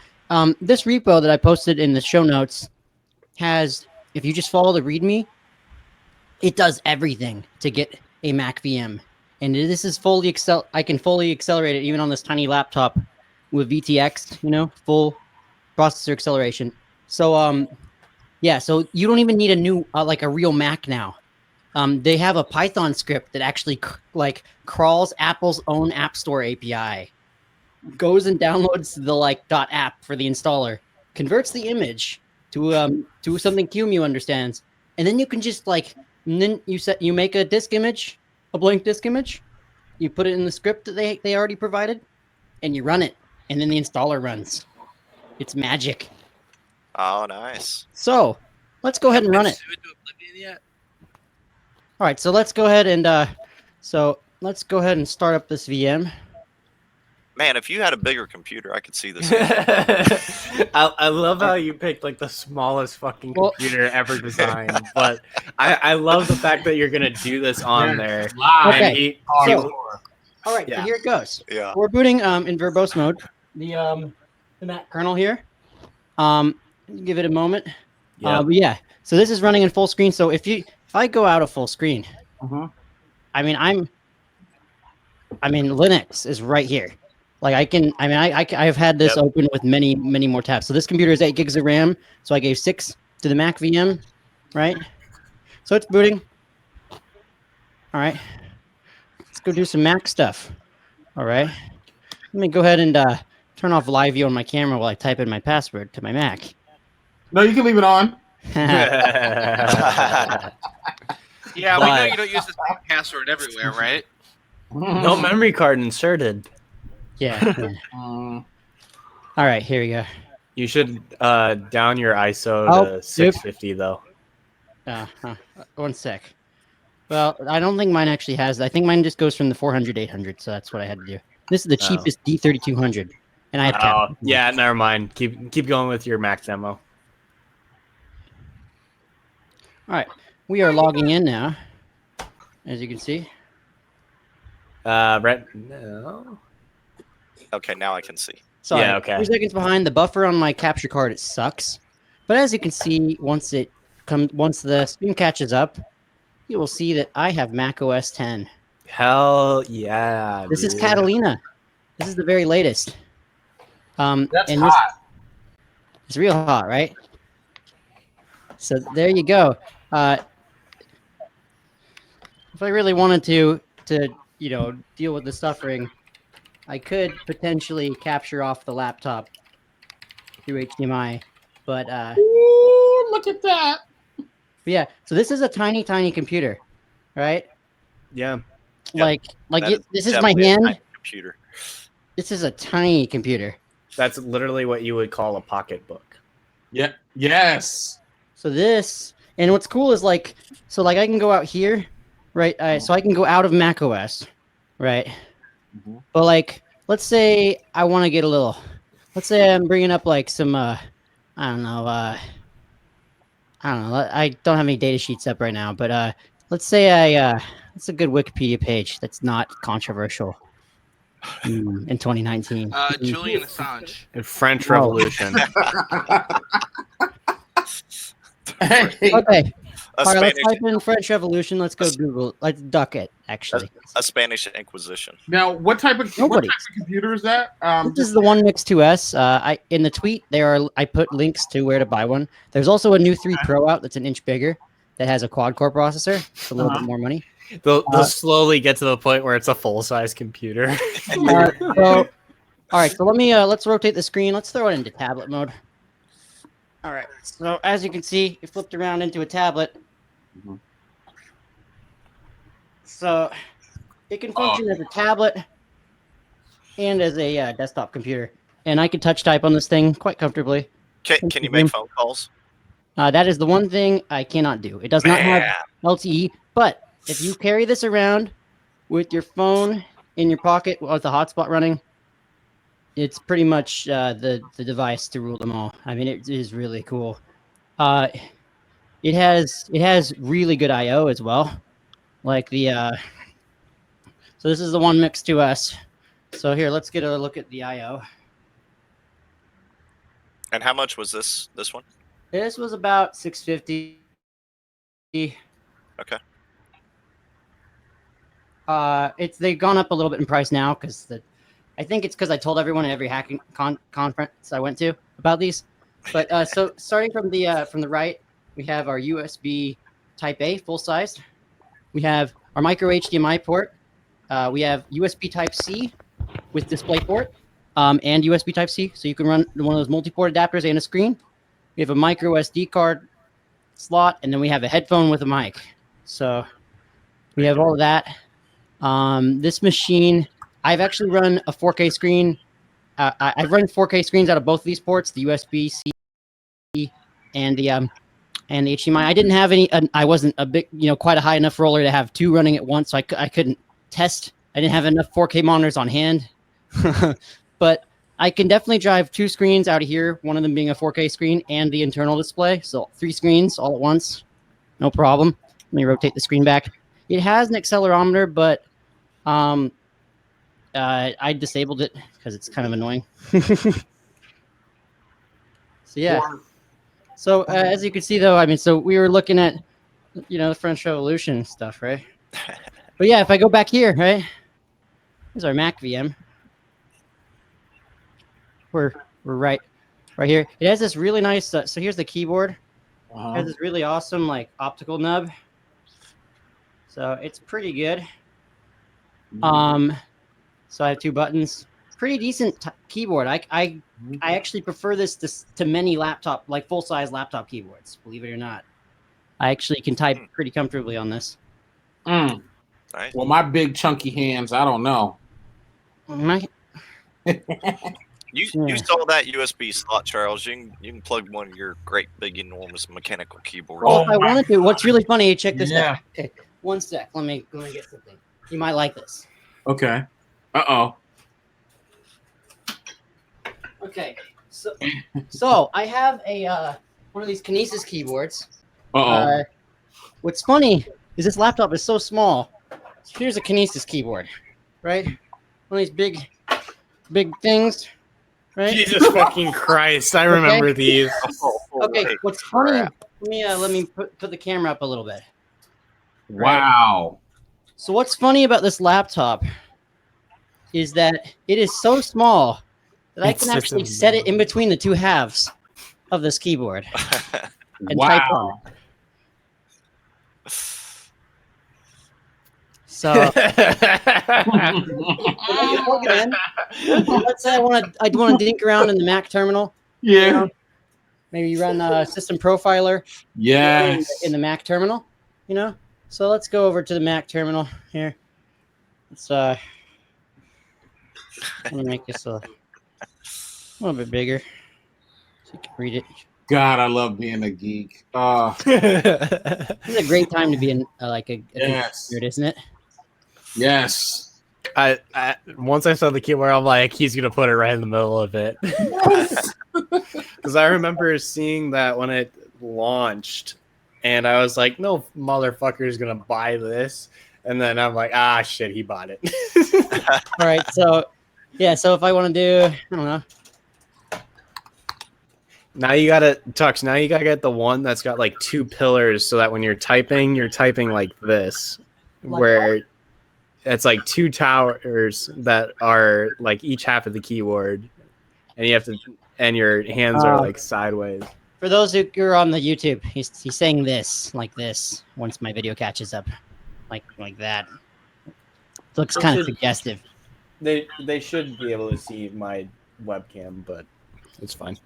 This repo that I posted in the show notes has, if you just follow the README, it does everything to get a Mac VM. And this is fully I can fully accelerate it even on this tiny laptop with VTX, full processor acceleration. So, yeah, so you don't even need a new, like a real Mac now. They have a Python script that actually crawls Apple's own App Store API, goes and downloads the .app for the installer, converts the image, to something QEMU understands, and then you can just like, and then you make a disk image, a blank disk image, you put it in the script that they already provided, and you run it, and then the installer runs. It's magic. Oh, nice. So let's go ahead and run it. Sued to oblivion yet? All right, so let's go ahead and start up this VM. Man, if you had a bigger computer, I could see this. I love how you picked like the smallest fucking computer ever designed, but I love the fact that you're gonna do this on there. Okay. So, all right, Yeah. so here it goes. Yeah. We're booting in verbose mode. The Mac kernel here. Give it a moment. Yeah. But yeah. So this is running in full screen. So if I go out of full screen, I mean Linux is right here. Like I've had this open with many more tabs. So this computer is 8 gigs of RAM. So I gave 6 to the Mac VM, right? So it's booting. All right. Let's go do some Mac stuff. All right. Let me go ahead and turn off live view on my camera while I type in my password to my Mac. No, you can leave it on. Yeah, we know you don't use the same password everywhere, right? No memory card inserted. Yeah. All right, here we go. You should down your ISO to 650 though. 1 sec. Well, I don't think mine actually has. I think mine just goes from the 400 to 800, so that's what I had to do. This is the cheapest D3200, and I have cap. Yeah, never mind. Keep going with your Mac demo. All right, we are logging in now, as you can see. Brett, no. Okay, now I can see. Sorry, Yeah, okay. 2 seconds behind. The buffer on my capture card, it sucks. But as you can see, once the screen catches up, you will see that I have Mac OS 10. Hell yeah! This is dude. Catalina. This is the very latest. That's and hot. It's real hot, right? So there you go. If I really wanted to deal with the suffering, I could potentially capture off the laptop through HDMI, but Ooh, look at that. yeah. So this is a tiny computer, right? Yeah. Like That this is my definitely a hand. tiny computer. This is a tiny computer. That's literally what you would call a pocketbook. Yeah. Yes. So this, and what's cool is I can go out here, right? So I can go out of macOS, right? But let's say I want to get a little. Let's say I'm bringing up some. I don't know. I don't have any data sheets up right now, but let's say it's a good Wikipedia page that's not controversial in 2019. Julian Assange. French Revolution. Hey. Okay. A All right, let's Spanish, type in French Revolution. Let's go Google. Let's duck it, actually. a Spanish Inquisition. Now, what type of Nobody. computer is that? This is the One Mix 2S. In the tweet I put links to where to buy one. There's also a new 3 Pro out that's an inch bigger that has a quad core processor. It's a little bit more money. They'll slowly get to the point where it's a full size computer. All right. So let's rotate the screen. Let's throw it into tablet mode. All right. So as you can see, it flipped around into a tablet. So it can function as a tablet and as a desktop computer. And I can touch type on this thing quite comfortably. Can you make phone calls? That is the one thing I cannot do. It does not have LTE, but if you carry this around with your phone in your pocket with the hotspot running, it's pretty much the device to rule them all. I mean, it is really cool. It has really good I/O as well. So this is the One Mix 2S. So here, let's get a look at the I/O. And how much was this one? This was about $650. Okay. They've gone up a little bit in price now I think it's because I told everyone at every hacking conference I went to about these. But so starting from the right, we have our USB Type A full size. We have our micro HDMI port. We have USB Type C with DisplayPort and USB Type C, so you can run one of those multi-port adapters and a screen. We have a micro SD card slot, and then we have a headphone with a mic. So we have all of that. This machine, I've actually run a 4K screen. I've run 4K screens out of both of these ports, the USB-C and the HDMI. I didn't have any. I wasn't a big, quite a high enough roller to have two running at once, so I couldn't test. I didn't have enough 4K monitors on hand, but I can definitely drive two screens out of here. One of them being a 4K screen and the internal display, so 3 screens all at once, no problem. Let me rotate the screen back. It has an accelerometer, but I disabled it because it's kind of annoying. So yeah. So as you can see, though, I mean, so we were looking at, the French Revolution stuff, right? But yeah, if I go back here, right, here's our Mac VM. We're right here. It has this really nice. So here's the keyboard. It has this really awesome like optical nub. So it's pretty good. So I have 2 buttons. Pretty decent keyboard. I actually prefer this to many laptop, like full-size laptop keyboards, believe it or not. I actually can type pretty comfortably on this. Nice. Well, my big chunky hands, I don't know. You saw that USB slot, Charles. You can plug one of your great, big, enormous mechanical keyboards. Oh, I wanted to. What's really funny, check this out. Okay, one sec. Let me get something. You might like this. Okay. Uh-oh. Okay, so I have a one of these Kinesis keyboards. Uh-oh. What's funny is this laptop is so small. So here's a Kinesis keyboard, right? One of these big things, right? Jesus fucking Christ! I remember these. Okay, what's funny? Let me put the camera up a little bit. Wow. So what's funny about this laptop is that it is so small that I can actually set it in between the 2 halves of this keyboard and type on it. So let's say I want to dink around in the Mac terminal. Yeah. Maybe you run System Profiler. Yes. In the Mac terminal. So let's go over to the Mac terminal here. Let's let me make this a little bit bigger so you can read it. God, I love being a geek. This is a great time to be in a yes. nerd, isn't it? Yes. I once I saw the keyboard, I'm like, he's gonna put it right in the middle of it. Because I remember seeing that when it launched, and I was like, no motherfucker is gonna buy this. And then I'm like, shit, he bought it. All right, so yeah, so if I want to do, I don't know. Now you gotta get the one that's got like 2 pillars, so that when you're typing like this, where it's like 2 towers that are like each half of the keyboard, and your hands are like sideways. For those who are on the YouTube, he's saying this like this. Once my video catches up, like that. It looks kind of suggestive. They should be able to see my webcam, but it's fine.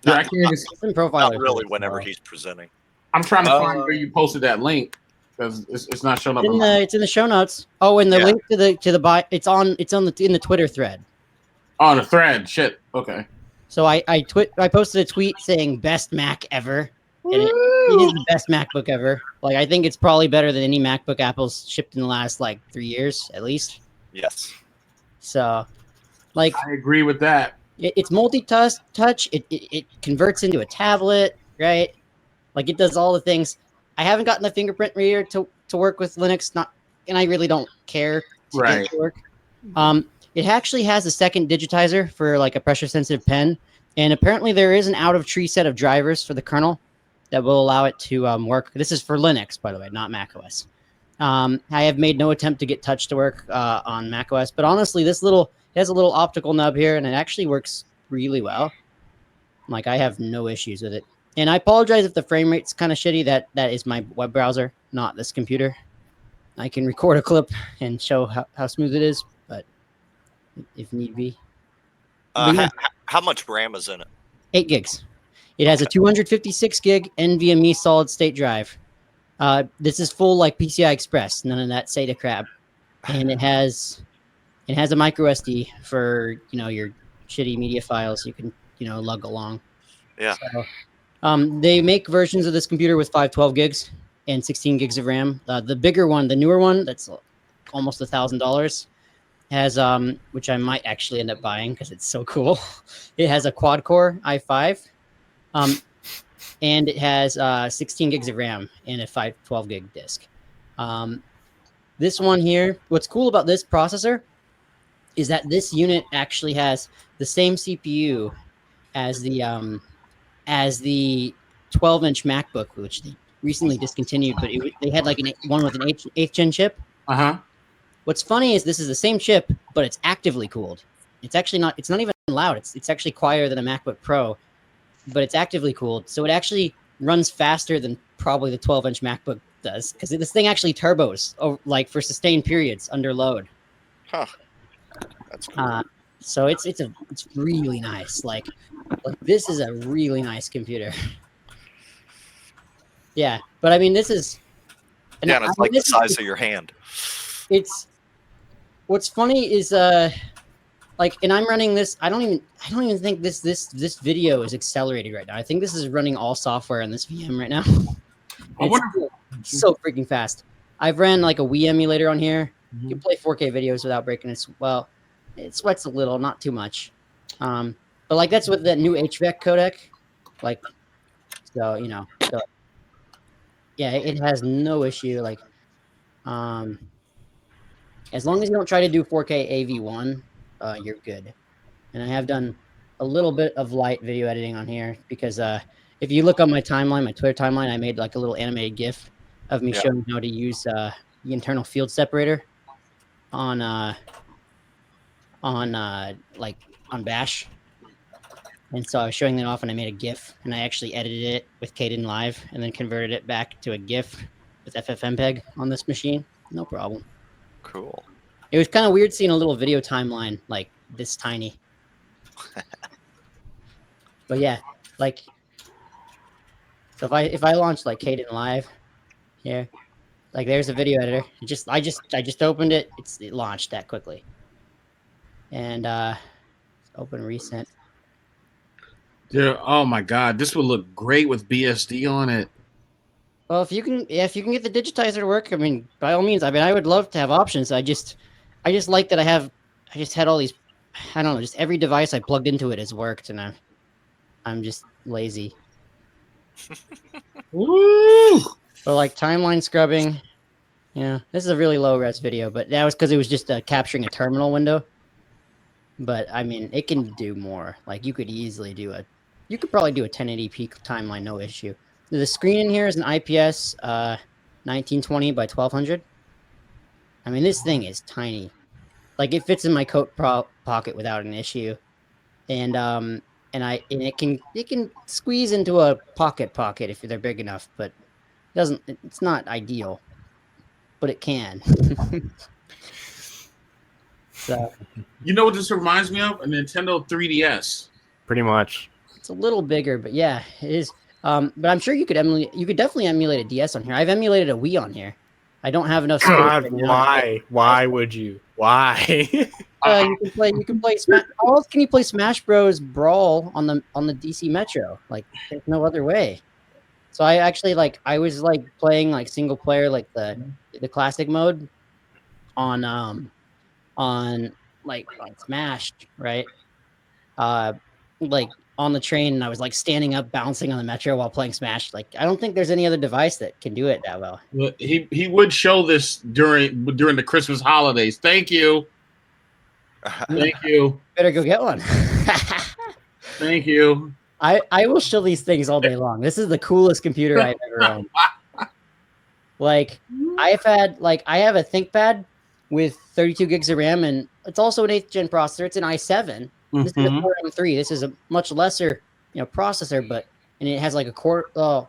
Yeah, I can't Some profiler. Not really whenever he's presenting. I'm trying to find where you posted that link because it's not showing up. It's in the show notes. Oh, and the link to the buy. It's in the Twitter thread. Oh, the thread. Shit. Okay. So I posted a tweet saying best Mac ever, and it is the best MacBook ever. Like I think it's probably better than any MacBook Apple's shipped in the last 3 years at least. Yes. So, I agree with that. It's multi-touch. It converts into a tablet, right? Like it does all the things. I haven't gotten the fingerprint reader to work with Linux, and I really don't care to get it to work. It actually has a second digitizer for like a pressure-sensitive pen, and apparently there is an out-of-tree set of drivers for the kernel that will allow it to work. This is for Linux, by the way, not macOS. I have made no attempt to get touch to work on macOS, but honestly, it has a little optical nub here, and it actually works really well. Like I have no issues with it. And I apologize if the frame rate's kind of shitty. That is my web browser, not this computer. I can record a clip and show how smooth it is, but if need be. How much RAM is in it? 8 gigs. It has a 256 gig NVMe solid state drive. This is full like PCI Express, none of that SATA crap, and it has a micro SD for your shitty media files. You can lug along. Yeah. So, they make versions of this computer with 512 gigs and 16 gigs of RAM. The bigger one, the newer one, that's almost $1,000, has which I might actually end up buying because it's so cool. It has a quad core i5, and it has 16 gigs of RAM and a 512 gig disk. This one here, what's cool about this processor is that this unit actually has the same CPU as the 12-inch MacBook, which they recently discontinued, but they had like one with an 8th gen chip. What's funny is this is the same chip, but it's actively cooled. It's actually not. It's not even loud. It's actually quieter than a MacBook Pro, but it's actively cooled, so it actually runs faster than probably the 12-inch MacBook does, because this thing actually turbos like for sustained periods under load. Huh. That's cool. So it's really nice. Like this is a really nice computer. Yeah, but I mean this is. Yeah, and it's like the size of your hand. It's. What's funny is like, and I'm running this. I don't even think this video is accelerated right now. I think this is running all software on this VM right now. It's so freaking fast. I've ran like a Wii emulator on here. You can play 4K videos without breaking it. Well, it sweats a little, not too much. But like that's with the new HVAC codec. Like, so so yeah, it has no issue. Like, as long as you don't try to do 4K AV1, you're good. And I have done a little bit of light video editing on here because if you look on my timeline, my Twitter timeline, I made like a little animated GIF of me showing how to use the internal field separator on Bash. And so I was showing that off, and I made a GIF, and I actually edited it with Kden Live, and then converted it back to a GIF with FFmpeg on this machine. No problem. Cool. It was kind of weird seeing a little video timeline like this tiny. But yeah, like, so if I launch like Kden Live here, like there's a video editor. I just opened it. It launched that quickly. And open recent. Yeah. Oh my God, this would look great with BSD on it. Well, if you can get the digitizer to work, I mean, by all means. I mean, I would love to have options. I just like that I just had all these. I don't know. Just every device I plugged into it has worked, and I'm just lazy. Woo! But like timeline scrubbing, this is a really low res video, but that was because it was just capturing a terminal window. But I mean, it can do more. Like you could probably do a 1080p timeline, no issue. The screen in here is an IPS 1920 by 1200. I mean, this thing is tiny. Like it fits in my coat pocket without an issue, and it can squeeze into a pocket if they're big enough, but it's not ideal, but it can. So, you know what this reminds me of? A Nintendo 3DS. Pretty much. It's a little bigger, but yeah, it is. But I'm sure you could definitely emulate a DS on here. I've emulated a Wii on here. I don't have enough space. God, why? Why would you? Why? You can play Smash. How else can you play Smash Bros. Brawl on the DC Metro? Like, there's no other way. So I actually I was playing like single player, like the classic mode on Smash, right? Like on the train, and I was like standing up, bouncing on the Metro while playing Smash. Like, I don't think there's any other device that can do it that well. He would show this during the Christmas holidays. Thank you. Thank you. Better go get one. Thank you. I will show these things all day long. This is the coolest computer I've ever owned. Like, I have a ThinkPad with 32 gigs of RAM, and it's also an 8th gen processor. It's an i7. This is a Core M3. This is a much lesser, processor, and it has like a quarter. It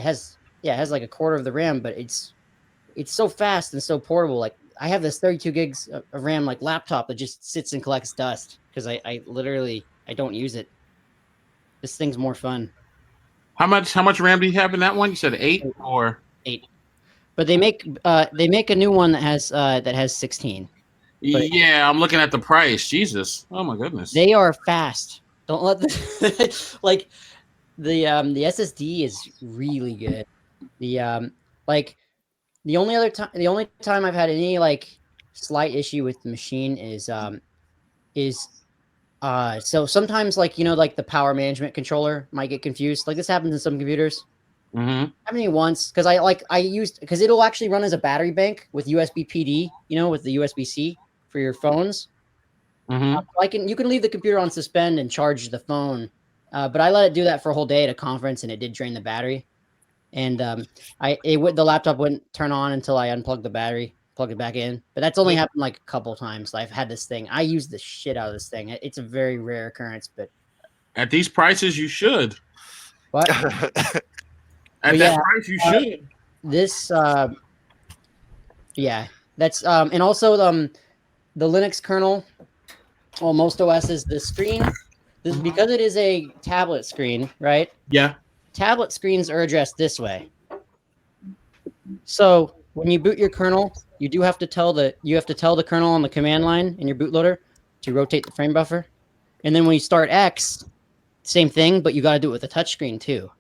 has like a quarter of the RAM, but it's so fast and so portable. Like, I have this 32 gigs of RAM like laptop that just sits and collects dust because I literally don't use it. This thing's more fun. How much RAM do you have in that one? You said 8 or 8. But they make a new one that has 16. But yeah, I'm looking at the price. Jesus. Oh my goodness. they are fast. Don't let the like the SSD is really good. The the only time I've had any like slight issue with the machine is so sometimes like like the power management controller might get confused. Like this happens in some computers. Mm-hmm. Happened to me once because because it'll actually run as a battery bank with USB PD, with the USB-C for your phones. Mm-hmm. You can leave the computer on suspend and charge the phone, but I let it do that for a whole day at a conference, and it did drain the battery. And the laptop wouldn't turn on until I unplugged the battery, plugged it back in. But that's only happened like a couple times. I've had this thing. I use the shit out of this thing. It's a very rare occurrence, but At these prices, you should. what? At that price, you should. This, yeah, that's and also the Linux kernel. Well, most OSs, the screen, because it is a tablet screen, right? Yeah. Tablet screens are addressed this way. So when you boot your kernel, you have to tell the kernel on the command line in your bootloader to rotate the frame buffer. And then when you start X, same thing, but you got to do it with a touchscreen too.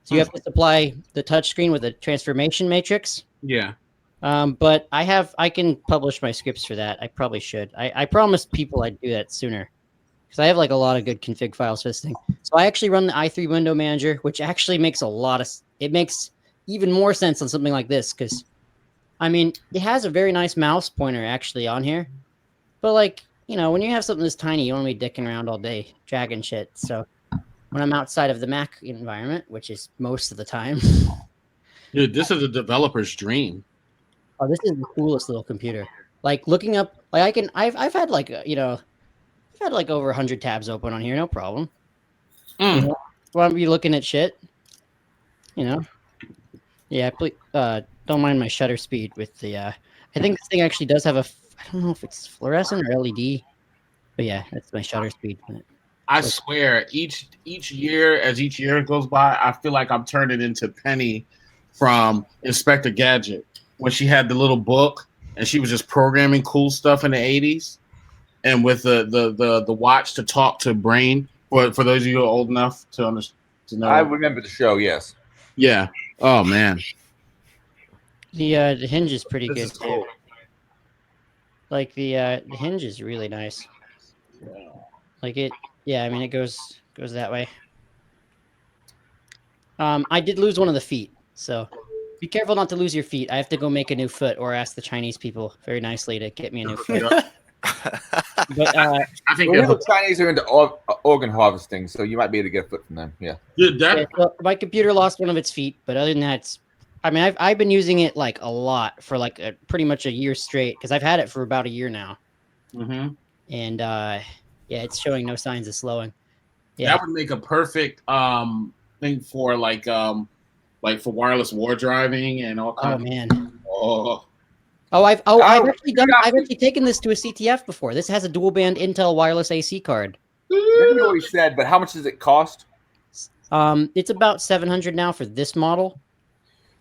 So you have to supply the touchscreen with a transformation matrix. Yeah. But I can publish my scripts for that. I probably should. I promised people I'd do that sooner because I have like a lot of good config files for this thing. So I actually run the i3 window manager, which actually makes it makes even more sense on something like this because, I mean, it has a very nice mouse pointer actually on here, but like when you have something this tiny, you want to be dicking around all day, dragging shit. So when I'm outside of the Mac environment, which is most of the time, dude, this is a developer's dream. Oh, this is the coolest little computer. Like looking up, like I've had like I've had like over 100 tabs open on here, no problem. Want to be looking at shit, Yeah, please, don't mind my shutter speed with the. I think this thing actually does have I don't know if it's fluorescent or LED, but yeah, that's my shutter speed. I swear, each year as each year goes by, I feel like I'm turning into Penny from Inspector Gadget when she had the little book and she was just programming cool stuff in the 80s, and with the watch to talk to brain. For those of you who are old enough to understand, to know, I remember the show. Yes. Yeah. Oh man. The hinge is pretty This good is cool. too. Like the hinge is really nice. Like it, yeah. I mean, it goes that way. I did lose one of the feet, so be careful not to lose your feet. I have to go make a new foot, or ask the Chinese people very nicely to get me a new foot. But I think the Chinese are into organ harvesting, so you might be able to get a foot from them. Yeah. So my computer lost one of its feet, but other than that, I've been using it like a lot for like pretty much a year straight because I've had it for about a year now. Mm-hmm. And yeah, it's showing no signs of slowing. Yeah, that would make a perfect thing for like for wireless war driving and all kinds. Oh man. I've actually taken this to a CTF before. This has a dual band Intel wireless AC card. You always said, but how much does it cost? It's about $700 now for this model.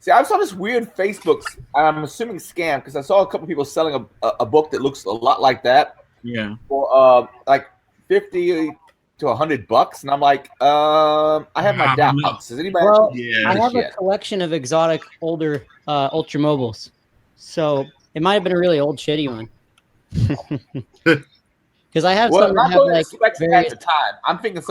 See, I saw this weird Facebook. I'm assuming scam because I saw a couple people selling a book that looks a lot like that. Yeah. For like $50 to $100, and I'm like, I have my doubts. Does anybody? Well, I have a collection of exotic older Ultra Mobiles, so it might have been a really old shitty one. Because I have some that have like various... at the time. I'm thinking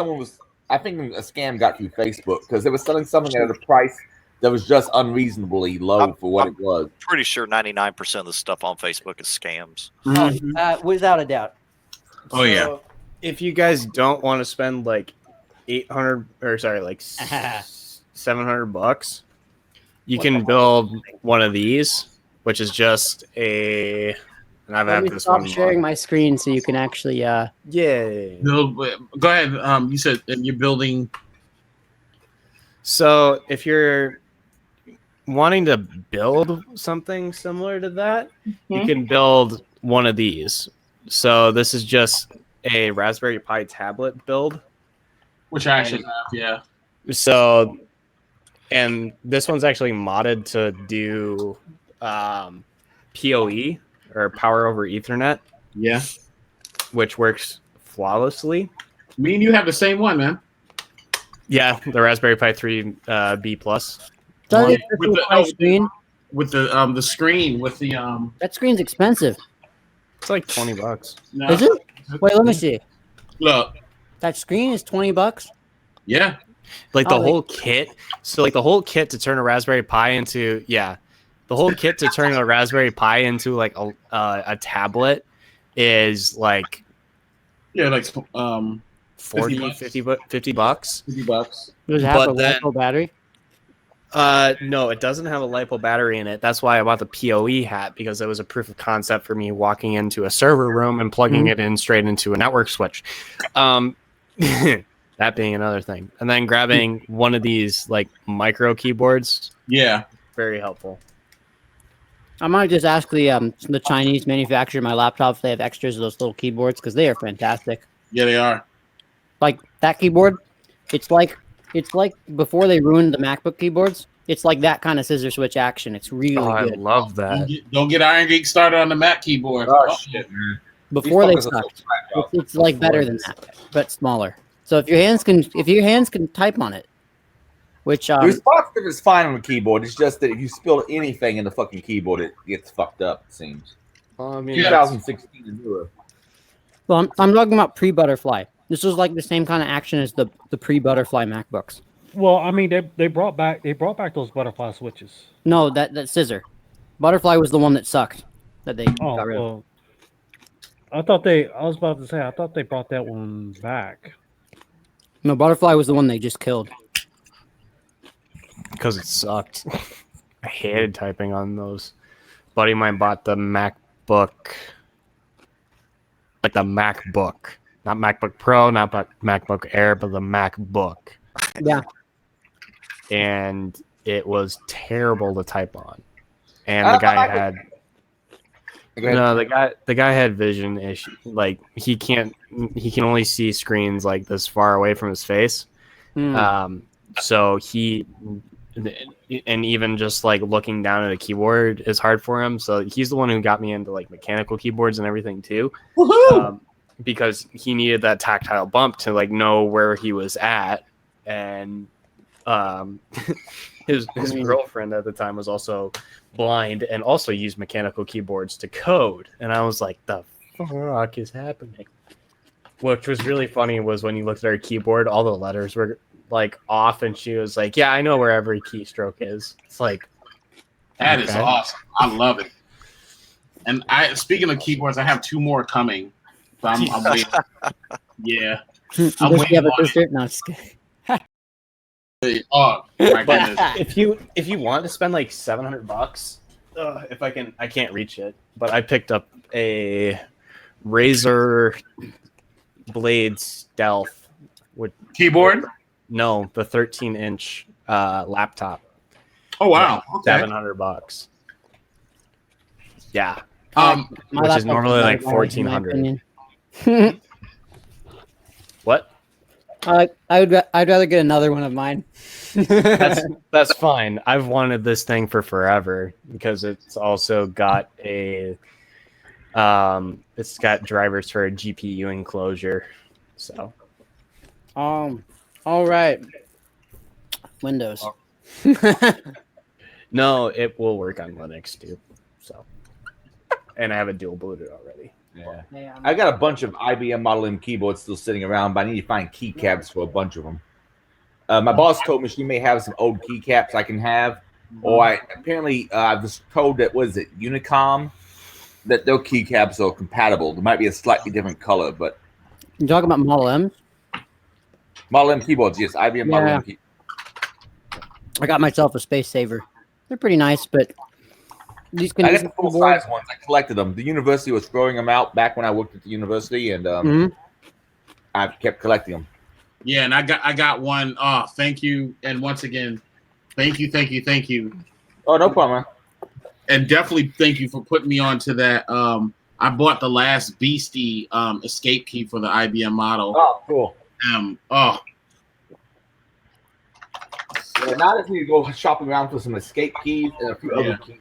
I think a scam got through Facebook because they were selling something at a price that was just unreasonably low for what it was. Pretty sure 99% of the stuff on Facebook is scams. Without a doubt. Oh yeah. If you guys don't want to spend like $700, you can build one of these, which is just a. And I've had this one. Stop sharing my screen so you can actually. Yeah. No, go ahead. You said you're building. So if you're wanting to build something similar to that, you can build one of these. So this is just a Raspberry Pi tablet build. Which I actually have, yeah. So, and this one's actually modded to do PoE or Power over Ethernet, Yeah. which works flawlessly. Me and you have the same one, man. Yeah, the Raspberry Pi 3 B plus. Does Yeah, it with the- high screen? With the screen, with the That screen's expensive. It's like $20. no. Is it? Wait, let me see. Look, That screen is $20. yeah. Like the Oh, whole kit. So like the whole kit to turn a Raspberry Pi into the whole kit to turn a Raspberry Pi into like a tablet is like Yeah, like 40 bucks. 50 $50. $50. Does it have a But then- LiPo battery? No, it doesn't have a LiPo battery in it. That's why I bought the PoE hat, because it was a proof of concept for me walking into a server room and plugging it in straight into a network switch. That being another thing. And then grabbing one of these like micro keyboards, Yeah. very helpful. I might just ask the Chinese manufacturer of my laptop if they have extras of those little keyboards, because they are fantastic. Yeah, they are. Like that keyboard, it's like before they ruined the MacBook keyboards. It's like that kind of scissor switch action. It's really I good. love that. Don't get Irongeek started on the Mac keyboard. Oh, shit, man. Before they These fuckers are so sucked, cracked up. it's like better than that, but smaller. So if your hands can type on it, which The responsive is fine on the keyboard. It's just that if you spill anything in the fucking keyboard, it gets fucked up, it seems. Well, I mean, 2016 and newer. well, I'm talking about pre-Butterfly. This was like the same kind of action as the pre-Butterfly MacBooks. Well, I mean, they brought back those butterfly switches. No, that scissor. Butterfly was the one that sucked. That they Oh, got rid of. well, I was about to say, I thought they brought that one back. No, Butterfly was the one they just killed. because it sucked. I hated typing on those. Buddy of mine bought the MacBook, like the MacBook, not MacBook Pro, not MacBook Air, but the MacBook. Yeah. And it was terrible to type on. And the guy had the guy had vision issue. Like he can only see screens like this far away from his face. So he, and even just like looking down at a keyboard is hard for him. So he's the one who got me into like mechanical keyboards and everything too. Because he needed that tactile bump to like know where he was at. And his girlfriend at the time was also blind and also used mechanical keyboards to code. And I was like, the fuck is happening? Which was really funny was when you looked at her keyboard, all the letters were like off, and she was like, yeah, I know where every keystroke is. It's like, that is awesome. I love it. And speaking of keyboards, I have 2 more coming. So I'm waiting. Yeah. I'm Does he have a waiting sister? No, just kidding. Oh my goodness. if you want to spend like $700, if I can't reach it, but I picked up a Razer Blade Stealth with Keyboard? No, the 13-inch laptop. Oh wow. Okay. $700. Yeah. My Which is laptop's normally like $100, in my opinion. What? I'd rather get another one of mine. That's fine. I've wanted this thing for forever because it's also got it's got drivers for a GPU enclosure. So All right. Windows. no, it will work on Linux too. So, and I have a dual booted already. Yeah. I got a bunch of IBM Model M keyboards still sitting around, but I need to find keycaps for a bunch of them. My boss told me she may have some old keycaps I can have, or I was told that Unicom, that their keycaps are compatible. There might be a slightly different color, but You talking about Model M? Model M keyboards, yes, IBM Model M keyboards. I got myself a Space Saver. They're pretty nice, but these can I got the full size ones. I collected them. The university was throwing them out back when I worked at the university, and I kept collecting them. Yeah, and I got one. Oh, thank you. And once again, thank you. Oh, no problem, man. And definitely thank you for putting me on to that. I bought the last Beastie escape key for the IBM model. Oh, cool. Yeah, now I just need to go shopping around for some escape keys and a few other keys.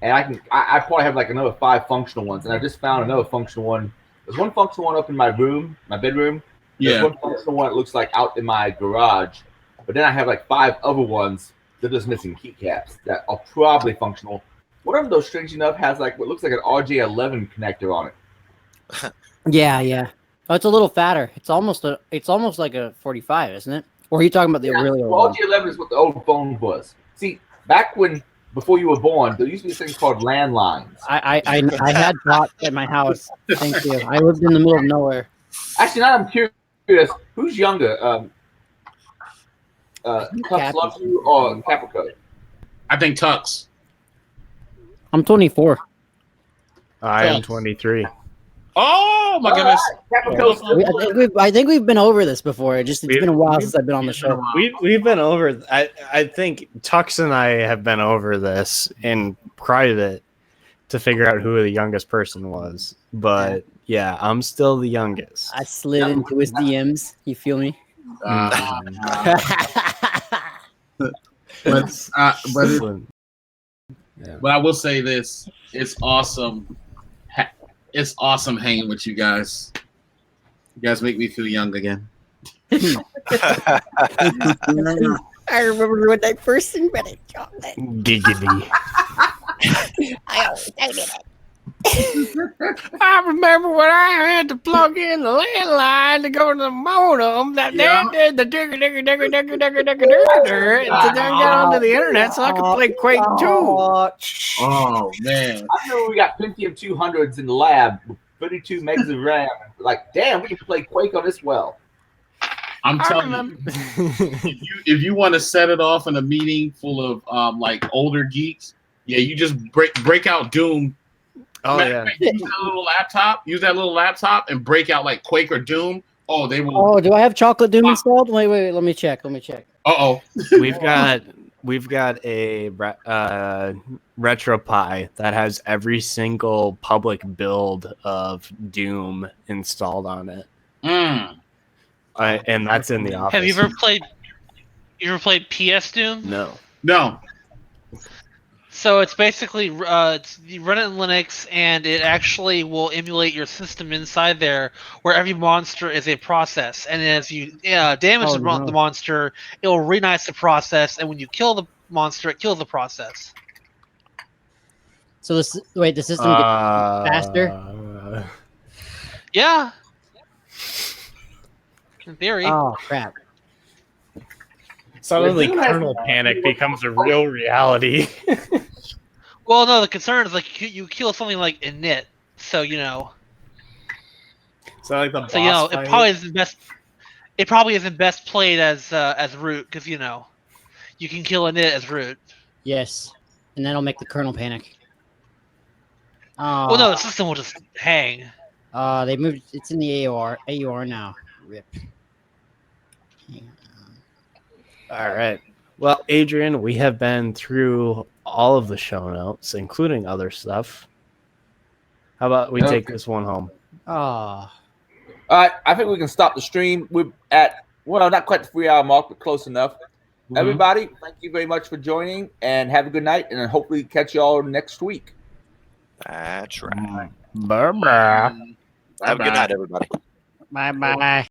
And I probably have like another 5 functional ones. And I just found another functional one. There's one functional one up in my room, my bedroom. There's one functional one that looks like out in my garage. But then I have like 5 other ones that are just missing keycaps that are probably functional. One of them, though, strange enough, has like what looks like an RJ11 connector on it. Yeah. Oh, it's a little fatter. It's almost like a 45, isn't it? Or are you talking about the really old one? RJ11 is what the old phone was. See, back before you were born, there used to be things called landlines. I had bought at my house. Thank you. I lived in the middle of nowhere. Actually, now I'm curious. Who's younger? Tux loves you or Caprico? I think Tux. I'm 24. I am 23. Oh my goodness! I think we've been over this before. It's been a while since I've been on the show. We've been over. I think Tux and I have been over this in private to figure out who the youngest person was. But yeah, I'm still the youngest. I slid into his DMs. You feel me? But I will say this: it's awesome. It's awesome hanging with you guys. You guys make me feel young again. I remember when I first invented chocolate. Giggity. I always hated it. I remember when I had to plug in the landline to go to the modem that did the digger to then get onto the internet so I could play Quake 2. Oh man! I know we got plenty of 200s in the lab with 32 megs of RAM. Like, damn, we can play Quake on this well. I'm telling you, if you want to set it off in a meeting full of like older geeks, you just break out Doom. Oh yeah. Use that little laptop and break out like Quake or Doom. Oh, they will. Oh, do I have Chocolate Doom installed? Wait. Let me check. Uh-oh. We've got a RetroPie that has every single public build of Doom installed on it. And that's in the office. Have you ever played PS Doom? No. So it's basically you run it in Linux, and it actually will emulate your system inside there, where every monster is a process, and as you damage the monster, it will reinice the process, and when you kill the monster, it kills the process. So the system gets faster? Yeah. In theory. Oh crap! Suddenly, kernel panic becomes a real reality. Well, no, the concern is like you kill something like init, so So like the boss it fight? probably isn't best. It probably isn't best played as root because you can kill init as root. Yes, and that'll make the kernel panic. Well, no, the system will just hang. They moved. It's in the AUR now. Rip. All right. Well, Adrian, we have been through all of the show notes, including other stuff. How about we take this one home? Oh. All right, I think we can stop the stream. We're at, not quite the 3-hour mark, but close enough. Everybody, thank you very much for joining, and have a good night, and hopefully catch you all next week. That's right. Bye-bye. Have a good night, everybody. Bye-bye.